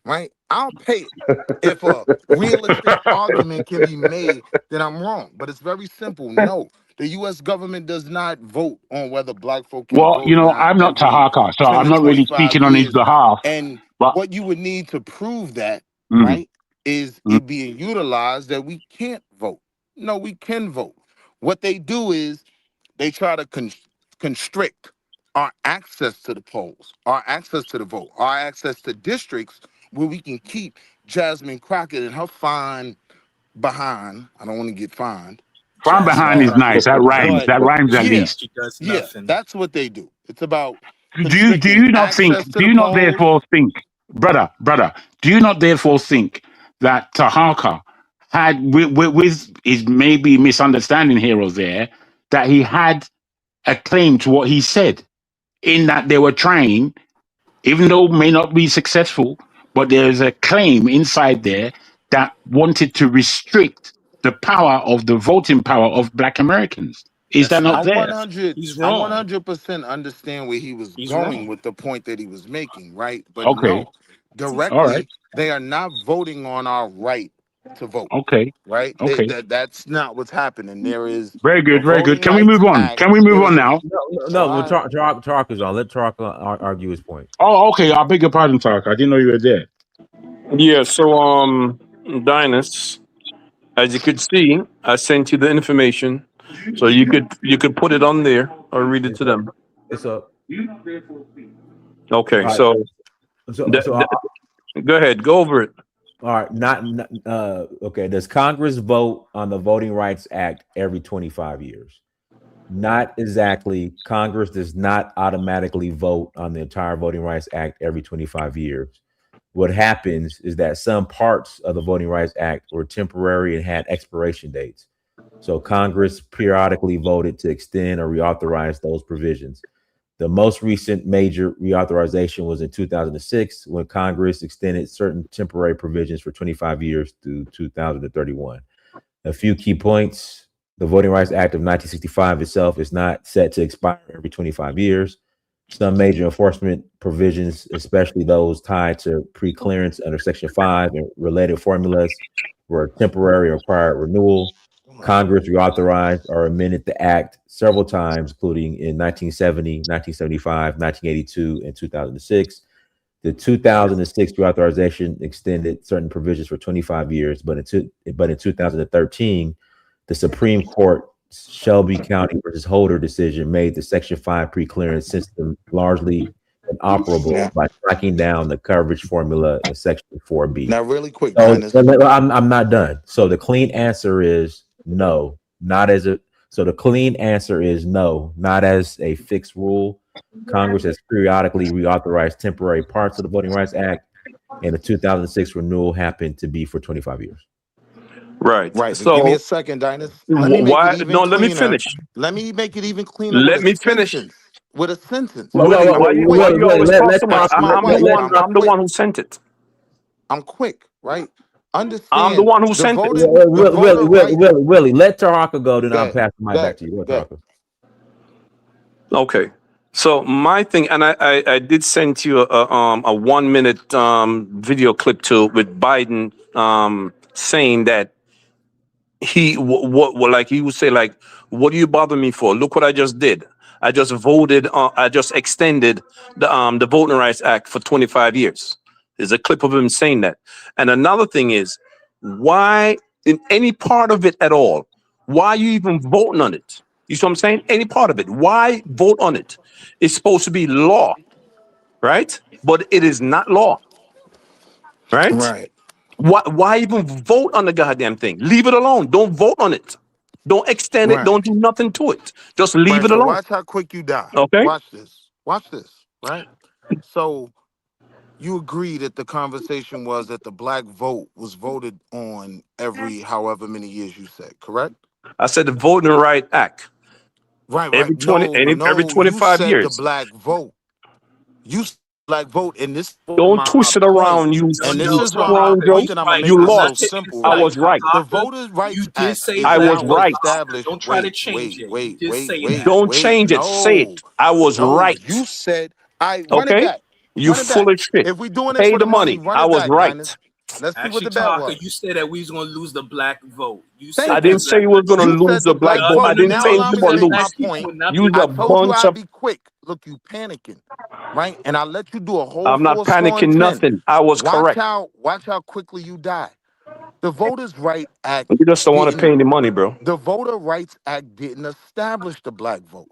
Right? I'll pay it if a realistic argument can be made that I'm wrong. But it's very simple. No, the U.S. government does not vote on whether black folk can Well, vote or not I'm not every Tahaka, so 10 I'm to not really 25 speaking on his years. behalf. And But what you would need to prove that, mm, right, is mm. it being utilized that we can't vote. No, we can vote. What they do is they try to constrict our access to the polls, our access to the vote, our access to districts where we can keep Jasmine Crockett and her fine behind. I don't want to get fined. Farm Jasmine behind is Crockett nice. is That rhymes. But That nothing. rhymes at yeah, least. She does yeah, nothing. that's what they do. It's about Do constricting you not think? access to Do the you not polls. therefore think, brother? Do you not therefore think that Tahaka had, with his maybe misunderstanding here or there, that he had a claim to what he said, in that they were trying, even though it may not be successful, but there's a claim inside there that wanted to restrict the power of the voting power of Black Americans. Is That's that not not. I'm there? 100. He's I'm wrong. 100% understand where he was He's going wrong. with the point that he was making, right? But Okay. no, All right. directly they are not voting on our right to vote, Okay. right? Okay. That's not what's happening. There is Very a good. Very good. Voting Can we Rights move on? Act. Can we move There on is a now? No. Well, Tark is on. Let Tark argue his point. Oh, okay. I beg your pardon, Talk. I didn't know you were there. Yeah, so Dinus, as you could see, I sent you the information. So you could put it on there or read it It's to up. them. It's up. Okay, All right. so So, go ahead, go over it. all right. Okay. Does Congress vote on the Voting Rights Act every 25 years? Not exactly. Congress does not automatically vote on the entire Voting Rights Act every 25 years. What happens is that some parts of the Voting Rights Act were temporary and had expiration dates. So Congress periodically voted to extend or reauthorize those provisions. The most recent major reauthorization was in 2006 when Congress extended certain temporary provisions for 25 years through 2031. A few key points. The Voting Rights Act of 1965 itself is not set to expire every 25 years. Some major enforcement provisions, especially those tied to pre-clearance under Section 5 and related formulas, were temporary or required renewal. Congress reauthorized or amended the act several times, including in 1970, 1975, 1982, and 2006. The 2006 reauthorization extended certain provisions for 25 years, but in 2013, the Supreme Court Shelby County versus Holder decision made the Section 5 pre-clearance system largely inoperable by tracking down the coverage formula in Section 4B. Now, really quick, So Dinus. I'm not done. So the clean answer is no, not as a. So the clean answer is no, not as a fixed rule. Congress has periodically reauthorized temporary parts of the Voting Rights Act, and the 2006 renewal happened to be for 25 years. Right. Right, but give me a So second, Dinus. Let me make it why? even No, let me cleaner. finish. Let me make it even cleaner with Let a me finish. sentence. With a sentence. Willie, why I'm you quick. why you always talk Let so much? Talk. I'm the quick. one. Let I'm I'm the quick. one who sent it. I'm quick, right? I'm the Understand one who the sent it. voter rights. Willie, let Taraka go, then I'll Good, pass the mic back to you. Go ahead, Taraka. Okay. So my thing, and I did send you a 1 minute video clip to with Biden saying that he what like he would say, like, what do you bother me for? Look what I just did. I just voted. I just extended the Voting Rights Act for 25 years. There's a clip of him saying that. And another thing is, why in any part of it at all? Why are you even voting on it? You see what I'm saying? Any part of it. Why vote on it? It's supposed to be law, right? But it is not law, right? Right. Why even vote on the goddamn thing? Leave it alone. Don't vote on it. Don't extend it. Right. Don't do nothing to it. Just leave Right. it So alone. watch how quick you die. Okay? Watch this. Watch this. Right. So you agree that the conversation was that the black vote was voted on every however many years you said, correct? I said the Voting Right Act. Right, right. Every No, you 25 said the years. black vote. You said black vote, and this is Don't my twist it point. around, you And this No, is no, why my strong Haka, Joe. point he's that I'm gonna right. make You is I'm so not lost. taking his simple I side. is was right. the Haka, Voters' Rights you did Act say is I black was now vote. right. Haka, established. don't try to change it. You did say that. Don't change it. Say it. No. I was No, right. you said I run it Okay? back. You Run it back. full of shit. If we doing it Pay for the the money, money. run I it was back, right. Dinus. Let's see what Actually, the bet Haka, was. you said that we was gonna lose the black vote. You I said Thank didn't that you. say black you vote. was gonna You lose said the the black black No, vote. I vote. no, didn't Now say no. allow you You me to gonna said make my lose. black people point. would not be Use I a voting. told you bunch I'd of be quick. Look, you panicking, right? And I let you do a whole I'm not four score and panicking 10. nothing. I was correct. Watch how quickly you die. The Voters' Right Act You just don't want to didn't pay any money, bro. the Voter Rights Act didn't establish the black vote.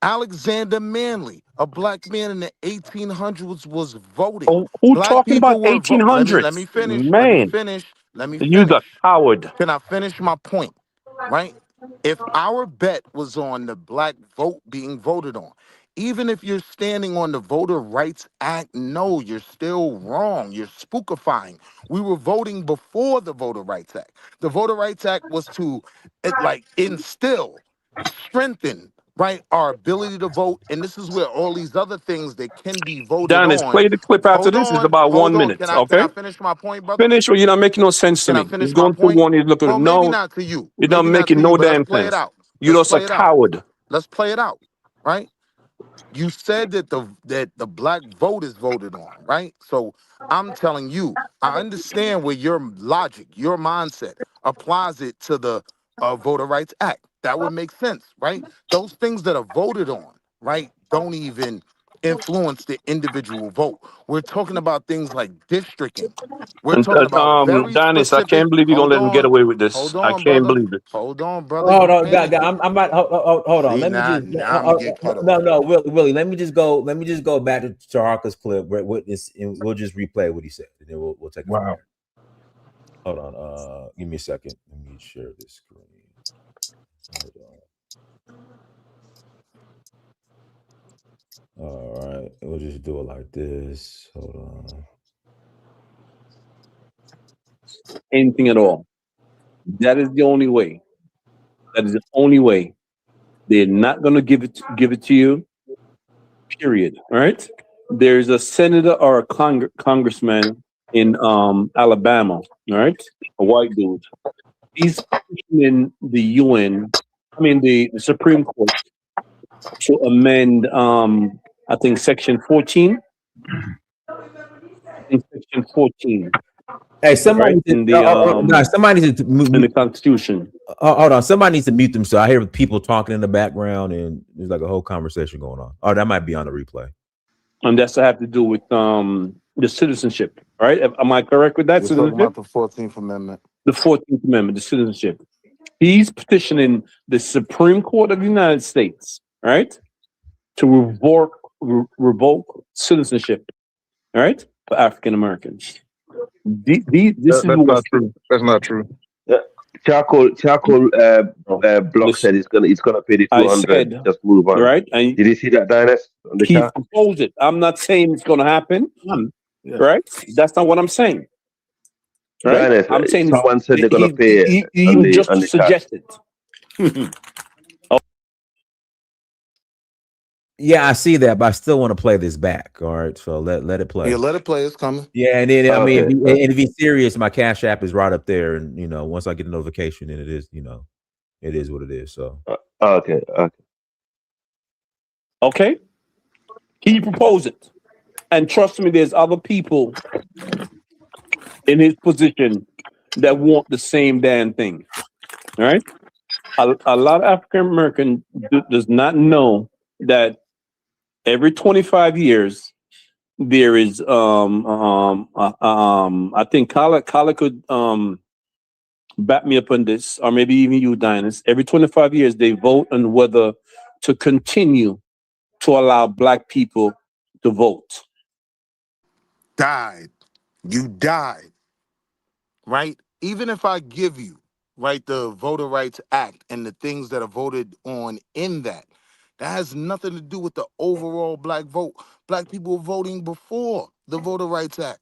Alexander Manley, a black man in the 1800s, was voting. Who Black talking about people were let 1800s? me finish. Let me Man, finish. Let me you's a finish. coward. Can I finish my point? Right? If our bet was on the black vote being voted on, even if you're standing on the Voter Rights Act, no, you're still wrong. You're spookifying. We were voting before the Voter Rights Act. The Voter Rights Act was to instill, strengthen, right, our ability to vote. And this is where all these other things that can be voted Dennis, on. play the clip after this. It's about 1 minute. Can Okay? I finish my point, brother? Finish or you're not making no sense to Can I me. finish He's my going through point? one. He's looking. Well, maybe No, not to you. you're not Maybe not making to you, no but let's damn play it sense. out. You're Let's just a play it out. coward. Let's play it out, right? You said that the black vote is voted on, right? So I'm telling you, I understand where your logic, your mindset applies it to the Voter Rights Act. That would make sense, right? Those things that are voted on, right, don't even influence the individual vote. We're talking about things like districting. We're And talking about very Dennis, I specific. can't believe you're gonna let him get away with this. Hold I on, can't brother. believe it. Hold on, brother. Hold You on, panicking. I'm about. Hold on. See, Let me now just. now I'm gonna get cut No, off. no, Willie. Let me just go. Let me just go back to Harker's clip. With this, and we'll just replay what he said, and then we'll take it from Wow. there. Hold on. Give me a second. Let me share this screen. Hold on. All right. We'll just do it like this. Hold on. Anything at all. That is the only way. That is the only way. They're not gonna give it to you. Period. All right. There's a senator or a congressman in Alabama. All right, a white dude. He's in the UN. I mean the Supreme Court to amend. I think Section 14. Section 14. Hey, somebody Right needs in to, the somebody needs to in the Constitution. hold on. Somebody needs to mute them. So I hear people talking in the background, and there's like a whole conversation going on. Oh, that might be on the replay. And that's to have to do with the citizenship, right? Am I correct with that? We're talking Citizenship? about the 14th Amendment. The 14th Amendment, the citizenship. He's petitioning the Supreme Court of the United States, right, to revoke citizenship, all right, for African Americans. This is That's what not true. That's not true. Charcoal Block said it's gonna pay the I 200. said, Just move on. right? And Did you see that, Dinus, on the he chat? proposed it. I'm not saying it's going to happen, right? That's not what I'm saying, right? Dinus, I'm saying someone said they're gonna he pay it he on was the just chat. suggested. Yeah, I see that, but I still want to play this back. All right, so let it play. Yeah, let it play. It's coming. Yeah, and then I mean, Okay. if he's serious, my Cash App is right up there, and once I get the notification, then it is, it is what it is. So Okay. Okay, he proposed it, and trust me, there's other people in his position that want the same damn thing. All right, a lot of African American does not know that every 25 years there is I think Kala could back me up on this, or maybe even you, Dinus. Every 25 years, they vote on whether to continue to allow Black people to vote. Died. You died, right? Even if I give you, right, the Voter Rights Act and the things that are voted on in that, that has nothing to do with the overall Black vote. Black people were voting before the Voter Rights Act.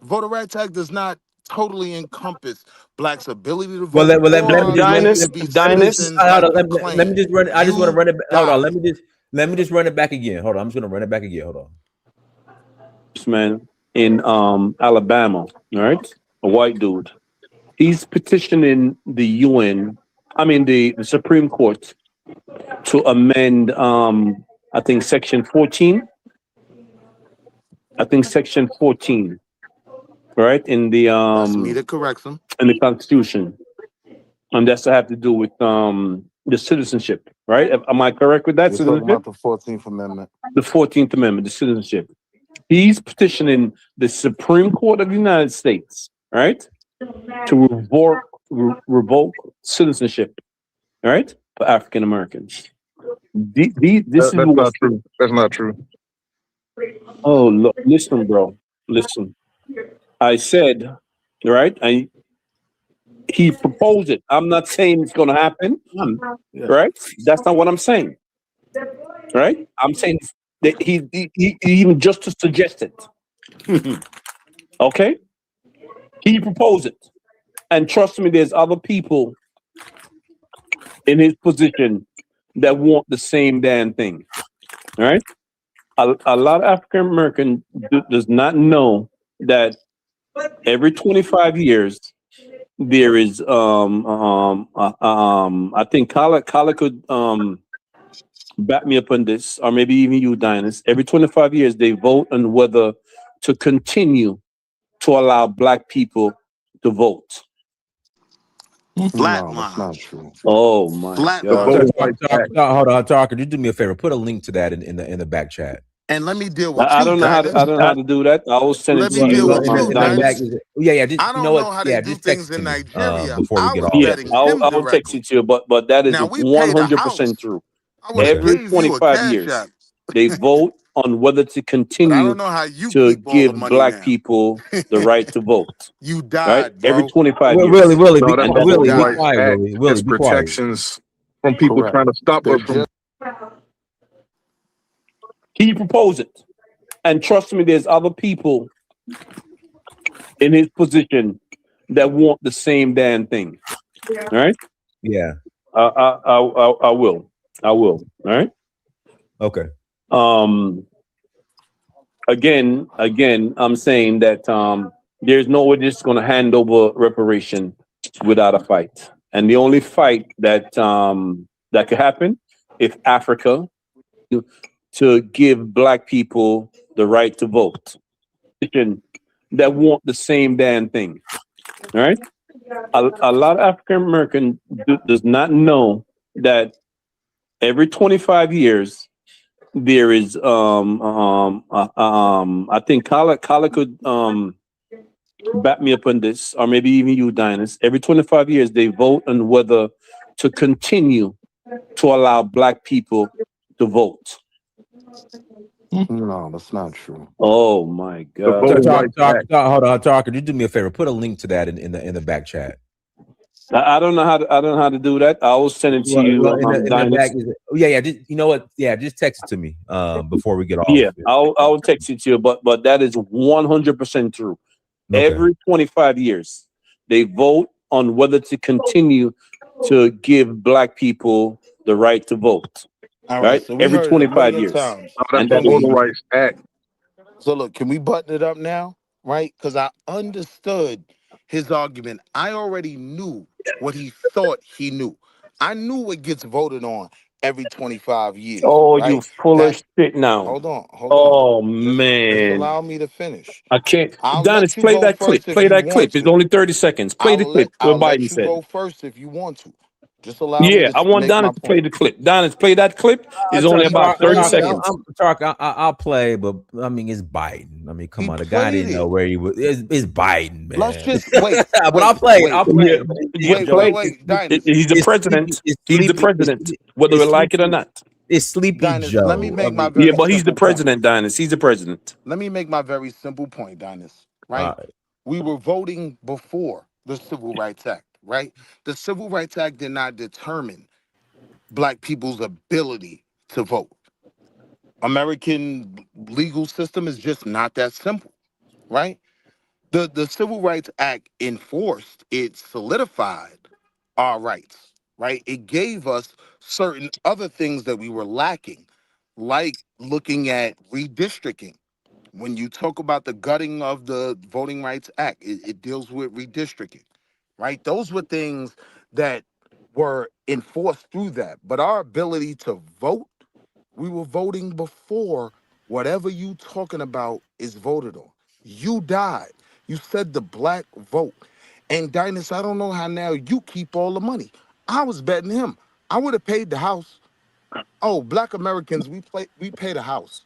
Voter Rights Act does not totally encompass Blacks' ability to vote or our ability to be citizens like you claim. Let me just run. I just want to run it. Hold on. Let me just run it back again. Hold on. I'm just gonna run it back again. Hold on. Man in Alabama, right? A white dude. He's petitioning the UN, the Supreme Court, to amend I think section 14. Section 14, right? In the That's me to correct them. In the Constitution. And that's to have to do with the citizenship, right? Am I correct with that? You're talking about the 14th Amendment. The 14th Amendment, the citizenship. He's petitioning the Supreme Court of the United States, right, to revoke citizenship, right, for African Americans. That's not true. That's not true. Oh, look, listen, bro. Listen. I said, right, he proposed it. I'm not saying it's going to happen, right? That's not what I'm saying, right? I'm saying that he even just to suggest it. Okay? He proposed it. And trust me, there's other people in his position that want the same damn thing. All right? A lot of African American does not know that every 25 years there is I think Kala could back me up on this, or maybe even you, Dinus. Every 25 years they vote on whether to continue to allow Black people to vote. Flatline. Oh my God! Hold on, Talker. You do me a favor. Put a link to that in the back chat. And let me deal with I you. don't know how to do that. I will send it to you. Let me deal with you, Dinus. Yeah. Just, I don't know how they do things in Nigeria. Before we get off. Yeah, I will text it to you. But that is 100% true. Every 25 years, they vote on whether to continue to give Black people the right to vote. You died, right? bro. Every 25 years. Willie, be quiet. Willie, be protections from people trying to stop us from. He proposed it. And trust me, there's other people in his position that want the same damn thing. All right? Yeah. I will. All right? Okay. Again, I'm saying that there's no way just going to hand over reparation without a fight. And the only fight that that could happen if Africa to give Black people the right to vote that want the same damn thing. All right? A lot of African American does not know that every 25 years there is I think Kala could back me up on this, or maybe even you, Dinus. Every 25 years they vote on whether to continue to allow Black people to vote. No, that's not true. Oh my God! Hold on, Talker. You do me a favor. Put a link to that in the back chat. I don't know how to do that. I will send it to you. In the back, yeah. Just, you know what? Yeah, just text it to me before we get off. Yeah, I'll text it to you. But that is 100% true. Okay. Every 25 years, they vote on whether to continue to give Black people the right to vote. All right? So every 25 years. And the Voter Rights Act. So look, can we button it up now? Right? Because I understood his argument. I already knew what he thought he knew. I knew what gets voted on every 25 years. Oh, right? You full of shit now. Hold on. Oh, man. Just allow me to finish. I can't. Dennis, play that clip. Play that clip. It's only 30 seconds. Play the clip. I'll let you go first if you want to. Just allow me Yeah, to I want make my Donna to play point. the clip. Donna, play that clip. It's only about 30 seconds. I'll play, but I mean, it's Biden. I mean, come He on, the guy played didn't know it. where he was. It's Biden, Let's man. just wait. But I'll play it. I'll play Yeah, it. yeah, It's play. Dinus. He's the It's sleepy. president. It's He's the sleepy. president, whether we like it or not. It's Sleepy Dinus, let me Joe. I make my mean, Yeah, very but he's the simple point. president, Dinus. He's the president. Let me make my very simple point, Dinus. Right? right. We were voting before the Civil Rights Act, right? The Civil Rights Act did not determine Black people's ability to vote. American legal system is just not that simple, right? The Civil Rights Act enforced, it solidified our rights, right? It gave us certain other things that we were lacking, like looking at redistricting. When you talk about the gutting of the Voting Rights Act, it deals with redistricting, right? Those were things that were enforced through that. But our ability to vote, we were voting before whatever you talking about is voted on. You died. You said the Black vote. And Dinus, I don't know how now you keep all the money. I was betting him. I would have paid the house. Oh, Black Americans, we pay the house.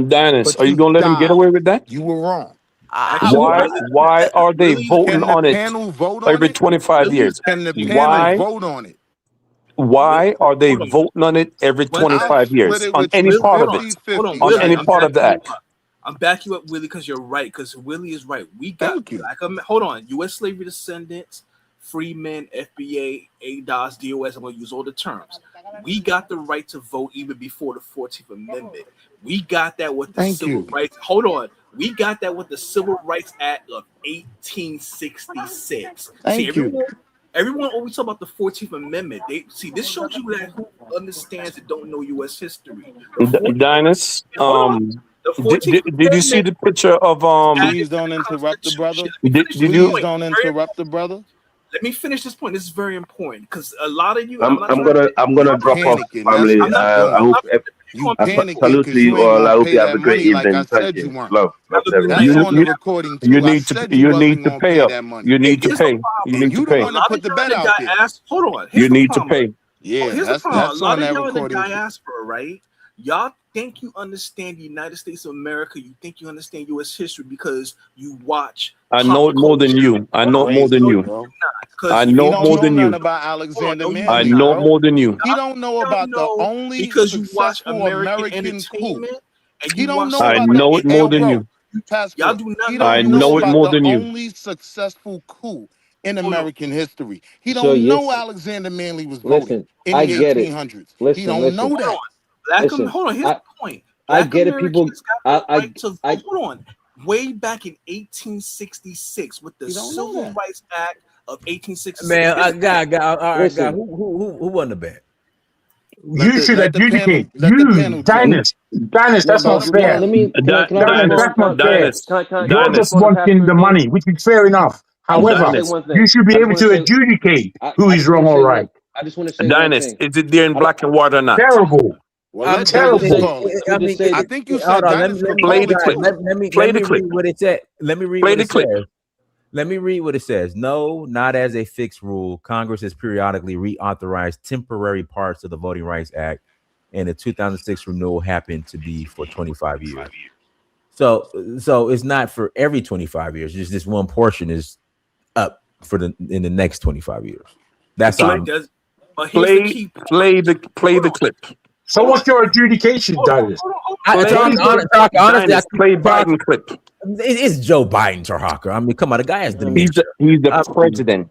Dinus, But are you you gonna let him get died. away with that? You were wrong. Why are they voting Can the on it panel vote on every it? 25 years? Can the panel Why? vote on it? Why are they voting on it every I'll 25 split years it on with any you part of it? 50-50, On any Dinus. part of the act? I'm backing you up, Willie, because you're right. Because Willie is right. We got hold on. U.S. slavery descendants, freemen, FBA, ADOS, DOS. I'm going to use all the terms. We got the right to vote even before the 14th Amendment. We got that with the Civil Rights. Hold on. We got that with the Civil Rights Act of 1866. Everyone always talk about the 14th Amendment. They see this shows you that who understands and don't know U.S. history. Dinus, did you see the picture of Please don't interrupt the brother. Did Please you? don't interrupt the brother. Let me finish this point. This is very important because a lot of you. I'm gonna drop off, family. I hope you salute to you all. I hope you have a great evening. Thank you. Love to everyone. That's on the recording too. You need to pay up. You need to pay. You need to pay. You the one that put the bet out there. Hold on. You need to pay. Yeah, here's that's the problem. A lot on of that y'all in the recording. diaspora, right? Y'all think you understand the United States of America. You think you understand U.S. history because you watch. I know it more than you. I know it more than you. I know more than you. About Alexander Manley, I know more than you. He don't know about the only because you watch successful American coup. He don't know I about know it more than you. Y'all do not I know it more than you. Only successful coup in American history. He don't So, yes, know Alexander Manley was voting in the 1800s. He don't know that. Hold on. Here's the point. I get it. People, got the right to vote. Hold on. Way back in 1866 with the Civil Rights Act of 1866. Man, all right, guy. Who won the bet? You should adjudicate. Dinus, that's not fair. Dinus, you're just wanting the money, which is fair enough. However, you should be able to adjudicate who is wrong or right. I just want to say Dinus, is it there in black and white or not? Terrible. Well, terrible. I think you said play the clip. Let me read what it said. Let me read what it says. Let me read what it says. No, not as a fixed rule. Congress has periodically reauthorized temporary parts of the Voting Rights Act, and the 2006 renewal happened to be for 25 years. So it's not for every 25 years. Just this one portion is up in the next 25 years. That's all. Play the clip. So what's your adjudication, Dinus? Honestly, play Biden clip. It's Joe Biden, Tarhaka. I mean, come on, the guy has dementia. He's the president.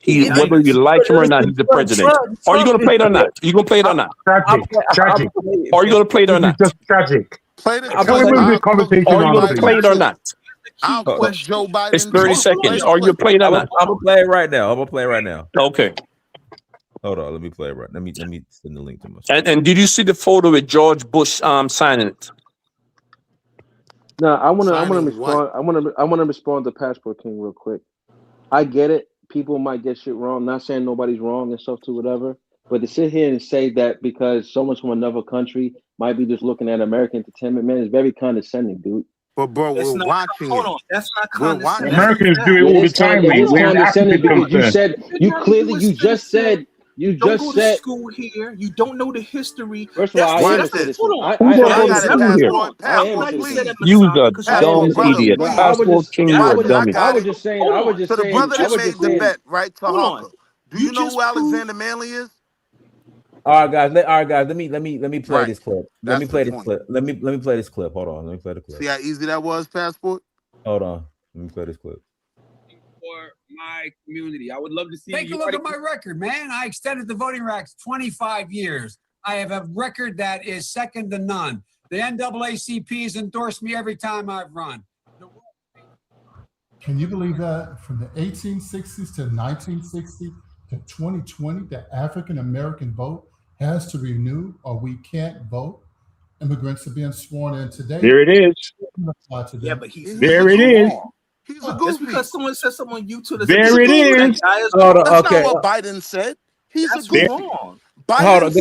Whether you like him or not, he's the president. Are you going to play it or not? You going to play it or not? Tragic. Are you going to play it or not? Just tragic. Play the conversation. Are you going to play it or not? I'll put Joe Biden. It's 30 seconds. Are you playing it or not? I'm gonna play it right now. Okay. Hold on, let me play it right. Let me send the link to my. And did you see the photo with George Bush signing it? No, I want to respond. I want to respond to Passport King real quick. I get it. People might get shit wrong. I'm not saying nobody's wrong and stuff too, whatever. But to sit here and say that because someone from another country might be just looking at American entertainment, man, is very condescending, dude. But bro, we're watching it. That's not condescending. Americans do it all the time. It's condescending because you just said You don't just go said. to school here. You don't know the history. First of all, I am a citizen. Hold on. I Who don't am go a to school here? Hold on. I am a Now you said citizen. that You's Masada a because I am a dumb citizen. idiot. But Passport King, you a dummy. I was just saying. I was just saying. I was just saying. Hold on. Do you know who Alexander Manley is? All right, guys. Let me play Right. this clip. That's the point. Let me play this clip. Hold on. Let me play the clip. See how easy that was, Passport? Hold on. Let me play this clip. For my community, I would love to see. Take a look at my record, man. I extended the voting rights 25 years. I have a record that is second to none. The NAACP has endorsed me every time I've run. Can you believe that from the 1860s to 1960 to 2020, the African American vote has to renew or we can't vote? Immigrants are being sworn in today. There it is. Yeah, but he's there it is. He's a Just goofy. because someone says something on YouTube, There it is. That's Okay. not what Biden said. He's That's a goofy. wrong. Biden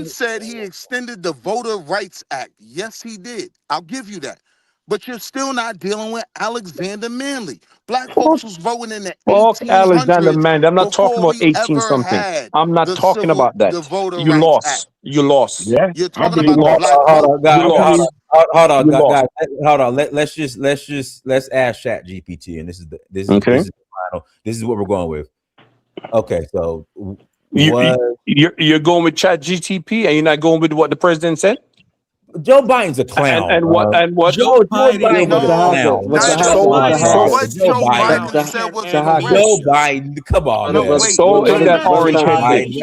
said he extended the Voter Rights Act. Yes, he did. I'll give you that. But you're still not dealing with Alexander Manley. Black folks was voting in the Fuck 1800s Alexander Manley. I'm not talking before about we 18 ever something. had I'm not talking about that. the Voter You Rights lost. Act. You lost. Yeah. You're I talking believe about you the lost. black vote. Hold on, You lost. guys. Hold on. Let's ask Chat GPT, and this is the final. This is what we're going with. Okay, so You're going with Chat GTP, and you're not going with what the president said. Joe Biden's a clown. And what? Joe Biden was a clown. What Joe Biden said was correct. Joe Biden, come on, man. So is that orange head bitch.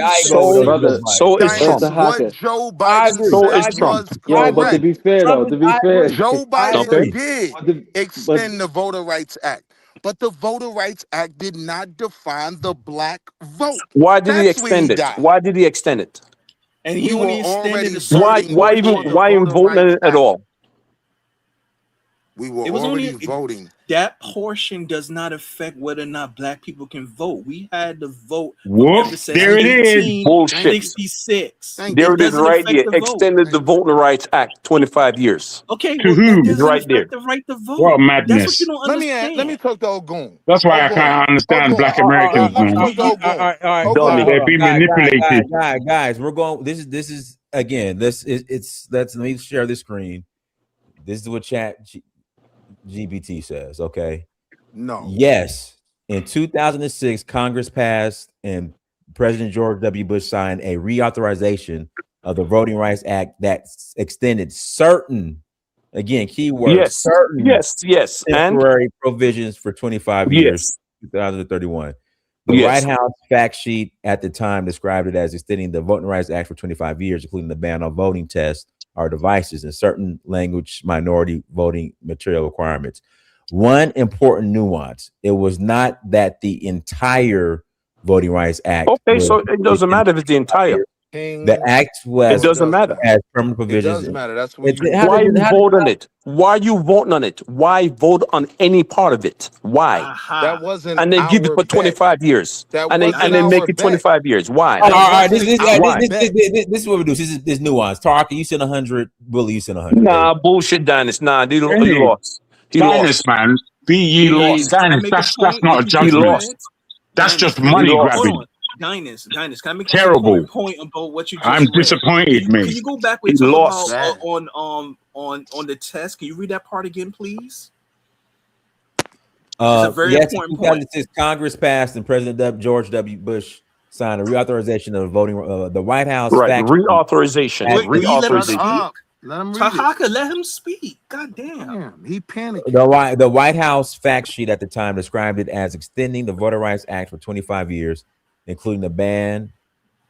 So is Trump. What Joe Biden said was correct. Yo, but to be fair though, Joe Biden did extend the Voter Rights Act, but the Voter Rights Act did not define the black vote. Why did he That's where extend it? died. Why did he extend it? And he We only were extended already Why even voting it at all? We were It was already only voting. That portion does not affect whether or not black people can vote. We had the vote. Whoops, there it is. Bullshit. 66. There it is right there. Extended the Voting Rights Act 25 years. Okay, To whom? It's right there. The right to vote. What That's madness. what you don't understand. Let me talk to Ogun. That's why I can't understand black Americans, man. Dummy, they're being manipulated. Guys, we're going. This is again. Let me share the screen. This is what Chat GPT says. Okay. No. Yes. In 2006, Congress passed and President George W. Bush signed a reauthorization of the Voting Rights Act that extended certain, again, keyword, certain temporary provisions for 25 years, 2031. The White House fact sheet at the time described it as extending the Voting Rights Act for 25 years, including the ban on voting tests or devices and certain language minority voting material requirements. One important nuance: it was not that the entire Voting Rights Act. Okay, so it doesn't matter if it's the entire. The act was. It doesn't matter. As permanent provisions. It does matter. That's what Why you vote on it? Why are you voting on it? Why vote on any part of it? Why? That wasn't. And they give it for 25 years. And they make it 25 years. Why? All right, this is what we do. This is nuance. Tarka, you sent 100. Willie, you sent 100. Nah, bullshit, Dennis. Nah, he lost. He lost, man. He lost. Dennis, that's not a judgment. He lost. That's just money grabbing. Dinus, can I make terrible a point about what you just I'm read? disappointed, man. Can you go back with on the test? Can you read that part again, please? It's a very important point. Congress passed and President George W. Bush signed a reauthorization of the voting. The White House reauthorization. Let him read Tahaka, let him speak. God damn. He panicked. The White House fact sheet at the time described it as extending the Voter Rights Act for 25 years, including the ban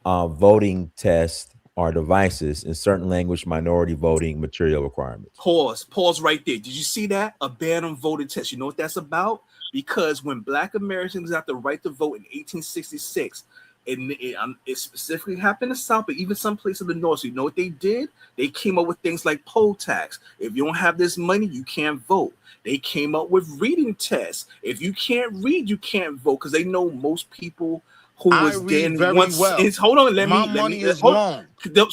on voting tests or devices and certain language minority voting material requirements. Pause right there. Did you see that? A ban on voting tests. You know what that's about? Because when Black Americans got the right to vote in 1866, it specifically happened in the South, but even some places in the North. So you know what they did? They came up with things like poll tax. If you don't have this money, you can't vote. They came up with reading tests. If you can't read, you can't vote, because they know most people who was then once. Hold on, let My me. money is long.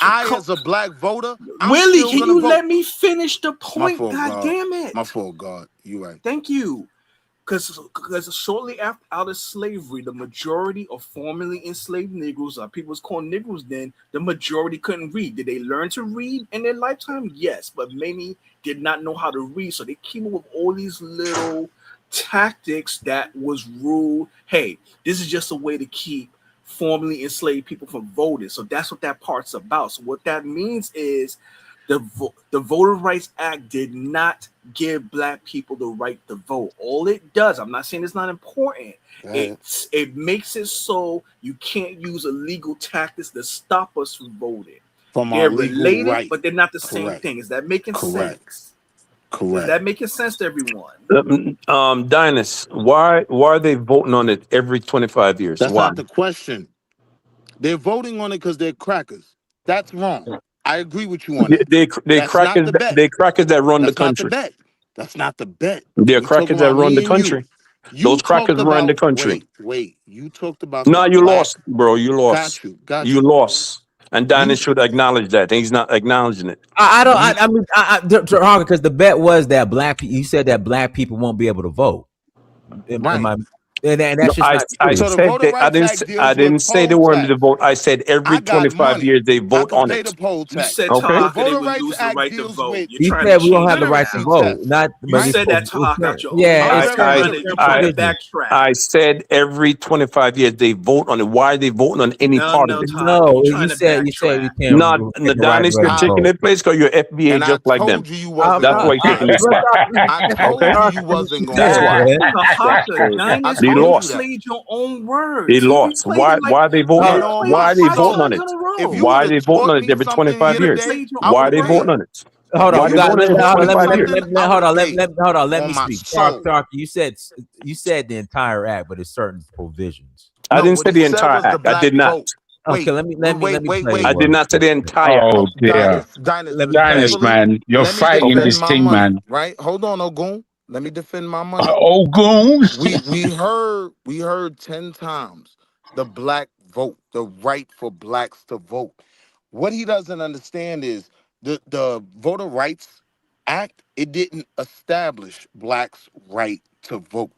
I, as a black voter, Willie, can you let me finish the point? God damn it! My fault, God. You right. Thank you. because shortly after out of slavery, the majority of formerly enslaved Negroes, people was called Negroes then, the majority couldn't read. Did they learn to read in their lifetime? Yes, but many did not know how to read. So they came up with all these little tactics that was ruled, hey, this is just a way to keep formerly enslaved people from voting. So that's what that part's about. So what that means is the Voter Rights Act did not give Black people the right to vote. All it does, I'm not saying it's not important, it makes it so you can't use illegal tactics to stop us from voting. They're related, right, but they're not the same thing. Is that making sense? Is that making sense to everyone? Dinas, why are they voting on it every 25 years? That's Why? not the question. They're voting on it because they're crackers. That's wrong. I agree with you on that. They crackers that run the country. That's not the bet. That's not the bet. They're crackers that run the country. Those crackers run the country. Wait. You talked about. No, you lost, bro. You lost. Got you. You lost. And Dinas should acknowledge that. He's not acknowledging it. I mean, because the bet was that Black people. You said that Black people won't be able to vote. Right. And that's just I didn't say they weren't to vote. I said every 25 years they vote on it. You said okay. they would lose the right to vote. You said we don't have the right to vote. Not you said that talk out your I said every 25 years they vote on it. Why are they voting on any part of it? No, you said we can't. Not the Dinas, you're taking their place because you're FBA just like them. That's why you're taking this spot. I told you wasn't going. That's why. They lost. Your own words. They lost. Why are they voting? Why are they voting on it? Why are they voting on it every 25 years? Why are they voting on it? Hold on, let me my speak. soul. Talk. You said the entire act, but it's certain provisions. I didn't say the entire act. I did not. Okay, let me play. I did not say the entire. Oh dear, Dinas, man, you're fighting this thing, man. Right? Hold on, Ogun. Let me defend my money. Ogun. we heard 10 times the Black vote, the right for Blacks to vote. What he doesn't understand is the Voter Rights Act, it didn't establish Blacks' right to vote.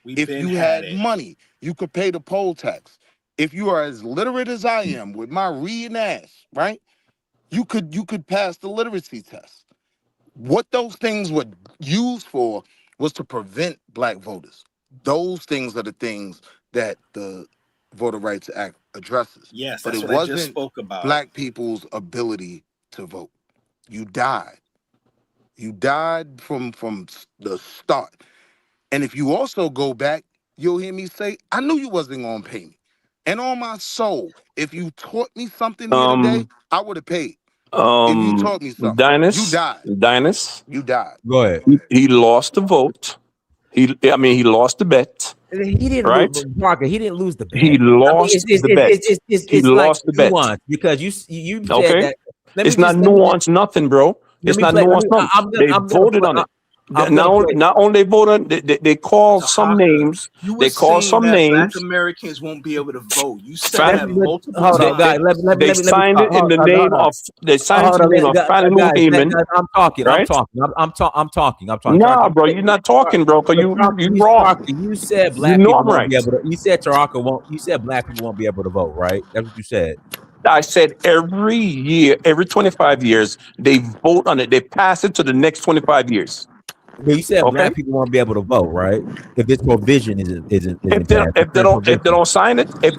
If you had money, you could pay the poll tax. If you are as literate as I am with my reading ass, right? You could pass the literacy test. What those things were used for was to prevent Black voters. Those things are the things that the Voter Rights Act addresses. Yes, but that's it what wasn't I just spoke about. Black people's ability to vote. You died. You died from the start. And if you also go back, you'll hear me say, I knew you wasn't gonna pay me. And on my soul, if you taught me something the other day, I would have paid. If you taught me something, you died. Dinas, you died. Go ahead. He lost the vote. He lost the bet. He didn't lose, Parker. He didn't lose the bet. He lost the bet. He lost the bet because you said okay. that. It's not nuanced, nothing, bro. It's not nuanced, nothing. They voted on it. Not only they voted, they called some names. They called some names. Black Americans won't be able to vote. You said that multiple times. They signed it in the name of. They signed the name of Fannie Lou Haman. I'm talking. Nah, bro, you're not talking, bro. Cause you wrong. You said Black people won't be able to. You said Taraka won't. You said Black people won't be able to vote, right? That's what you said. I said every year, every 25 years, they vote on it. They pass it to the next 25 years. But you said Black people won't be able to vote, right? If this provision isn't if they don't sign it, if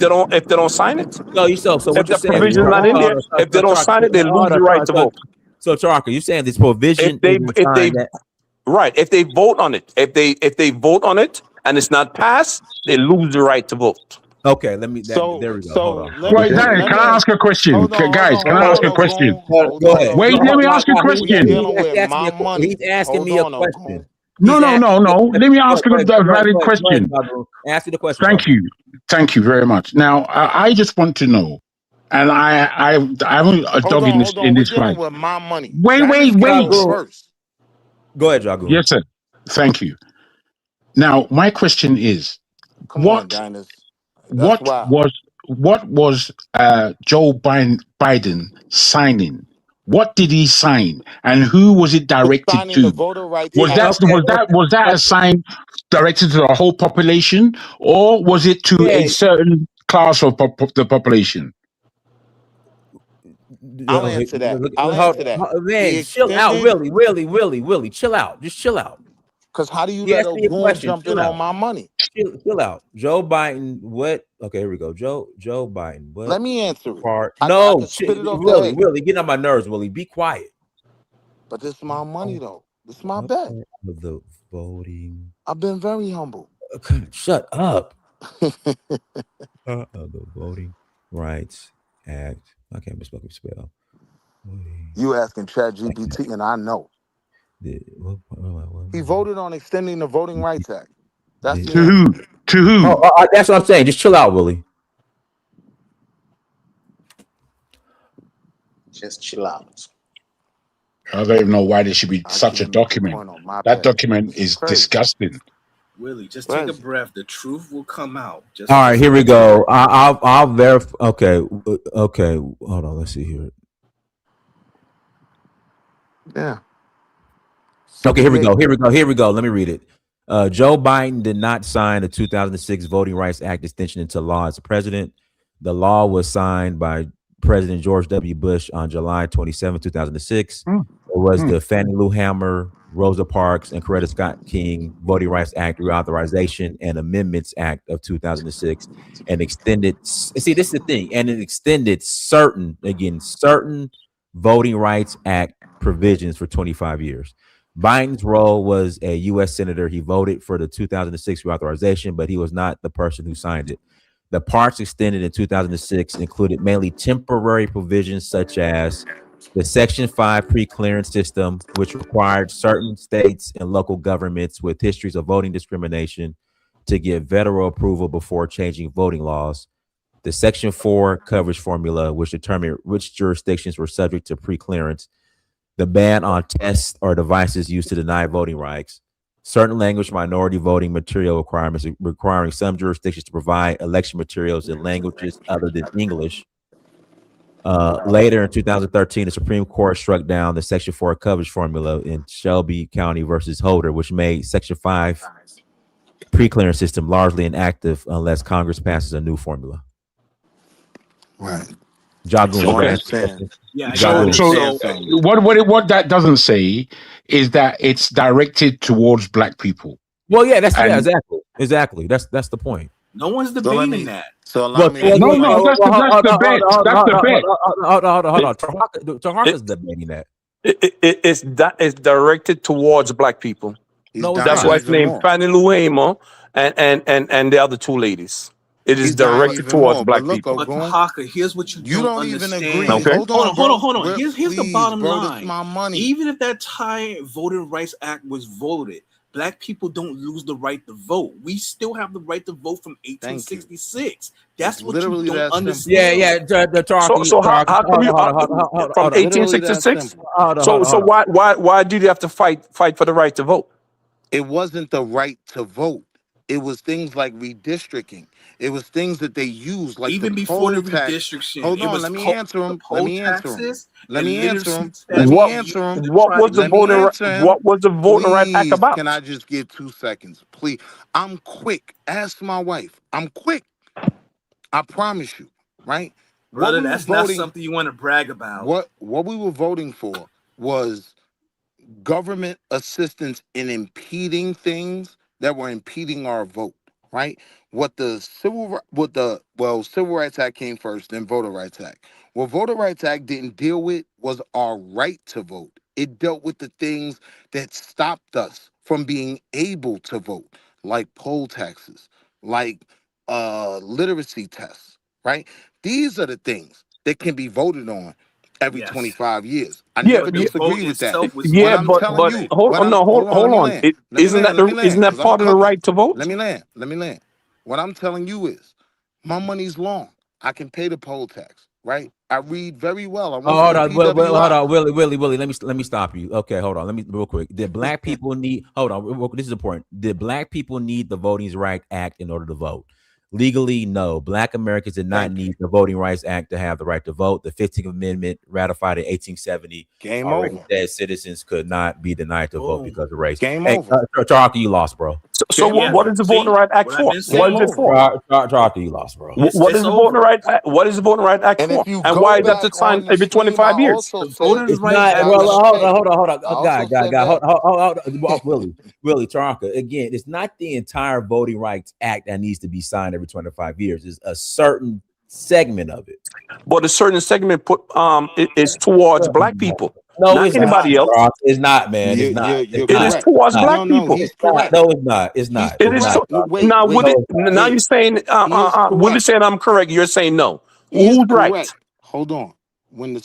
they don't sign it. No, you so what if the provision's not in there, if they don't sign it, they lose the right to vote. So Taraka, you're saying this provision if they vote on it, if they vote on it and it's not passed, they lose the right to vote. Okay, there we go. Wait, can I ask a question? Guys, can I ask a question? Go ahead. Wait, let me ask a question. He's asking me a question. No. Let me ask a valid question. Ask you the question. Thank you very much. Now, I just want to know, and I haven't a dog in this fight. With my money. Wait. Go ahead, Jagu. Yes, sir. Thank you. Now, my question is, what was Joe Biden signing What did he sign, and who was it directed Signing the to? Voter Rights Was Act. that a sign directed to the whole population, or was it to a certain class of the population? I'll answer that. Man, The chill out, extended, Willie, chill out. Just chill out. because how do you He let asked a me a goon question. jump in on my money? Chill out. Joe Biden, what? Okay, here we go. Joe Biden, what? Let me answer it. Part? I No, can spit it off the head. Willie, get on my nerves, Willie. Be quiet. But this is my money, though. This is my bet. Of the voting. I've been very humble. Shut up. Of the Voting Rights Act. I can't misspell spell. You asking ChatGPT, and I know. He voted on extending the Voting Rights Act. That's to who? To who? That's what I'm saying. Just chill out, Willie. Just chill out. I don't even know why there should be such a document. That document is disgusting. Willie, just take a breath. The truth will come out. Just all right, here we go. I'll verify. Okay. Hold on. Let's see here. Yeah. Okay, here we go. Let me read it. Joe Biden did not sign the 2006 Voting Rights Act extension into law as president. The law was signed by President George W. Bush on July 27, 2006. It was the Fannie Lou Hamer, Rosa Parks, and Coretta Scott King Voting Rights Act Reauthorization and Amendments Act of 2006, and extended. See, this is the thing, and it extended certain Voting Rights Act provisions for 25 years. Biden's role was a U.S. senator. He voted for the 2006 reauthorization, but he was not the person who signed it. The parts extended in 2006 included mainly temporary provisions such as the Section 5 pre-clearance system, which required certain states and local governments with histories of voting discrimination to get federal approval before changing voting laws. The Section 4 coverage formula, which determined which jurisdictions were subject to pre-clearance. The ban on tests or devices used to deny voting rights. Certain language minority voting material requirements requiring some jurisdictions to provide election materials in languages other than English. Later in 2013, the Supreme Court struck down the Section 4 coverage formula in Shelby County versus Holder, which made Section 5 pre-clearance system largely inactive unless Congress passes a new formula. Right. What that doesn't say is that it's directed towards black people. Well, yeah, exactly. That's the point. No one's debating that. So allow me. That's the bet. That's the bet. Hold on. Taharka's debating that. It's directed towards black people. That's why it's named Fannie Lou Hamer and the other two ladies. It is directed towards black people. But Tahaka, here's what you don't even understand. agree. Okay. Hold on. Well, Here's the bottom bro, line. this is my money. Even if that entire Voting Rights Act was voted, black people don't lose the right to vote. We still have the right to vote from 1866. That's what you don't understand. So how come you from 1866? So why did you have to fight for the right to vote? It wasn't the right to vote. It was things like redistricting. It was things that they used, like even before the redistriction. Hold on, let me answer him. What was the Voting Rights Act about? Can I just get 2 seconds, please? I'm quick. Ask my wife. I'm quick. I promise you, right? Brother, that's not something you want to brag about. What we were voting for was government assistance in impeding things that were impeding our vote, right? Civil Rights Act came first, then Voter Rights Act. What Voter Rights Act didn't deal with was our right to vote. It dealt with the things that stopped us from being able to vote, like poll taxes, like literacy tests, right? These are the things that can be voted on every 25 years. I never disagree with that. Hold on. Isn't that part of the right to vote? Let me land. What I'm telling you is, my money's long. I can pay the poll tax, right? I read very well. Hold on, Willie. Let me stop you. Okay, hold on. Let me real quick. Did black people need? Hold on. This is important. Did black people need the Voting Rights Act in order to vote? Legally, no. Black Americans did not need the Voting Rights Act to have the right to vote. The 15th Amendment, ratified in 1870, Game already over. said citizens could not be denied to vote because of race. Game Hey, over. Charaka, you lost, bro. So what is the Voting Rights Act for? What is it for? Charaka, you lost, bro. What is the Voting Rights Act? What is the Voting Rights Act And for? if you And go why is that back signed on the every stream, 25 I years? also said It's not. Well, hold on. I also said that. Willie, Charaka. Again, it's not the entire Voting Rights Act that needs to be signed every 25 years. It's a certain segment of it. But a certain segment is towards black people. No, not it's anybody not, else. Charaka. It's not, man. You're It's not. correct. It is towards black people. He's correct. No, it's not. It's not. It is. Now, now you're saying, Willie saying I'm correct. You're saying no. Who's right? Hold on. When the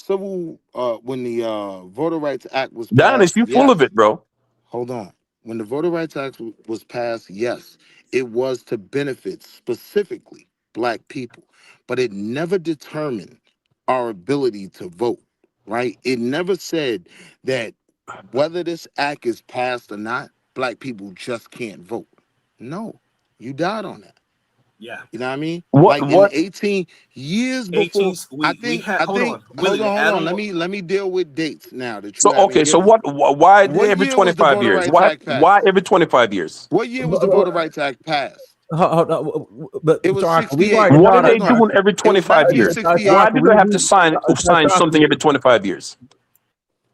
Voter Rights Act was passed, Dennis, you full of it, bro. Hold on. When the Voter Rights Act was passed, yes, it was to benefit specifically black people, but it never determined our ability to vote, right? It never said that whether this act is passed or not, black people just can't vote. No, you died on that. Yeah. You know what I mean? What? In 18 years before, hold on. Hold on. Let me deal with dates now. That you So okay, so why every 25 years? Why every 25 years? What year was the Voter Rights Act passed? But it was Charaka, 68. What are they doing every 25 years? 1968. Why do they have to sign something every 25 years?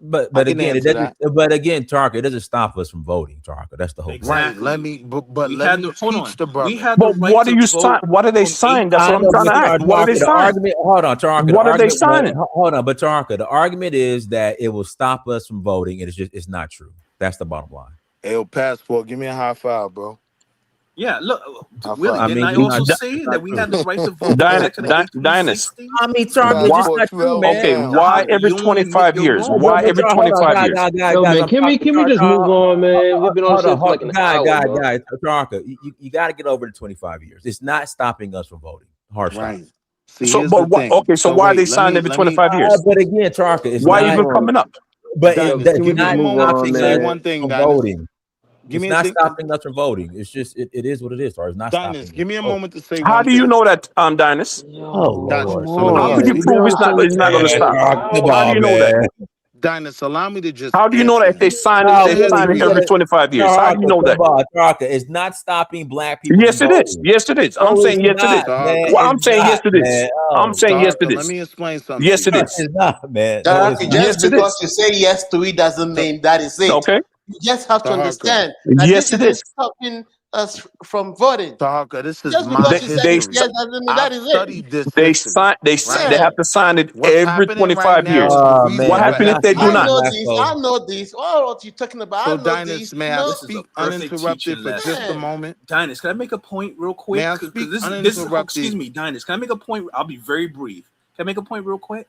But again, it doesn't. But again, Charaka, it doesn't stop us from voting. Charaka, that's the whole point. Right. Let me. But We let had me the- hold teach on. the brother. We had But the right what do to you vote sign? What do they from sign? That's what I'm trying to ask. What are they The signing? argument, hold on, Charaka. What are they signing? Hold on, but Charaka, the argument is that it will stop us from voting, and it's not true. That's the bottom line. Hey, passport, give me a high five, bro. Yeah, look, High Willie, five. didn't I also say that we had the right to vote back in the 1860s? I mean, Charaka, it's just not true, man. Okay, why every 25 years? Why every 25 years? Yo, man, can we just move on, man? We've been on shit for like an hour, bro. Guys, Charaka, you got to get over the 25 years. It's not stopping us from voting. Harsh. Right. So, but why? Okay, so why are they signing every 25 years? But again, Charaka, it's why not even coming up? But Dennis, it's not stopping us one thing, from Dennis. voting. Give me It's not stopping us from voting. It's just it is what it is. Or it's not Dennis, stopping. give me a moment to say. How do you know that, Dennis? Oh, Dennis, How can you prove it's not going to stop? How do you know that? Dennis, allow me to just. How do you know that if they sign it every 25 years? How do you know that? Charaka, it's not stopping black people. Yes, it is. Yes, it is. I'm saying yes, it is. Well, I'm saying yes, it is. I'm saying yes, it is. Let me explain something. Yes, it is. It's not, man. Just because you say yes to it doesn't mean that is it. Okay. You just have to understand that yes, this it is stopping us from voting. Tahaka, this is just my because you say yes doesn't mean that is it. This they sign. They have to sign it every 25 years. What happens if they do not? I know this. All what you're talking about. So, I know Dinus, this. may I speak uninterrupted for just a moment? Dinus, can I make a point real quick? May I speak This excuse me, Dinus. Can I make a point? I'll be very brief. Can I make a point real quick?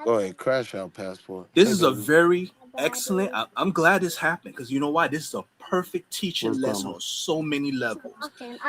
Go ahead, crash out, passport. This is a very excellent. I'm glad this happened because you know why? This is a perfect teaching lesson on so many levels.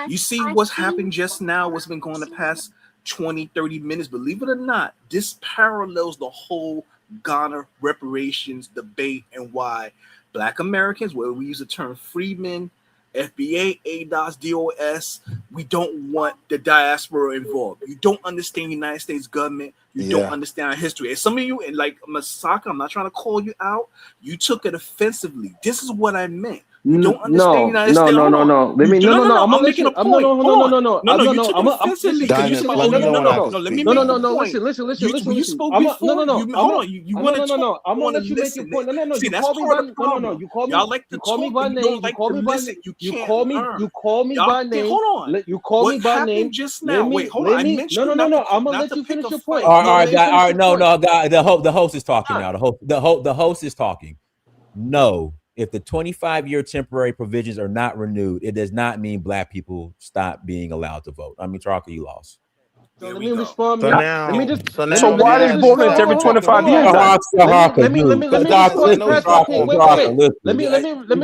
You see what's happened just now, what's been going the past 20, 30 minutes. Believe it or not, this parallels the whole Ghana reparations debate and why Black Americans, where we use the term freedmen, FBA, ADOS, DOS, we don't want the diaspora involved. You don't understand the United States government. You don't understand our history. And some of you, and like Masaka, I'm not trying to call you out. You took it offensively. This is what I meant. You don't understand the United States. No. Let me. No. I'm making a point. No. You took it offensively. No. Listen. You spoke before. Hold on. You want to talk? I'm gonna let you make your point. No. See, that's part of the problem. No. You call me. Y'all like to call me by name. You call me by name. You call me by name. Hold on. You call me by name. Just now. Wait, hold on. I mentioned no. I'm gonna let you finish your point. All right. No, guy. The host is talking now. The host is talking. No. If the 25-year temporary provisions are not renewed, it does not mean Black people stop being allowed to vote. I mean, Charaka, you lost. Let me respond. So why are they voting every 25 years? Let me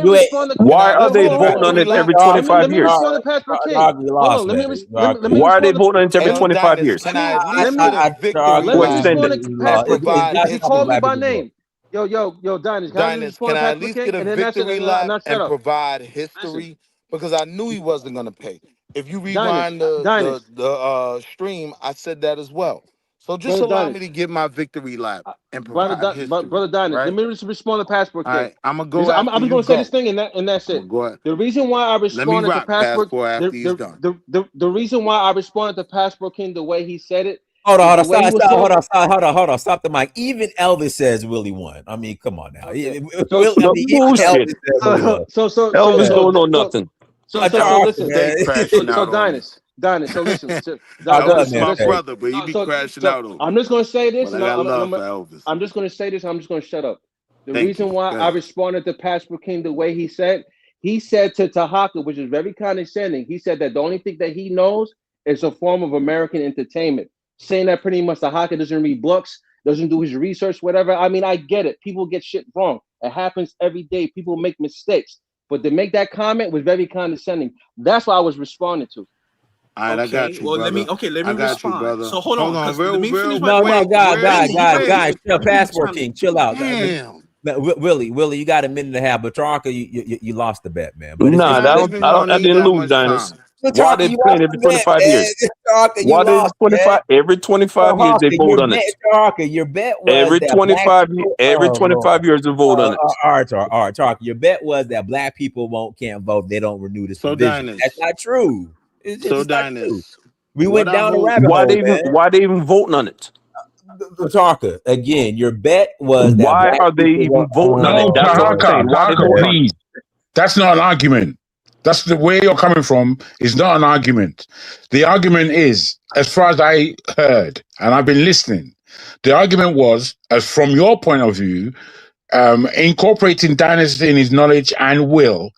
respond. Why are they voting on it every 25 years? Why are they voting on it every 25 years? Let me you call me by name. Yo, Dinus, can I at least get a victory lap and provide history? Because I knew he wasn't going to pay. If you Dinus, rewind Dinus, the stream, I said that as well. So just brother allow me Dinus, to give my victory lap and brother, provide history, brother Dinus. Let right? me just respond to Passport All King. right, I'm gonna go I'm after just you going to say go. this thing, and that's I'm it. gonna go ahead. The reason why I Let me responded to rock Passport, Passport after he's done. the reason why I responded to Passport King the way he said it Hold is on, the way he was hold talking. on, hold on. Stop the mic. Even Elvis says Willie won. I mean, come on now. Okay. I mean, even Elvis says Willie won. Elvis don't know nothing. So listen. Stay crashing out on me. Dinus. So listen. Elvis Dinus, is so my listen. brother, but he be crashing out on me. I'm just going to say this, But I and got love for Elvis. I'm just going to say this. I'm just going to shut up. The Thank reason you. why Go I ahead. responded to Pastor King the way he said to Tahaka, which is very condescending. He said that the only thing that he knows is a form of American entertainment, saying that pretty much Tahaka doesn't read books, doesn't do his research, whatever. I mean, I get it. People get shit wrong. It happens every day. People make mistakes. But to make that comment was very condescending. That's what I was responding to. All right, I got you, well, brother. let me I got respond. you, brother. So hold on, because let me finish my No, point. guys, chill. Wait, Passport King, chill out. Damn. Willie, you got a minute and a half, but Tarka, you lost the bet, man. But Nah, I don't even want to I eat didn't that lose, much Dinus. time. Why they you playing lost every the bet, 25 years? man. Tarka, you Why they lost, 25 man. every 25 years they vote on it? Your bet was that black people. Every Oh, 25 years they vote on it. all right, Tarka. Your bet was that black people can't vote. They don't renew this So provision. That's Dinus. not true. It's So just not true. Dinus. We What went I down a vote. rabbit hole, man. Why they even voting on it? Tarka, again, your bet was that Why black are they people even voting on it? No, That's what I'm saying. Why they voting on it? please. That's not an argument. That's the way you're coming from. Is not an argument. The argument is, as far as I heard, and I've been listening, the argument was, as from your point of view, incorporating dynasty in his knowledge and will,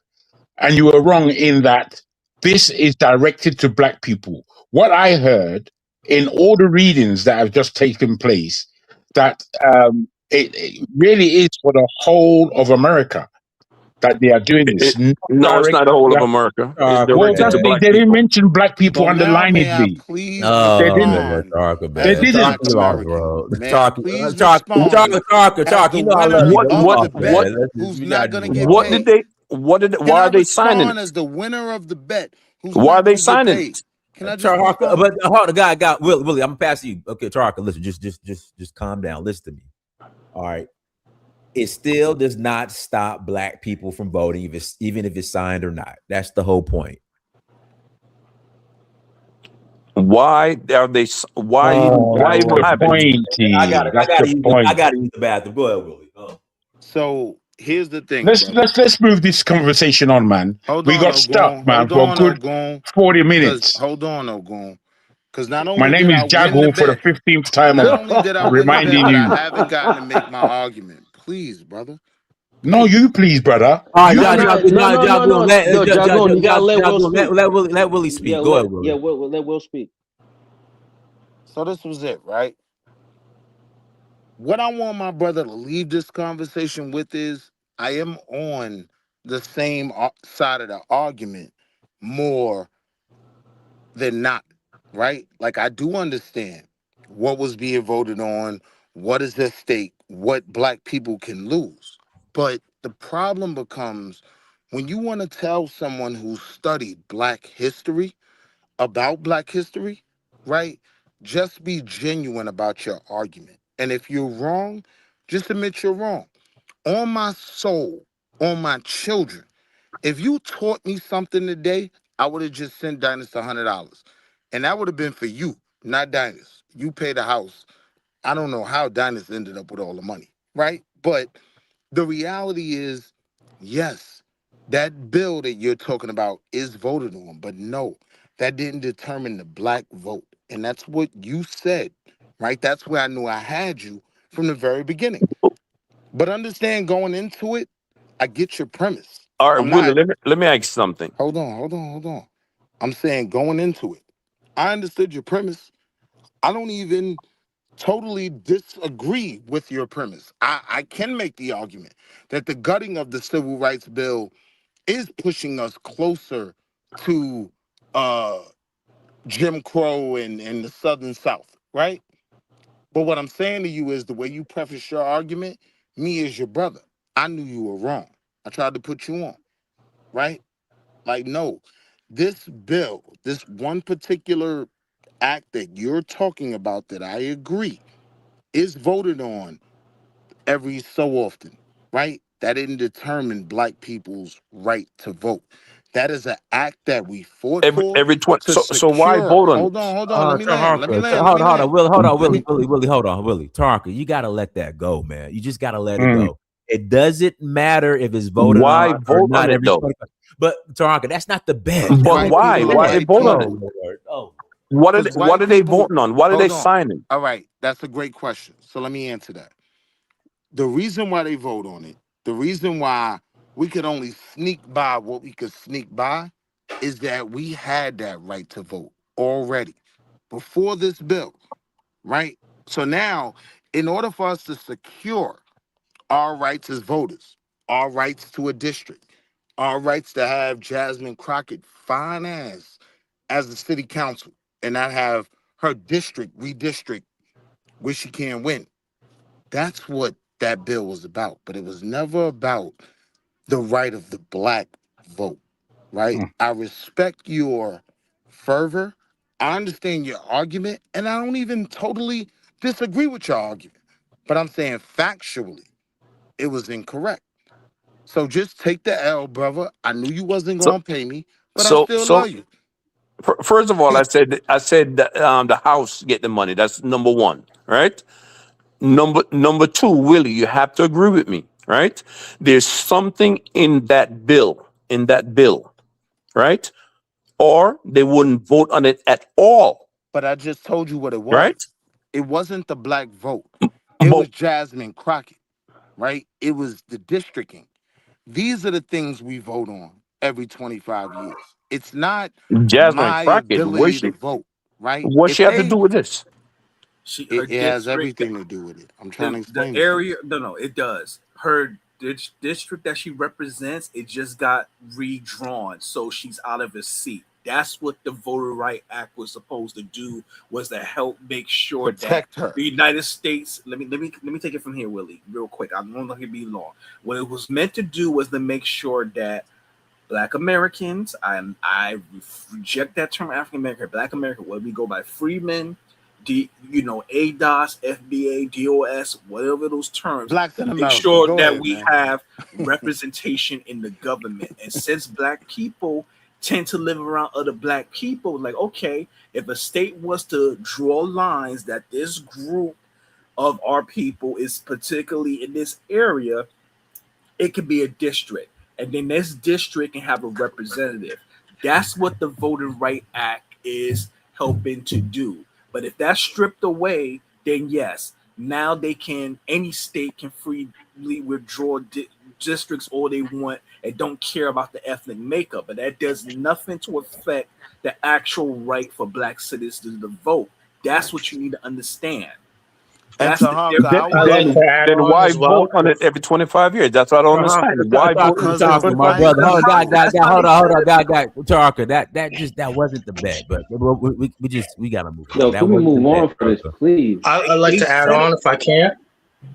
and you were wrong in that this is directed to black people. What I heard in all the readings that have just taken place, that it really is for the whole of America that they are doing this. Not No, it's direct. not the whole of America. It's Well, directed to black they didn't people. mention black people So now may I underlinedly. please They didn't. respond They as a didn't. black American? May I please respond as the You know I winner love you, but you of the lost, bet man. who's We not got gonna to get move on. paid? Can Why I are they signing respond it? as the winner of the bet who's Why are not they gonna get signing paid? it? Can I just Tarka, respond? but hold on, guy, Willie, I'm gonna pass you. Okay, Tarka, listen, just calm down. Listen to me. All right. It still does not stop black people from voting, even if it's signed or not. That's the whole point. Why are they? Why That's even the have it? point. I That's the point. gotta use the bathroom. Go ahead, Willie. So here's the thing, brother. Let's move this conversation on, man. Hold We on, got stuck, Ogun. man, Hold for a on, good Ogun. 40 Because minutes. hold on, Ogun. Because not My only name did is I win the Jago for the bet, 15th time. not I'm only did I win the bet, reminding but I you. haven't gotten to make my argument. Please, brother. No, you please, brother. All right, You John, please. Yo, Jagun, you gotta let Will speak. let Willie speak. Go ahead, Willie. Let Will speak. So this was it, right? What I want my brother to leave this conversation with is I am on the same side of the argument more than not, right? Like I do understand what was being voted on, what is at stake, what black people can lose. But the problem becomes when you want to tell someone who studied black history about black history, right? Just be genuine about your argument. And if you're wrong, just admit you're wrong. On my soul, on my children, if you taught me something today, I would have just sent Dinus $100. And that would have been for you, not Dinus. You pay the house. I don't know how Dinus ended up with all the money, right? But the reality is, yes, that bill that you're talking about is voted on, but no, that didn't determine the black vote. And that's what you said, right? That's where I knew I had you from the very beginning. But understand going into it, I get your premise. All right, I'm Willie. not, Let me ask you something. hold on. I'm saying going into it, I understood your premise. I don't even totally disagree with your premise. I can make the argument that the gutting of the civil rights bill is pushing us closer to Jim Crow and the Southern South, right? But what I'm saying to you is the way you preface your argument, me as your brother, I knew you were wrong. I tried to put you on, right? Like, no, This bill, this one particular act that you're talking about that I agree is voted on every so often, right? That didn't determine black people's right to vote. That is an act that we fought for Every 20. to So why secure. vote on Hold it? on, let me land. Let me land. Let Hold me on, land. Willie, hold on, Willie. Tarka, you gotta let that go, man. You just gotta let it go. It doesn't matter if it's voted Why on or vote on not it every though? 25. But Tarka, that's not the bet. But Black why? people are Why they white vote on it? people. What Because what white are they people. voting on? What are they Hold on. signing? All right, that's a great question. So let me answer that. The reason why they vote on it, the reason why we could only sneak by what we could sneak by, is that we had that right to vote already before this bill, right? So now, in order for us to secure our rights as voters, our rights to a district, our rights to have Jasmine Crockett fine ass as the city council and not have her district redistrict where she can't win. That's what that bill was about. But it was never about the right of the black vote, right? I respect your fervor. I understand your argument, and I don't even totally disagree with your argument. But I'm saying factually, it was incorrect. So just take the L, brother. I knew you wasn't So gonna pay me, but I so still so love you. first of all, I said that, the House get the money. That's number one, right? Number two, Willie, you have to agree with me, right? There's something in that bill, right? Or they wouldn't vote on it at all, But I just told you what it was. right? It wasn't the black vote. It was Jasmine Crockett, right? It was the districting. These are the things we vote on every 25 years. It's not Jasmine my Crockett, ability to vote, right? what If she have to they, do with this? Her it has district, everything to do with it. I'm trying to the explain it to you. area. No, it does. Her district that she represents, it just got redrawn, so she's out of a seat. That's what the Voter Right Act was supposed to do, was to help make sure that Protect her. the United States. Let me take it from here, Willie, real quick. I don't want to be long. What it was meant to do was to make sure that Black Americans, I reject that term African American, Black American, what we go by freemen, ADOS, FBA, DOS, whatever those terms, Blacks in to make America. sure Go that ahead, we man. have representation in the government. And since Black people tend to live around other Black people, like, okay, if a state was to draw lines that this group of our people is particularly in this area, it could be a district, and then this district can have a representative. That's what the Voting Right Act is helping to do. But if that's stripped away, then yes, now any state can freely withdraw districts all they want and don't care about the ethnic makeup. But that does nothing to affect the actual right for Black citizens to vote. That's what you need to understand. And That's the Tahanka, difference. I I'd will. like to add Then on why as well. vote on it every 25 years? That's what I don't understand. Why vote on it Because every it's My 25 white years? brother, hold on, people. hold on, Tarka. That wasn't the bet, but we gotta move on. Yo, That can we wasn't the move bet, on for this, Tarka. please? I'd like They to add said on it. if I can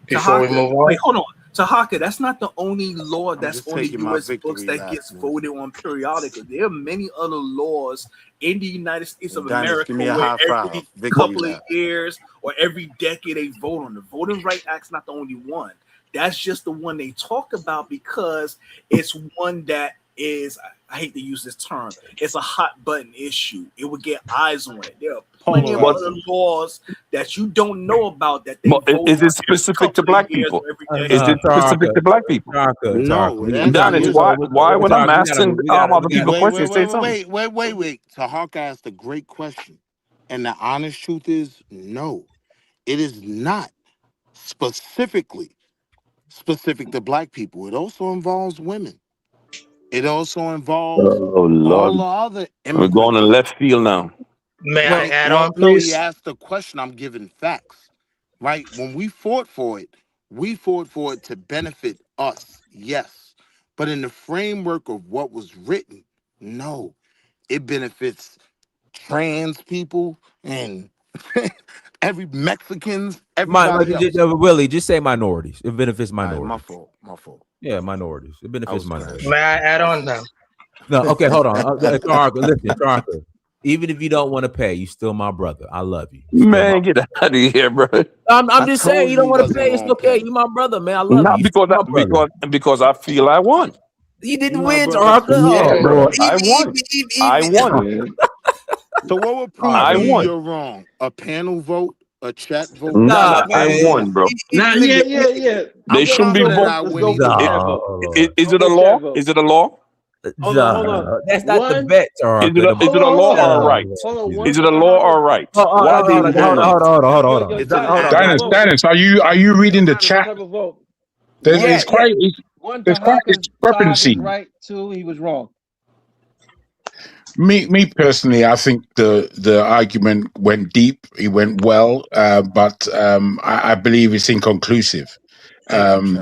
before we Tahaka, move on. wait, hold on. Tahaka, that's not the only law I'm that's just on the taking my U.S. books victory that lap, gets man. voted on periodically. There are many other laws in the United States of Dennis, give America me a where high five. every Victory couple of lap. years or every decade they vote on. The Voting Right Act's not the only one. That's just the one they talk about because it's one that is, I hate to use this term, it's a hot button issue. It would get eyes on it. There are plenty of other Polarizing. laws that you don't know about that they But vote is on it every specific to couple of black years people? or every Is decade. it specific to black people? No, it We actually Dennis, isn't. why when I'm asking other people Wait, questions, say something? Tahaka asked a great question. And the honest truth is, no, it is not specific to black people. It also involves women. It also involves Oh all Lord, the other we're going in immigrants. left field now. May I Well, add well, on, no, he please? asked the question. I'm giving facts, right? When we fought for it, we fought for it to benefit us, yes. But in the framework of what was written, no, it benefits trans people and every Mexicans, everybody else. Willie, just say minorities. It benefits All right, my minorities. fault. Yeah, minorities. It I benefits was trash. minorities. May I add My on fault. now? No, okay, hold on. Tarka, listen, Tarka. Even if you don't want to pay, you still my brother. I love you. Man, get out of here, bro. I'm just saying, you don't want to pay. It's okay. You my brother, man. I love Not you. because I feel I won. You didn't win, Tarka. Yeah, Oh, bro. Lord. I won. I won. So what would prove I to you won. you're wrong? A panel vote, a chat vote? Nah, I won, bro. Nah, yeah. They shouldn't be voting. I Let's win go with the either. chat vote. Is it a law? Is it a law? Hold on. That's not the bet, Tarka. Is it a law or a right? Is it a law or a right? Why they vote on it? Dennis, are you reading the chat? There's quite One, there's quite Tahaka's side was discrepancy. right. Two, he was wrong. Me personally, I think the argument went deep. It went well, but I believe it's inconclusive. And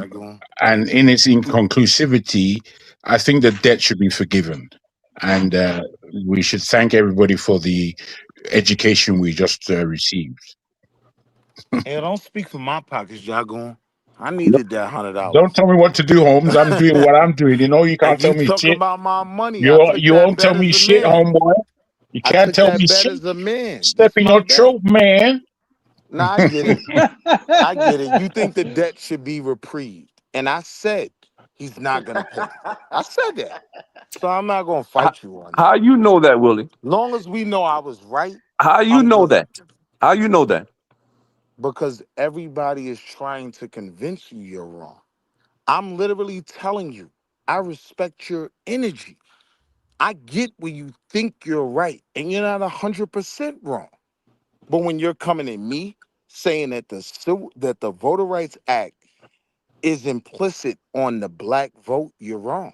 in its inconclusivity, I think the debt should be forgiven, and we should thank everybody for the education we just received. Hey, don't speak for my pockets, Jagon. I needed that $100. Don't tell me what to do, Holmes. I'm doing what I'm doing. You know, you can't If tell you me talk shit. about my money, You I took that won't bet tell me as a shit, man. homeboy. You I can't took tell that me bet shit. as a man. Step in your throat, man. Nah, I get it. I get it. You think the debt should be reprieved. And I said he's not going to pay. I said that. So I'm not going to fight you on that. How you know that, Willie? Long as we know I was right. How you know that? How you know that? Because everybody is trying to convince you you're wrong. I'm literally telling you, I respect your energy. I get where you think you're right, and you're not 100% wrong. But when you're coming at me saying that the Voter Rights Act is implicit on the black vote, you're wrong.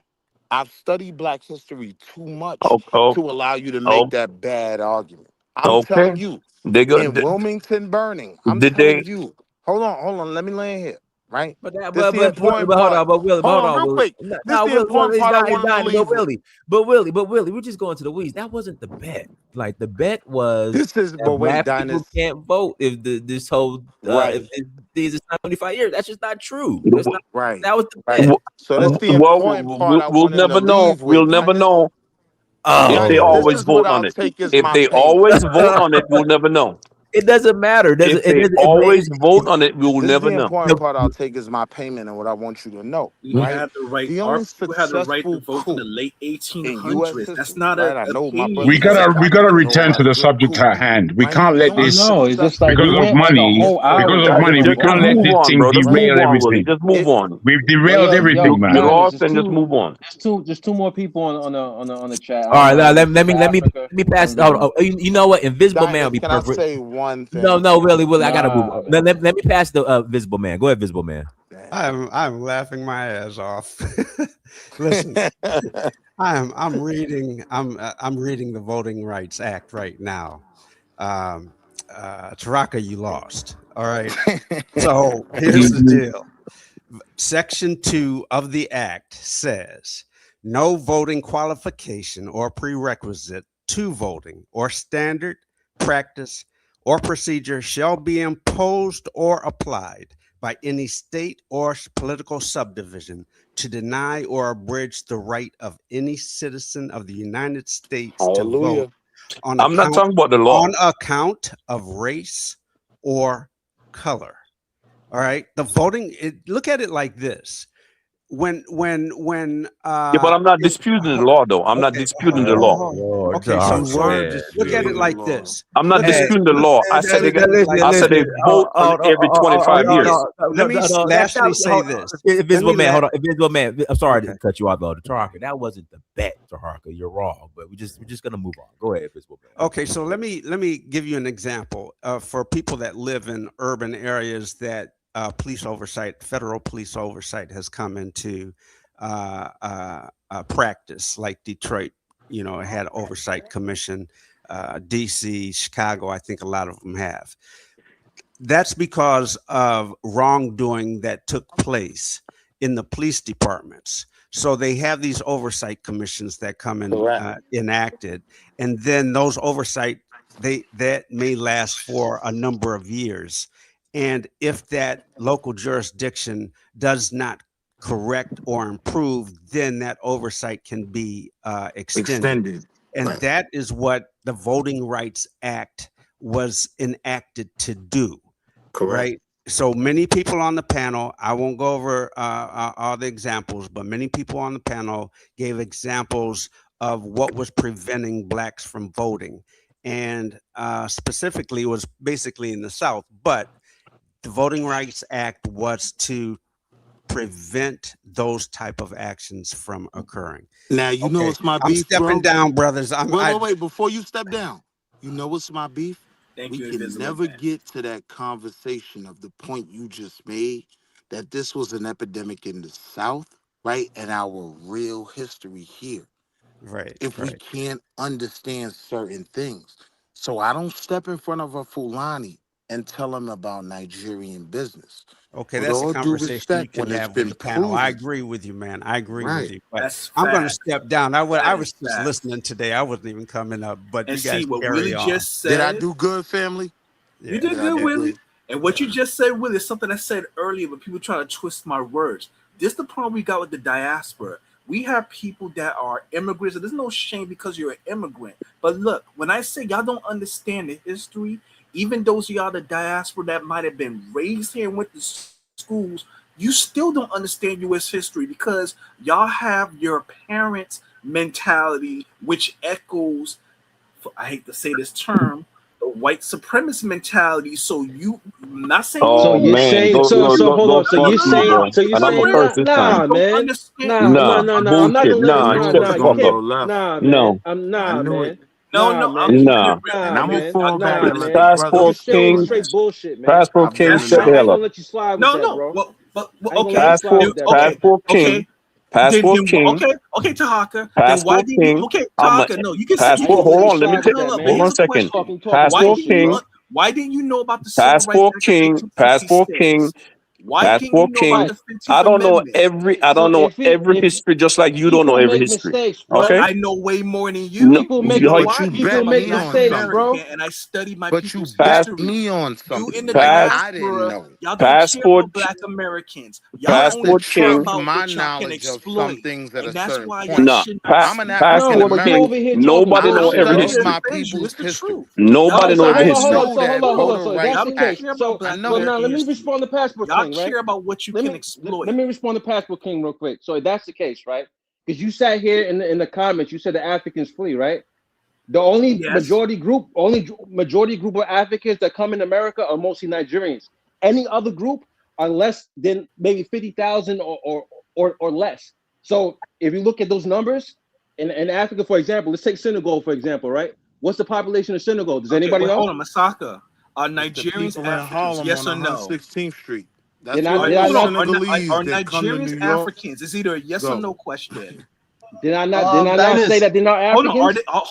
I've studied black history too much to allow you to make that bad argument. I'm telling you, in Wilmington burning, I'm telling you, hold on, let me land here, right? But This the important hold part. on, but Willie, Hold hold on, on, real Willie. quick. This the important part I wanted to leave with. But Willie, we're just going to the weeds. That wasn't the bet. Like the bet was but wait, black people can't vote if this whole if these is not 25 years. That's just not true. That's not right. That was the bet. So that's the important part I We'll wanted never to know. leave with. We'll never know. If they always vote on it. If they always vote on it, we'll never know. It doesn't matter. If they always vote on it, we will This never is the know. important part I'll take as my payment and what I want you to know. You Right? had the right. The Our only people had the right to successful vote in the coup late in 1800s. U.S. That's history, not right? I know my We brothers gotta return to the subject at hand. We can't let this it's just like because we of went like a money. whole hour. Because of money, we Just can't let move this on, thing bro. Just derail move on, Willie. everything. Just move on. We've derailed everything, man. You Dennis, lost and just move on. There's two more people on the chat. All right, let me pass. You know what? Invisible Man will be Can I perfect. say one thing? No, Willie, I gotta move on. Let me pass the Visible Man. Go ahead, Visible Man. I'm laughing my ass off. Listen, I'm reading the Voting Rights Act right now. Taraka, you lost. All right. So here's the deal. Section 2 of the Act says no voting qualification or prerequisite to voting or standard, practice, or procedure shall be imposed or applied by any state or political subdivision to deny or abridge the right of any citizen of the United States to vote on I'm not talking about the law. on account of race or color. All right. The voting, look at it like this. When Yeah, but I'm not disputing the law, though. I'm not disputing the law. Okay, so look at it like this. I'm not disputing the law. I said they vote on every 25 years. Let me lastly say this. Invisible Man, hold on. Invisible Man, I'm sorry to cut you off, though. Taraka, that wasn't the bet, Taraka. You're wrong, but we're just gonna move on. Go ahead, Invisible Man. Okay, so let me give you an example for people that live in urban areas that federal police oversight has come into practice, like Detroit, had oversight commission, DC, Chicago, I think a lot of them have. That's because of wrongdoing that took place in the police departments. So they have these oversight commissions that come in enacted, and then those oversight that may last for a number of years. And if that local jurisdiction does not correct or improve, then that oversight can be extended. And Right. that is what the Voting Rights Act was enacted to do. Correct. Right. So many people on the panel, I won't go over all the examples, but many people on the panel gave examples of what was preventing blacks from voting. And specifically, it was basically in the South. But the Voting Rights Act was to prevent those type of actions from occurring. Now, you know what's my I'm beef, stepping bro? down, brothers. Wait. Before you step down, you know what's my beef? Thank We you, can Invisible never Man. get to that conversation of the point you just made, that this was an epidemic in the South, right? And our real history here. Right. If we can't understand certain things. So I don't step in front of a Fulani and tell him about Nigerian business. Okay, With that's a all due conversation you respect, can when it's have with been the panel. I proven. agree with you, man. I agree with Right. you. But That's I'm going to facts. step down. I That was is just facts. listening today. I wasn't even coming up. But And you guys see what carry Willie on. just said. Did I do good, family? You did Did I good, do Willie. good? And what you just said, Willie, is something I said earlier, but people try to twist my words. This is the problem we got with the diaspora. We have people that are immigrants, and there's no shame because you're an immigrant. But look, when I say y'all don't understand the history, even those of y'all the diaspora that might have been raised here and went to schools, you still don't understand U.S. history because y'all have your parents' mentality, which echoes, I hate to say this term, the white supremacist mentality. So you, I'm not saying you Oh don't man, understand. don't No, start no, me, no, bro. no. And I'm the first this time. You don't understand. Nah, bullshit. Nah, knew it shut was the gonna fuck go up. left. No, I knew it. No, I'm keeping nah. it real. And I'm gonna fall back Y'all and let the Passport brothers King, finish. Passport I've King, done shut the enough. hell up. No. Well, okay. Passport, Passport King, Passport King, Okay, Tahaka. Then why Passport didn't you? King. Okay, I'm a Tahaka. No, you can say you passport. can Hold say on, let me take. no. But Hold on here's a a second. question: Passport King, Why didn't you know about the Civil Rights Passport Act of King, Passport King, 1866? Why didn't you Passport know about King. the 15th I don't know Amendment? every history, just like you don't know every history. But Okay? I know way more than you. No, You know But why? you Because bet I'm a me Black on something. American and I study my But you people's Pass, bet history. me on You in something the that pass, I didn't diaspora, know. y'all don't care passport, about Black Americans. You Y'all have to only passport care King. trust about my what y'all can knowledge of some exploit. things at a And that's certain why y'all point. Nah, should not I'm an speak. African passport King. American. Nobody I I know don't every care studied to history. my defend you. It's people's the history. truth. Nobody know every I history. know that voter rights Y'all don't act. care about I Black know it. American history. Y'all care about what you can exploit. Let me respond to Passport King real quick. So if that's the case, right? Because you sat here in the comments, you said the Africans flee, right? The only Yes. majority group of Africans that come in America are mostly Nigerians. Any other group are less than maybe 50,000 or less. So if you look at those numbers in Africa, for example, let's take Senegal for example, right? What's the population of Senegal? Does Okay, anybody wait, know? hold on, Masaka. Are It's the Nigerians people in Africans? Harlem Yes on or no? 116th Street. They're That's not. why They're those not. Senegalese Are that come to Nigerians New York Africans? It's either a yes or go. no question. Did I not say that they're not Hold on, Africans? Are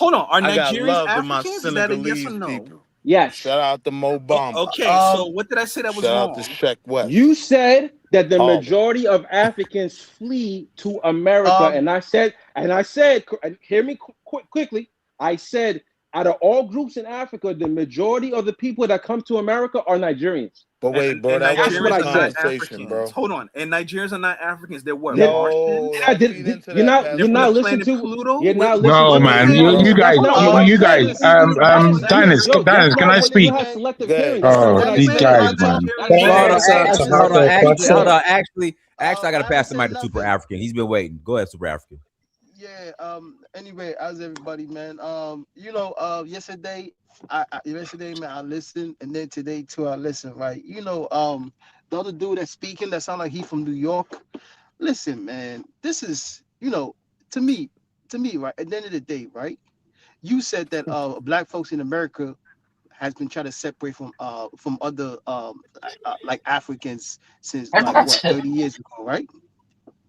I got Nigerians love to my Africans? Is that a yes or Senegalese no? people. Yes. Shout out to Mo Bamba. Okay, so what did I say that was Shout out to wrong? Sheck West. You said that the Harlem. majority of Africans flee to America, and I said, hear me quickly. I said, out of all groups in Africa, the majority of the people that come to America are Nigerians. But wait, bro, And that That's wasn't what the I Nigerians are not said. conversation, bro. Africans. Hold on. And Nigerians are not Africans. They're what? No, Martians? don't feed into You're that, not. You're From the not Passport. listening planet to. Pluto? You're not listening No, to what man. you're saying. You guys, That's not what I you guys. said. Dennis, That's not can I what you speak? have selective Good. hearing. That's not Oh, what I these said. guys, man. Hold on, That's hold on. not. Hold on. Actually, I got to pass the mic to Super African. He's been waiting. Go ahead, Super African. Yeah. Anyway, how's everybody, man? Yesterday, man, I listened, and then today too, I listened. Right. The other dude that's speaking, that sound like he from New York. Listen, man, this is, to me, right. At the end of the day, right. You said that black folks in America has been trying to separate from other like Africans since like what 30 years ago, right?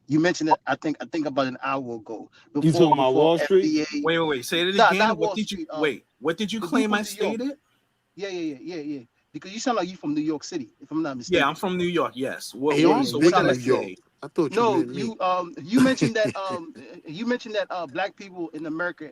You mentioned it. I think about an hour ago. You talking about Wall Street? FBA. Wait. Say it again. Not What Wall did you Street. What did you the dude claim from I New York. stated? Yeah. Because you sound like you from New York City, if I'm not mistaken. Yeah, I'm from New York. Yes. Hey, What yo, I'm so big what in did New I York. say? I thought you No, meant me. you mentioned that black people in America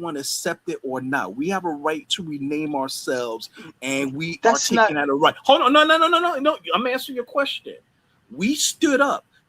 want to accept it or not. We have a right to rename ourselves, and we That's are taking that a right. Hold on, no. I'm answering your question. We stood up.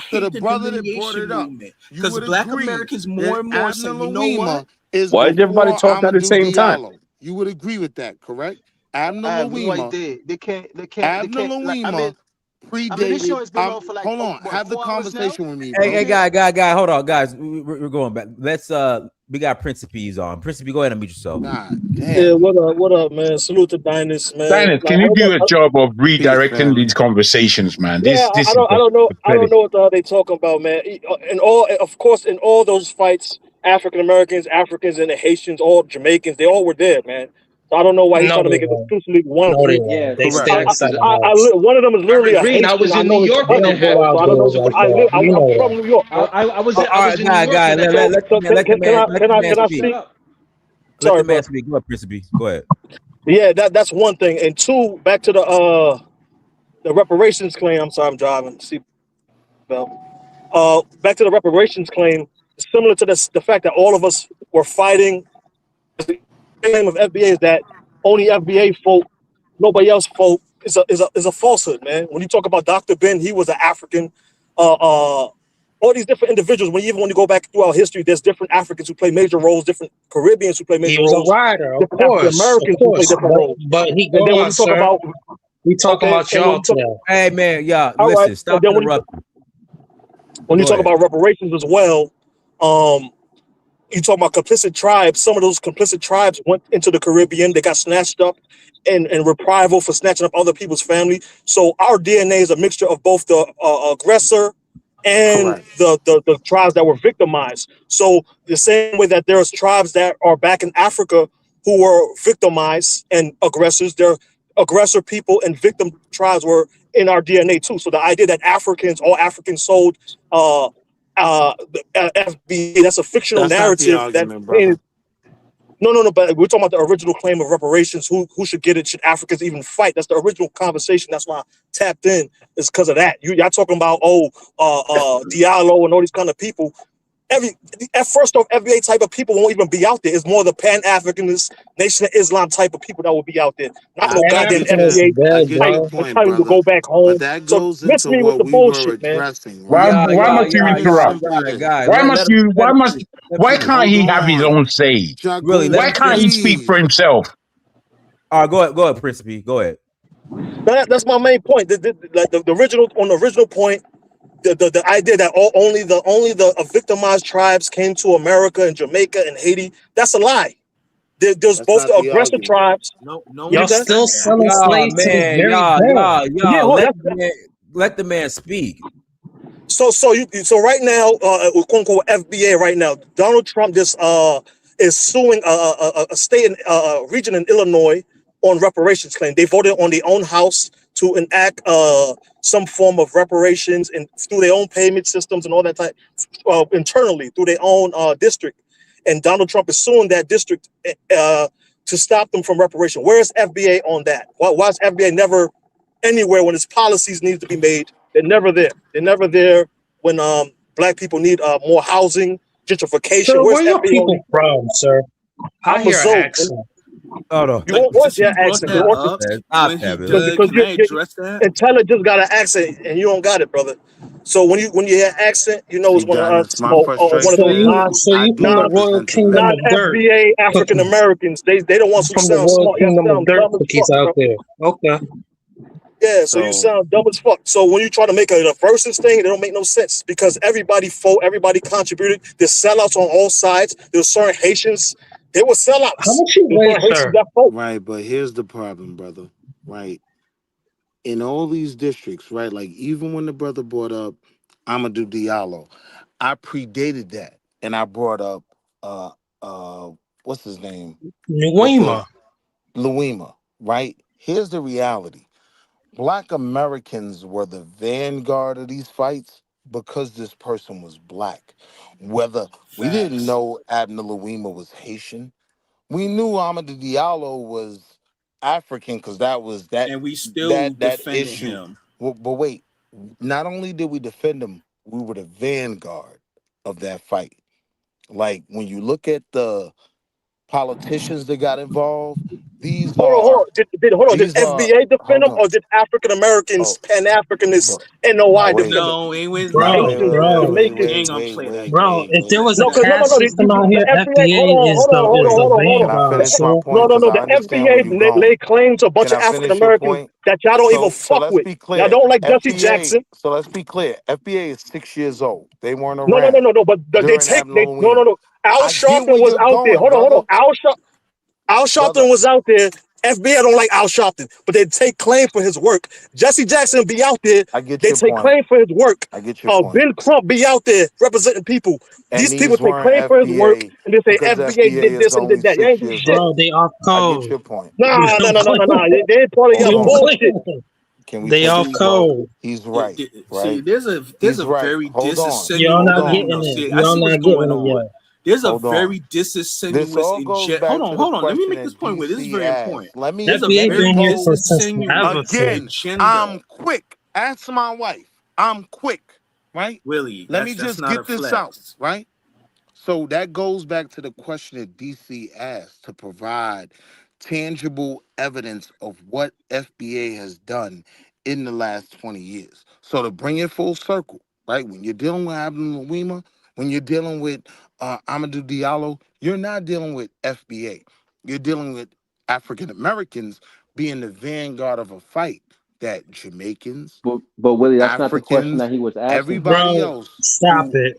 hate the the brother that brought delineation it up, movement you because would Black agree Americans more that and more say, Abner you know what? Louima is Why is everybody before talking at the Amadou same time? Diallo. You would agree with that, correct? Abner We right Louima, there. They can't. Abner Like, Louima this show predated. has been on for like Hold on, what, have the 4 hours now. conversation with me, Hey, bro. guy, hold on, guys. We're going back. Let's we got Principes on. Principe, go ahead and mute yourself. God Yeah, damn. what up, man? Salute to Dynus, man. Dennis, Like, can I you don't do a know, job of Peace, redirecting family. these conversations, man? yeah, This I is don't, I don't know, I don't pathetic. know what they talking about, man. In all, of course, in all those fights, African Americans, Africans, and the Haitians, all Jamaicans, they all were there, man. So I don't know why he's No, trying to they make it weren't. exclusively one No, they group. weren't. Yeah, They Correct. stayed inside the I, house. one of them is literally a Green, I Haitian. was I in know New his York They when cousin, that don't go bro. So out I happened. don't there know. like that. You I know live. that. I'm from New York, bro. I was in New York So, when that Guy, happened. let the man, can I speak. speak? Let Sorry, the man bro. speak. Go ahead, Principe. Go ahead. Yeah, that's one thing. And two, back to the reparations claim. I'm sorry, I'm driving. Seatbelt. Back to the reparations claim. Similar to the fact that all of us were fighting. The claim of FBA is that only FBA folk, nobody else folk, is a falsehood, man. When you talk about Dr. Ben, he was an African. All these different individuals. Even when you go back through our history, there's different Africans who play major roles, different Caribbeans who play He major was a roles, writer, of different African course, of Americans who play course. different roles. But he And go then when on, you talk sir. about We talking okay, about and when y'all you talk, now. Hey, man, y'all, all right, listen. and Stop then interrupting. when you Go talk ahead. about reparations as well, You talk about complicit tribes. Some of those complicit tribes went into the Caribbean. They got snatched up and reprisal for snatching up other people's family. So our DNA is a mixture of both the aggressor and the tribes that were victimized. So the same way that there's tribes that are back in Africa who were victimized and aggressors, their aggressor people and victim tribes were in our DNA too. So the idea that all Africans sold FBA, that's a fictional narrative that no, but we're talking about the original claim of reparations. Who should get it? Should Africans even fight? That's the original conversation. That's why I tapped in, is because of that. Y'all talking about Diallo and all these kind of people. First off, FBA type of people won't even be out there. It's more the Pan-Africanist, Nation of Islam type of people that will be out there. Not no goddamn FBA tell you to go back home. But that goes miss into me with what the we were bullshit, man. addressing. Why Right? must you interrupt? Why can't he have his own say? Really, Why can't he speak for himself? Go ahead, Principe. Go ahead. That's my main point. The original point, the idea that only the victimized tribes came to America and Jamaica and Haiti, that's a lie. There's both the aggressor tribes. Y'all still selling slaves to this very day. Let the man speak. So right now, quote unquote FBA right now, Donald Trump just is suing a state and region in Illinois on reparations claim. They voted on their own house to enact some form of reparations and through their own payment systems and all that type internally through their own district. And Donald Trump is suing that district to stop them from reparation. Where is FBA on that? Why is FBA never anywhere when its policies need to be made? They're never there. They're never there when black people need more housing, gentrification. So Where's where your FBA people on from, sir? I hear an accent. Hold on. You what's your accent? Because Intelli just got an accent and you don't got it, brother. So when you hear accent, you know it's one of us. One of those non-FBA African Americans. They don't want to sound smart. You sound dumb as fuck, out there. Okay. Yeah, so you sound dumb as fuck. So when you try to make a versus thing, it don't make no sense because everybody contributed. There's sellouts on all sides. There's certain Haitians. They were sellouts. How much you weigh, sir? Right, but here's the problem, brother. Right. In all these districts, right, like even when the brother brought up Amadou Diallo, I predated that and I brought up what's his name? Luima, right? Here's the reality. Black Americans were the vanguard of these fights because this person was black. Whether we didn't know Abner Luima was Haitian, we knew Amadou Diallo was African because that was and we still that defended issue. him. But wait, not only did we defend him, we were the vanguard of that fight. Like when you look at the politicians that got involved, these hold on. Did FBA defend them or did African Americans, Pan-Africanists, NOI defend them? No, it was Bro, if there was a caste system out here, FBA is the vanguard. No. The FBA lay claim to a bunch of African Americans that y'all don't even fuck with. Y'all don't like Jesse Jackson. So let's be clear. FBA is 6 years old. They weren't around. No. But they take. No. Al Sharpton was out there. Hold on. Al Sharpton was out there. FBI don't like Al Sharpton, but they take claim for his work. Jesse Jackson be out there. They take claim for his work. Ben Crump be out there representing people. These people take claim for his work, and they say FBA did this and did that. You ain't do shit. Bro, they off code. I get your point. Nah. They ain't part of your bullshit. They off code. He's right. See, there's a very disingenuous. Y'all not getting it. Y'all not getting it yet. There's a very disingenuous. Hold on. Let me make this point. This is very important. There's a very disingenuous. Again, I'm quick. Ask my wife. I'm quick. Right? Willie, let me just get this out. Right? So that goes back to the question that DC asked to provide tangible evidence of what FBA has done in the last 20 years. So to bring it full circle, right? When you're dealing with Abdul Luima, when you're dealing with Amadou Diallo, you're not dealing with FBA. You're dealing with African Americans being the vanguard of a fight that Jamaicans, but Willie, that's Africans, not the question that he was asking. Everybody else. Stop it.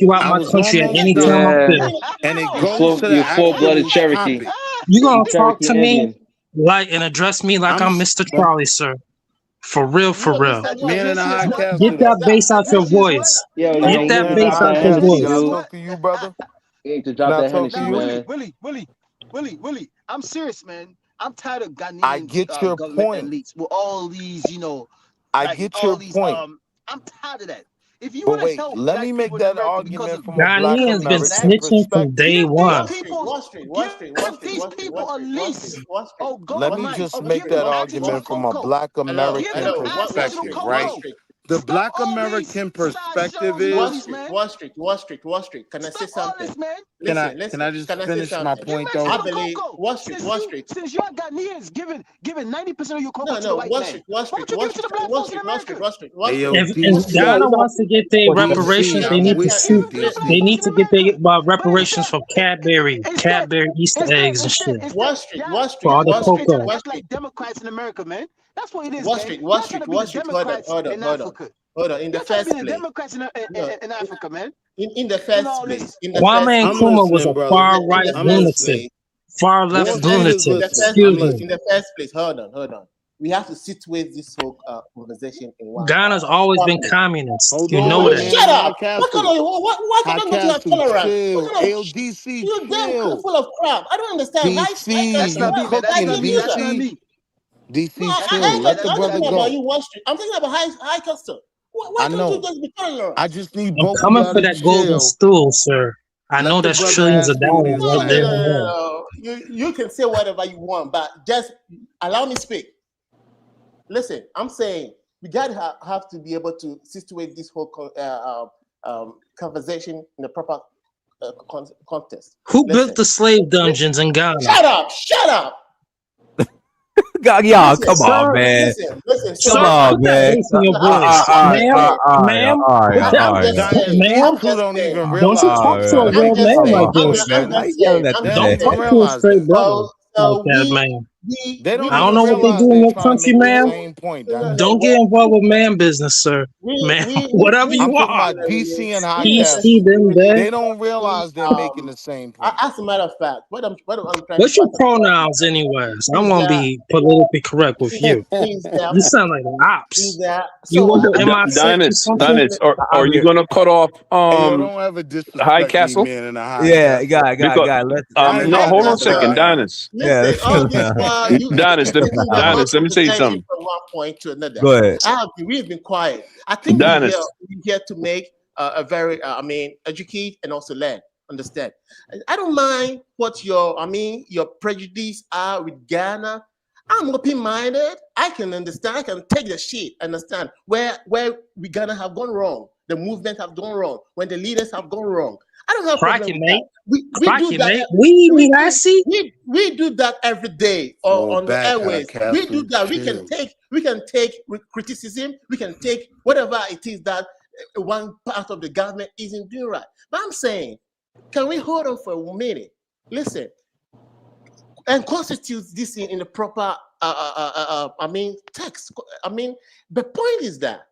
you out I my was country at almost any time I done, Yeah, feel. and it you goes to the full-blooded actual Cherokee. topic. You You gonna talk Cherokee to me Indian. like and address me like I'm I'm s- Mr. let Charlie, sir. For real, for What, real. Mr. What? man in the This high is what? castle Get though. that bass out your This is what? voice. Yo, Hey, Get yo, yo, he that man ain't in the to bass drop high out that your castle. Hennessy, Can I voice. dude. talk to you, brother? He ain't to Can drop I that talk to Hennessy, Now, you? man. Willie, I'm serious, man. I'm tired of I Ghanaian get your government point. elites with all these, I like get all your these. point. I'm tired of that. If you But want to wait, help let black me make people in that America because argument of from a Black because Ghanaians been of that, American snitching from day perspective. give one. these people, give these people a lease. Oh, Let God, me Mike, just give make them that access to the argument from a cocoa. Black Give American them access to the perspective, right? cocoa. The Stop Black all these American perspective sideshows is movies, man. Can I say Stop all something? this, man. can I just Can I say finish my something? Give point access though? to the cocoa. Since you are Ghanaians giving 90% of your cocoa to the white man, why don't you give it to the black folks in America? Hey yo, If Ghana DC, wants to get their reparations, DC, they I'm need to with Give you, sue. it to the They black DC. need folks in to get their America. But reparations from Cadbury Easter eggs and shit for all the y'all trying to cocoa. act like Democrats in America, man. That's what it is, man. Y'all trying to be the Democrats in Africa. Y'all trying to be the Democrats in Africa, man. Doing all this. Kwame I'm Nkrumah was listening, a brother. far right I'm lunatic, listening. far left Wall Street is lunatic. listening. I'm Excuse me. listening. We have to situate this whole conversation in one Ghana's always been communist. Hold You know on, that. man. High Castle. High Castle, chill. ALDC, chill. DC, That's you not me, man. That's cooking, not me. That's not DC. me. DC, That's not chill. me. Let the That's brother not me. go. I know. I just need I'm both of coming y'all for to that golden chill. stool, sir. I Let know the that's brother trillions of ask you what dollars he's right there saying. in there. You can say whatever you want, but just allow me speak. Listen, I'm saying we gotta have to be able to situate this whole conversation in the proper context. Who built the slave dungeons in Ghana? Shut up! God, y'all, come on, Sir, man. Come sir, on, put that man. bass in your All voice. Ma'am, Diane, ma'am, people don't even don't you realize talk to a that. real man like this. Man. Why you yelling at the Don't They man? don't talk to a realize straight that. brother like that, man. They don't I don't even know what they realize do in they your trying to country, make the ma'am. same point, Diane. Don't get involved with man business, sir. Man, whatever I'm you talking are. about DC and High He, Castle. them, there. They don't realize they're making the same point. As a matter of fact, what I'm trying to What's your pass pronouns, anyways? I is want to that be politically correct with you. is that You sound like is ops. that You so work with I MI6 or something? Dinas, I are you mean, gonna cut off Hey, yo, don't ever High disrespect me, Castle? man, in a High yeah, Castle. Because I ain't no, about hold on a that right second, Look, now. Dinas. yeah. listen, all this while you Dinas, taking the whole Dinas, let me say conversation something. from one point to another. Go ahead. We've been quiet. I think Dinas, we're here to make a very educate and also learn, understand. I don't mind what your prejudice are with Ghana. I'm open-minded. I can understand. I can take the shit. Understand where we Ghana have gone wrong. The movement have gone wrong. When the leaders have gone wrong. I don't have a problem Crockett, with mate. that. We do Crockett, that. mate. We lassie. We do that every day Fall on the back, High airways. We do Castle, that. chill. We can take criticism. We can take whatever it is that one part of the government isn't doing right. But I'm saying, can we hold on for a minute? Listen, and constitute this in the proper text. The point is that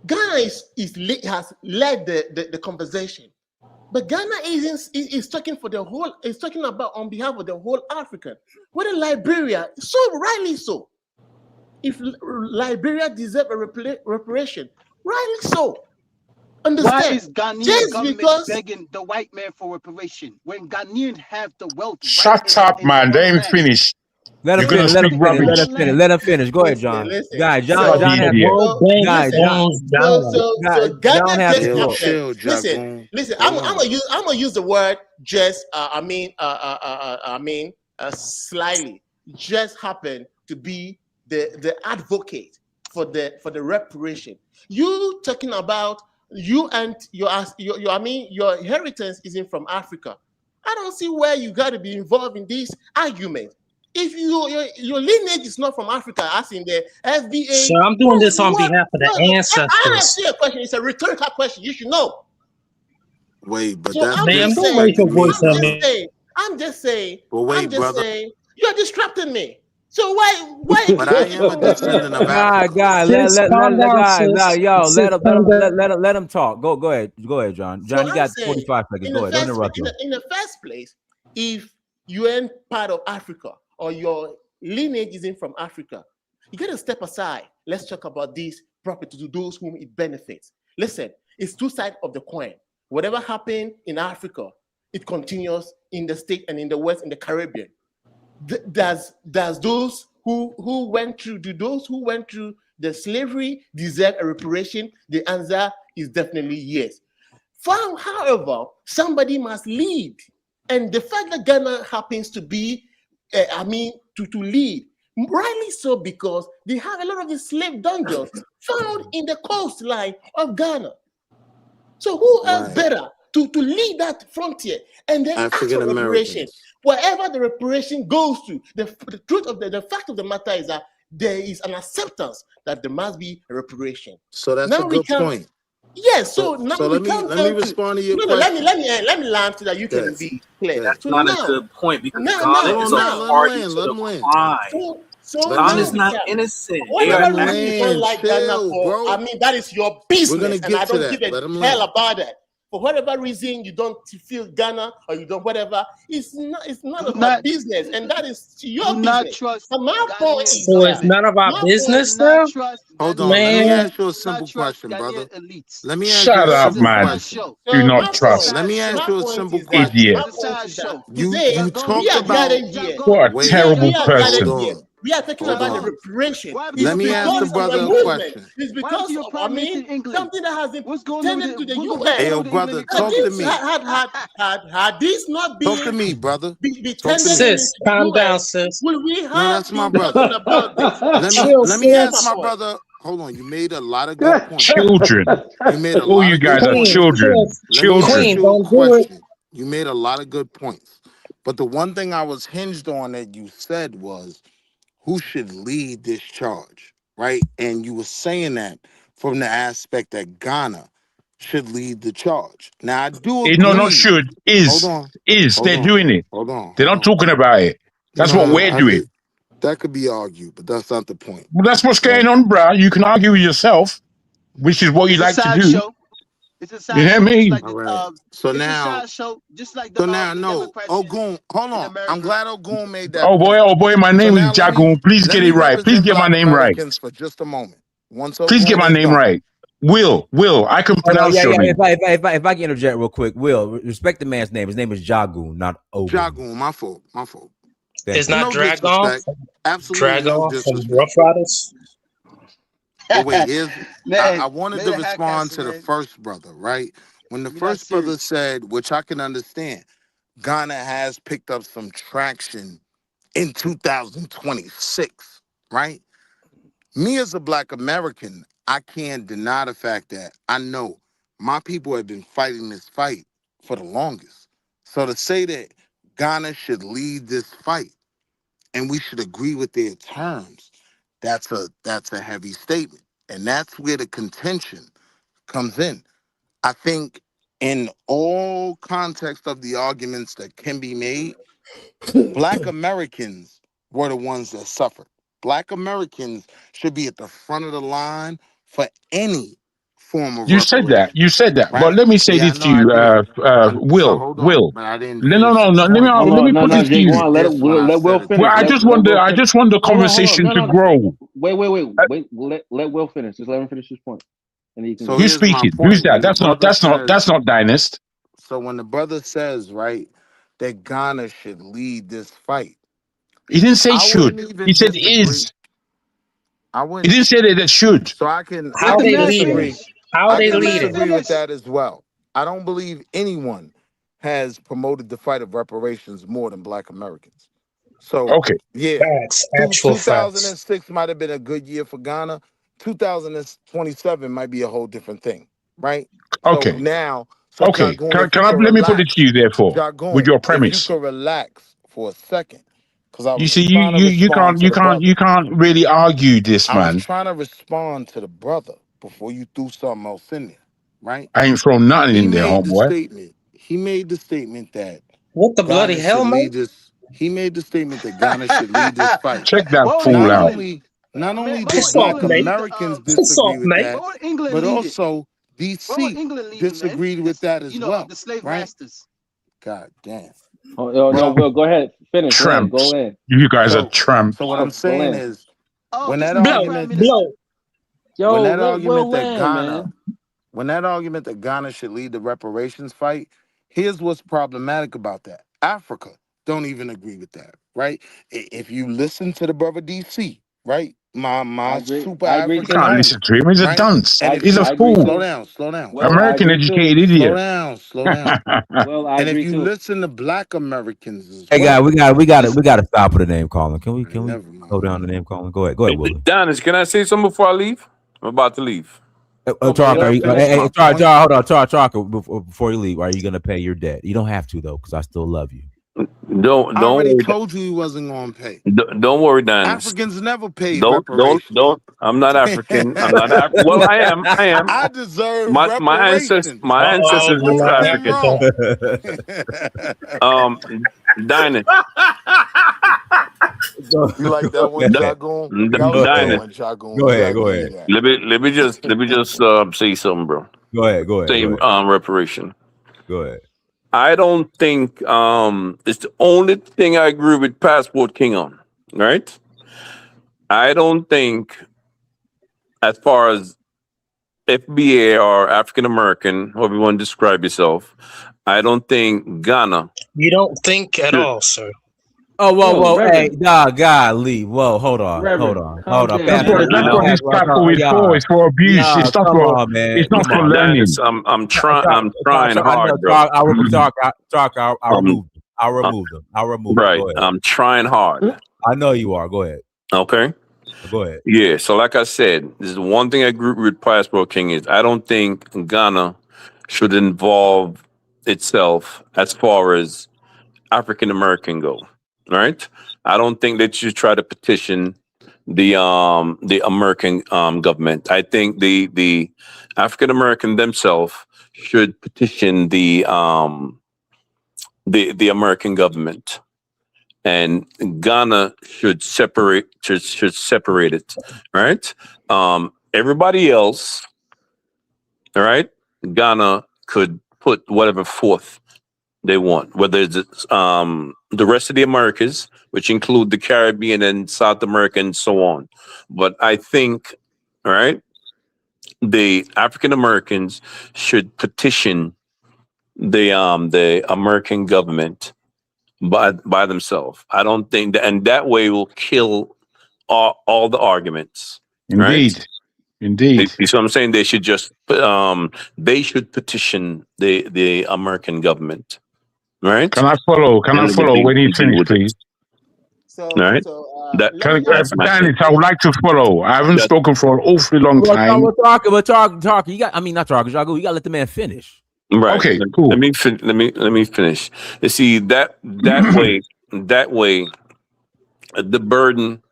Ghana has led the conversation, but Ghana is talking for the whole. Is talking about on behalf of the whole African. Whether Liberia, so rightly so. If Liberia deserve a reparation, rightly so. Why Understand? is Ghanaian Just government because. begging the white man for reparation when Ghanaians have the wealth right Shut up, in their man. They own ain't land? finished. Let him You're gonna finish. Let him speak In finish. their Let rubbish. him own finish. land. Let him finish. Go ahead, John. Listen. Guy, Bloody The idiot. World Bank Guy, owns Ghana. So John Ghana have the just Chill, floor. happened. chill, Listen, Jagun. I'm Hold on. gonna use the word just slyly. Just happened to be the advocate for the reparation. You talking about you and your inheritance isn't from Africa. I don't see where you got to be involved in this argument. If your lineage is not from Africa, as in the FBA, So I'm doing this on behalf of the I ask ancestors. you a question. It's a rhetorical question. You should know. Wait, but So that's I'm Ma'am, just don't saying. raise your disrespecting me, voice at brother. me. But wait, brother. You're distracting me. So why But I am a descendant of Africa. Guy, Sis, calm down, sis. yo, Sis, calm down. let him talk. Go ahead, John. So John, you I'm got saying 45 seconds. Go ahead. Don't interrupt him. in the first place, if you ain't part of Africa or your lineage isn't from Africa, you got to step aside. Let's talk about this property to those whom it benefits. Listen, it's two sides of the coin. Whatever happened in Africa, it continues in the state and in the West, in the Caribbean. Does those who went through the slavery deserve a reparation? The answer is definitely yes. However, somebody must lead. And the fact that Ghana happens to be, to lead, rightly so, because they have a lot of the slave dungeons found in the coastline of Ghana. So who else better to lead that frontier and then ask for reparation? Wherever the reparation goes to, the truth of the fact of the matter is that there is an acceptance that there must be a reparation. So that's a good point. Yes, so now let me respond to your question. Let me land so that you can be clear. That's so not now, a good point because Ghana is a party to the crime. Ghana is not innocent. Whatever reason you don't like Ghana for, that is your business, and I don't give a hell about that. For whatever reason you don't feel Ghana or you don't whatever, it's none of my business, and that is your business. And my point is, so it's none of our business now. Hold on, let me ask you a simple question, brother. Let me ask Shut you a up, simple man. question. Do not trust. Let me ask you a simple Idiot. question. You talk about what a terrible person. We are talking about the reparation. Let me ask the brother a question. It's because of, something that has been tended to the UN. Hey, yo, brother, talk to me. Had this not been talk to me, brother. Be sis, calm down, sis. Will we No, have that's my brother. about this? Let me ask my brother. Hold on, you made a lot of good points. Children. You made a All lot you of guys good are points. children. Let me ask Children. you a question. You made a lot of good points. But the one thing I was hinged on that you said was, who should lead this charge, right? And you were saying that from the aspect that Ghana should lead the charge. Now, I do agree. No, not should. Is. Hold on. They're doing it. Hold on. They're not talking about it. That's what we're doing. That could be argued, but that's not the point. Well, that's what's going on, bro. You can argue with yourself, which is what you like to do. It's a You hear me? All right. So now, just like the no. Ogun, hold on. I'm glad Ogun made that. Oh boy, my name is Jagun. Please get it right. Please get my name right. For just a moment. Please get my name right. Will, I can pronounce your name. If I can interject real quick, Will, respect the man's name. His name is Jagun, not Ogun. Jagun, my fault. It's not Dragon. Absolutely Dragon no from disrespect. Rough Riders. But wait, I wanted to respond to the first brother, right? When the first brother said, which I can understand, Ghana has picked up some traction in 2026, right? Me as a Black American, I can't deny the fact that I know my people have been fighting this fight for the longest. So to say that Ghana should lead this fight and we should agree with their terms, that's a heavy statement. And that's where the contention comes in. I think in all context of the arguments that can be made, Black Americans were the ones that suffered. Black Americans should be at the front of the line for any form of You said that. right? But let me say this to you, Will. But I didn't No. Let me put this to you. Let Will finish. Well, I just want the conversation to grow. Wait. Let Will finish. Just let him finish his point. And he can Who's speaking? Who's that? That's not Dynast. So when the brother says, right, that Ghana should lead this fight, he didn't say should. He said is. He didn't say that it should. So I can How they lead? How they lead? Agree with that as well. I don't believe anyone has promoted the fight of reparations more than Black Americans. So okay, yeah, facts, actual 2006 might have been a good year for Ghana. 2027 might be a whole different thing, right? Okay. So now, okay. Jagun, Let me put it to you, therefore, Jagun, with your premise. If you could relax for a second, because you see, you can't really argue this, man. I was trying to respond to the brother before you threw something else in there, right? I ain't thrown nothing in there, homeboy. He made the statement that what the bloody hell, man? He made the statement that Ghana should lead this fight. Check that fool out. Not only did Black Americans disagree with that, but also DC disagreed with that as well. The slave right? masters. God damn. No, Will, go ahead. Finish. Tramps. Go in. You guys are tramps. So what I'm saying is, when that argument that Ghana should lead the reparations fight, here's what's problematic about that. Africa don't even agree with that, right? If you listen to the brother DC, right? my super I agree You African too. can't homie, listen to him. He's a right? dunce. And I if He's you a I agree fool. slow too. down, slow down, Well, I American agree too. educated slow idiot. down, slow down. Well, I And if agree you too. listen to Black Americans as Hey, guy, well, we it's got to stop with the name calling. Can we never go mind. down the name calling? Go ahead, Willie. Dennis, can I say something before I leave? I'm about to leave. Okay, Talk. let Are me you, finish my Talk. point. Hold on. Talk. Before you leave, are you gonna pay your debt? You don't have to though, because I still love you. Don't I already worry. told you he wasn't going to pay. Don't worry, Dennis. Africans never paid Don't. reparations. I'm not African. I'm not African. Well, I am. I deserve My ancestors. reparations. My ancestors we're were not Prove me African. wrong. Dennis. You like that one, Jagoon? That was a good Dinah, one, Jagoon. Go We ahead. gotta Go give you ahead. that. let me just say something, bro. Go ahead. Go ahead. Go Same ahead. reparation. Go ahead. I don't think it's the only thing I agree with Passport King on, right? I don't think, as far as FBA or African American, however you want to describe yourself, I don't think Ghana You don't think at should. all, sir. Oh, whoa, hey, Reverend, golly, whoa, hold on, Reverend, calm hold on, down, Pastor. That's man. what this platform is for. It's for abuse. Yeah, It's not come for. on, man, It's not come for on. Dennis, learning. I'm trying I know, hard, bro. I'll Um, remove them. right, Go ahead. I'm trying hard. I know you are. Go ahead. Okay. Go ahead. Yeah, so like I said, this is the one thing I agree with Passport King is I don't think Ghana should involve itself as far as African American go. Right? I don't think that you try to petition the American government. I think the African American themselves should petition the American government. And Ghana should separate it, right? Everybody else, all right, Ghana could put whatever forth they want, whether it's the rest of the Americas, which include the Caribbean and South America and so on. But I think, all right, the African Americans should petition the American government by themselves. I don't think that, and that way will kill all the arguments. Right? Indeed. So I'm saying they should just petition the American government. Right? Can I follow? Can I follow when you finish, please? So, All right. let me ask you Dennis, I would like to follow. I haven't spoken for an awfully long time. We're talking. You got. I mean, not talking. You got to let the man finish. Right. Okay. Cool. Let me finish. You see that way, the burden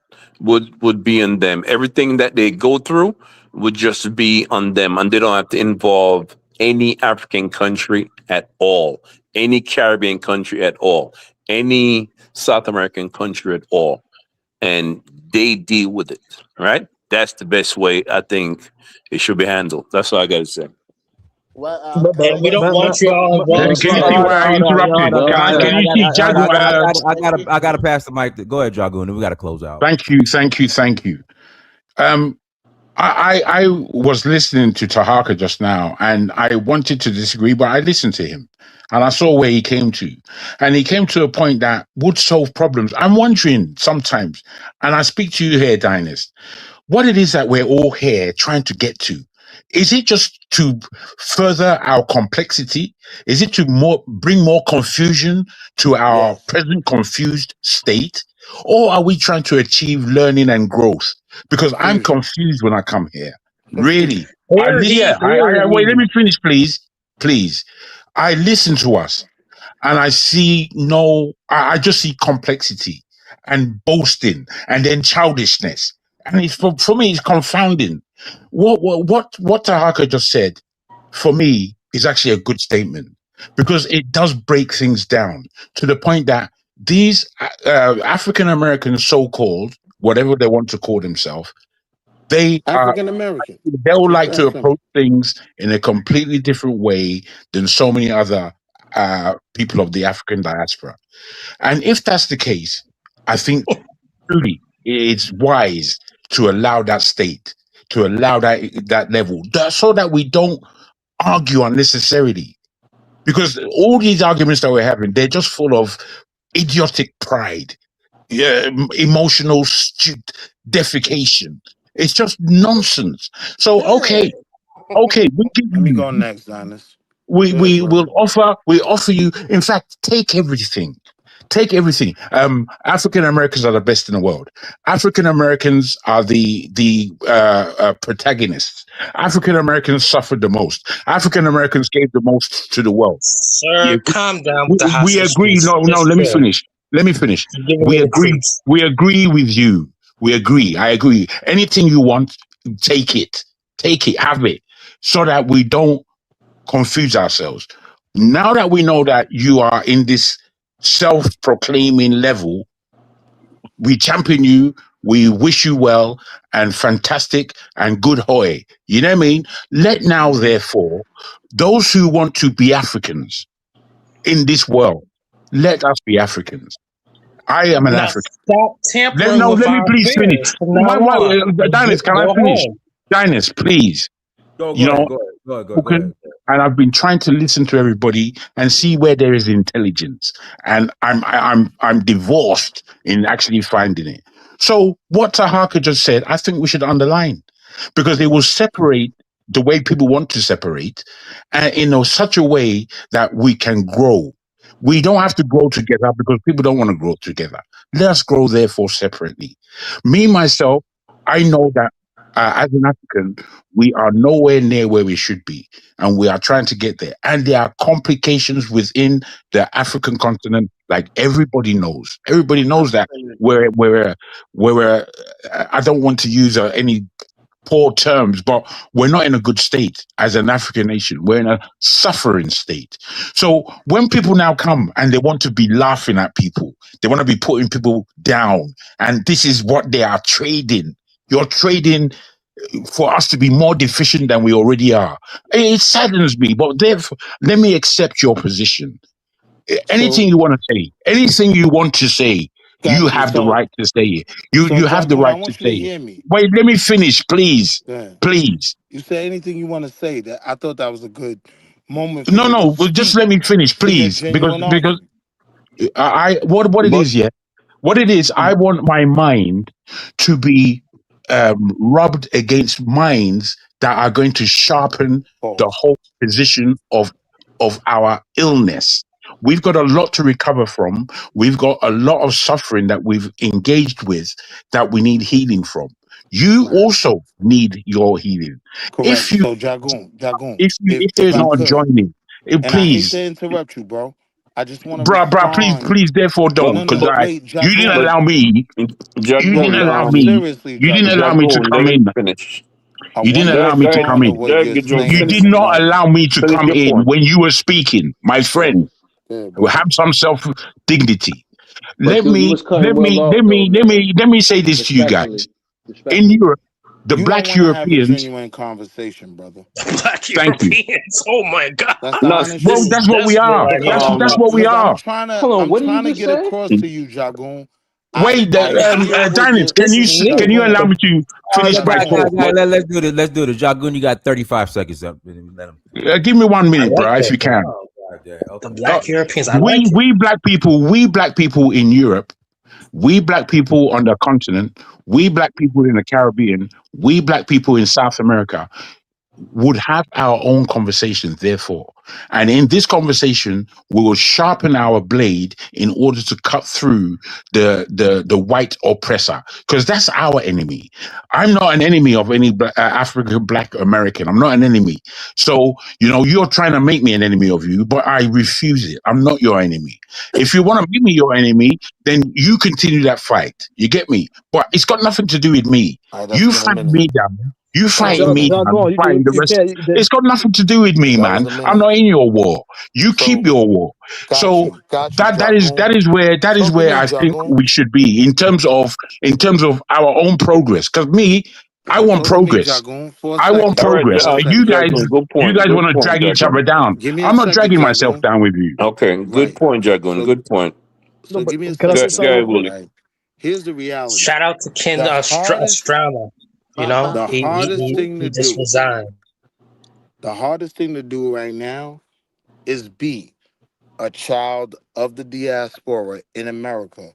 would be on them. Everything that they go through would just be on them, and they don't have to involve any African country at all, any Caribbean country at all, any South American country at all, and they deal with it. Right? That's the best way I think it should be handled. That's all I got to say. Well, But we don't want you all involved. Can you see why I interrupted? Can you see, Jagoon? I got to pass the mic. Go ahead, Jagoon, and we got to close out. Thank you. I was listening to Tahaka just now, and I wanted to disagree, but I listened to him, and I saw where he came to, and he came to a point that would solve problems. I'm wondering sometimes, and I speak to you here, Dynast, what it is that we're all here trying to get to. Is it just to further our complexity? Is it to bring more confusion to our present confused state? Or are we trying to achieve learning and growth? Because I'm confused when I come here. Really. Wait, let me finish, please. Please. I listen to us and I see I just see complexity and boasting and then childishness. And it's for me, it's confounding. What Tahaka just said, for me, is actually a good statement because it does break things down to the point that these African Americans, so-called, whatever they want to call themselves, African American. They'll like to approach things in a completely different way than so many other people of the African diaspora. And if that's the case, I think truly it's wise to allow that state, to allow that level, so that we don't argue unnecessarily. Because all these arguments that we're having, they're just full of idiotic pride. emotional defecation. It's just nonsense. So okay, we give Let me you, go next, Donis. we Good, will brother. offer you. In fact, take everything. Take everything. African Americans are the best in the world. African Americans are the protagonists. African Americans suffered the most. African Americans gave the most to the world. Sir, Yeah, calm down with the we hostage, agree. please. No, Just let me chill. finish. Let me finish. You're giving We me the agree. creeps. We agree with you. We agree. I agree. Anything you want, take it. Take it. Have it. So that we don't confuse ourselves. Now that we know that you are in this self-proclaiming level, we champion you. We wish you well and fantastic and good hoy. You know what I mean? Let now, therefore, those who want to be Africans in this world, let us be Africans. I am an Now African. stop tampering with Let me our please finish. affairs from now on. Dinus, can I Go finish? home. Dinus, please. Go You ahead. know, Go ahead. and I've been trying to listen to everybody and see where there is intelligence. And I'm divorced in actually finding it. So what Tahaka just said, I think we should underline, because it will separate the way people want to separate, and in such a way that we can grow. We don't have to grow together because people don't want to grow together. Let us grow, therefore, separately. Me, myself, I know that as an African, we are nowhere near where we should be, and we are trying to get there. And there are complications within the African continent, like everybody knows. Everybody knows that we're I don't want to use any poor terms, but we're not in a good state as an African nation. We're in a suffering state. So when people now come and they want to be laughing at people, they want to be putting people down, and this is what they are trading. You're trading for us to be more deficient than we already are. It saddens me, but therefore, let me accept your position. So Anything you want to say, anything you want to say, you got you. have the right to say it. You have the Jagun, I right to want you to say it. hear me. Wait, let me finish, please. Yeah. Please. You say anything you want to say. That I thought that was a good moment for No, you to no, well, just speak let me finish, for your please. genuine Because argument. what it But is, yeah. What it is, I want my mind to be rubbed against minds that are going to sharpen the Pause. whole position of our illness. We've got a lot to recover from. We've got a lot of suffering that we've engaged with that we need healing from. You Right. also need your healing. If Correct. you So Jagun, if if there's I not a could, joining, and I hate please, to interrupt you, bro. I just want to bruh, respond. please, therefore but don't, No, because no, but wait, you didn't but Jagun. allow me. You didn't No, Jagun, allow no, me. seriously, You didn't Jagun. allow me to Jagun, let come him in. finish. I You didn't want to allow Go, me go to ahead, come respond to in. what you're Jagun, You saying did finish, in not that. allow me to finish come your in point. when you were speaking, my Good, friend. good, brother. Have some self dignity. But you was cutting Will off though, man. Let me say this to you Respectfully, guys. In respectfully. Europe, the You don't black want to have a Europeans. genuine conversation, brother. Black Thank you. Europeans. Oh my God. That's the No, honest Well, truth. that's what we That's are. millennial That's stuff. what we Because are. Hold on, I'm what did he trying to just get say? across to you, Jagun. Wait, I hear what Dinus, you. This is can you new. allow me to All right, finish my Jagun. thought? let's do this. Let's do this. Jagun, you got 35 seconds up. Let him. Give me 1 minute, I like bro, if it. you can. Oh, God, yeah. The Okay. Uh, black Europeans. I like it. we black people in Europe, we black people on the continent, we black people in the Caribbean, we black people in South America would have our own conversation, therefore. And in this conversation, we will sharpen our blade in order to cut through the white oppressor, because that's our enemy. I'm not an enemy of any African black American. I'm not an enemy. So, you're trying to make me an enemy of you, but I refuse it. I'm not your enemy. If you want to make me your enemy, then you continue that fight. You get me? But it's got nothing to do with me. All right, that's You been a fight minute. me down. You That was a fighting me minute. down, Jargon, fighting the you rest. can't. It's got nothing to do with me, That was man. a I'm minute. not in your war. You keep So your war. So got you, that Jagun. is Talk to where me, I think Jagun. we should be in terms of our own progress. Because me, I So want talk to me, progress. Jagun, for a I want second. All right, progress. For a And second. Jagun, you guys good want to point, drag each Jagun. other down. Give me a I'm not second, dragging myself Jagun. down with you. Okay, good Right. point, Jagun, So good point. No, but give me a can I say second. something Gary real quick? Willie. Right. Here's the reality. Shout out to Ken The hardest Strana. You know, the hardest thing he to just do, resigned. the hardest thing to do right now is be a child of the diaspora in America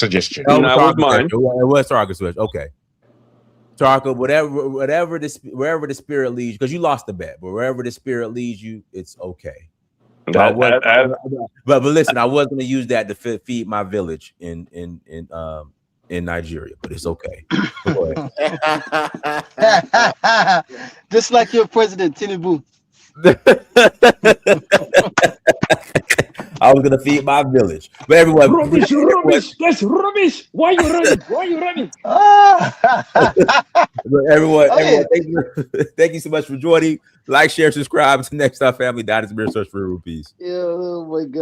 suggestion. Oh, That was mine. it was Tarka's suggestion. Okay. Tarka, wherever the spirit leads you, because you lost the bet, but wherever the spirit leads you, it's okay. But listen, I was going to use that to feed my village in in Nigeria, but it's okay. Go ahead. Just like your president, Tinubu. I was gonna feed my village, but everyone, rubbish. That's rubbish. Why are you running? But everyone, thank you so much for joining. Like, share, subscribe to Next Up Family. Dynasty Mirror Search for Real Peace. Yeah, oh my God.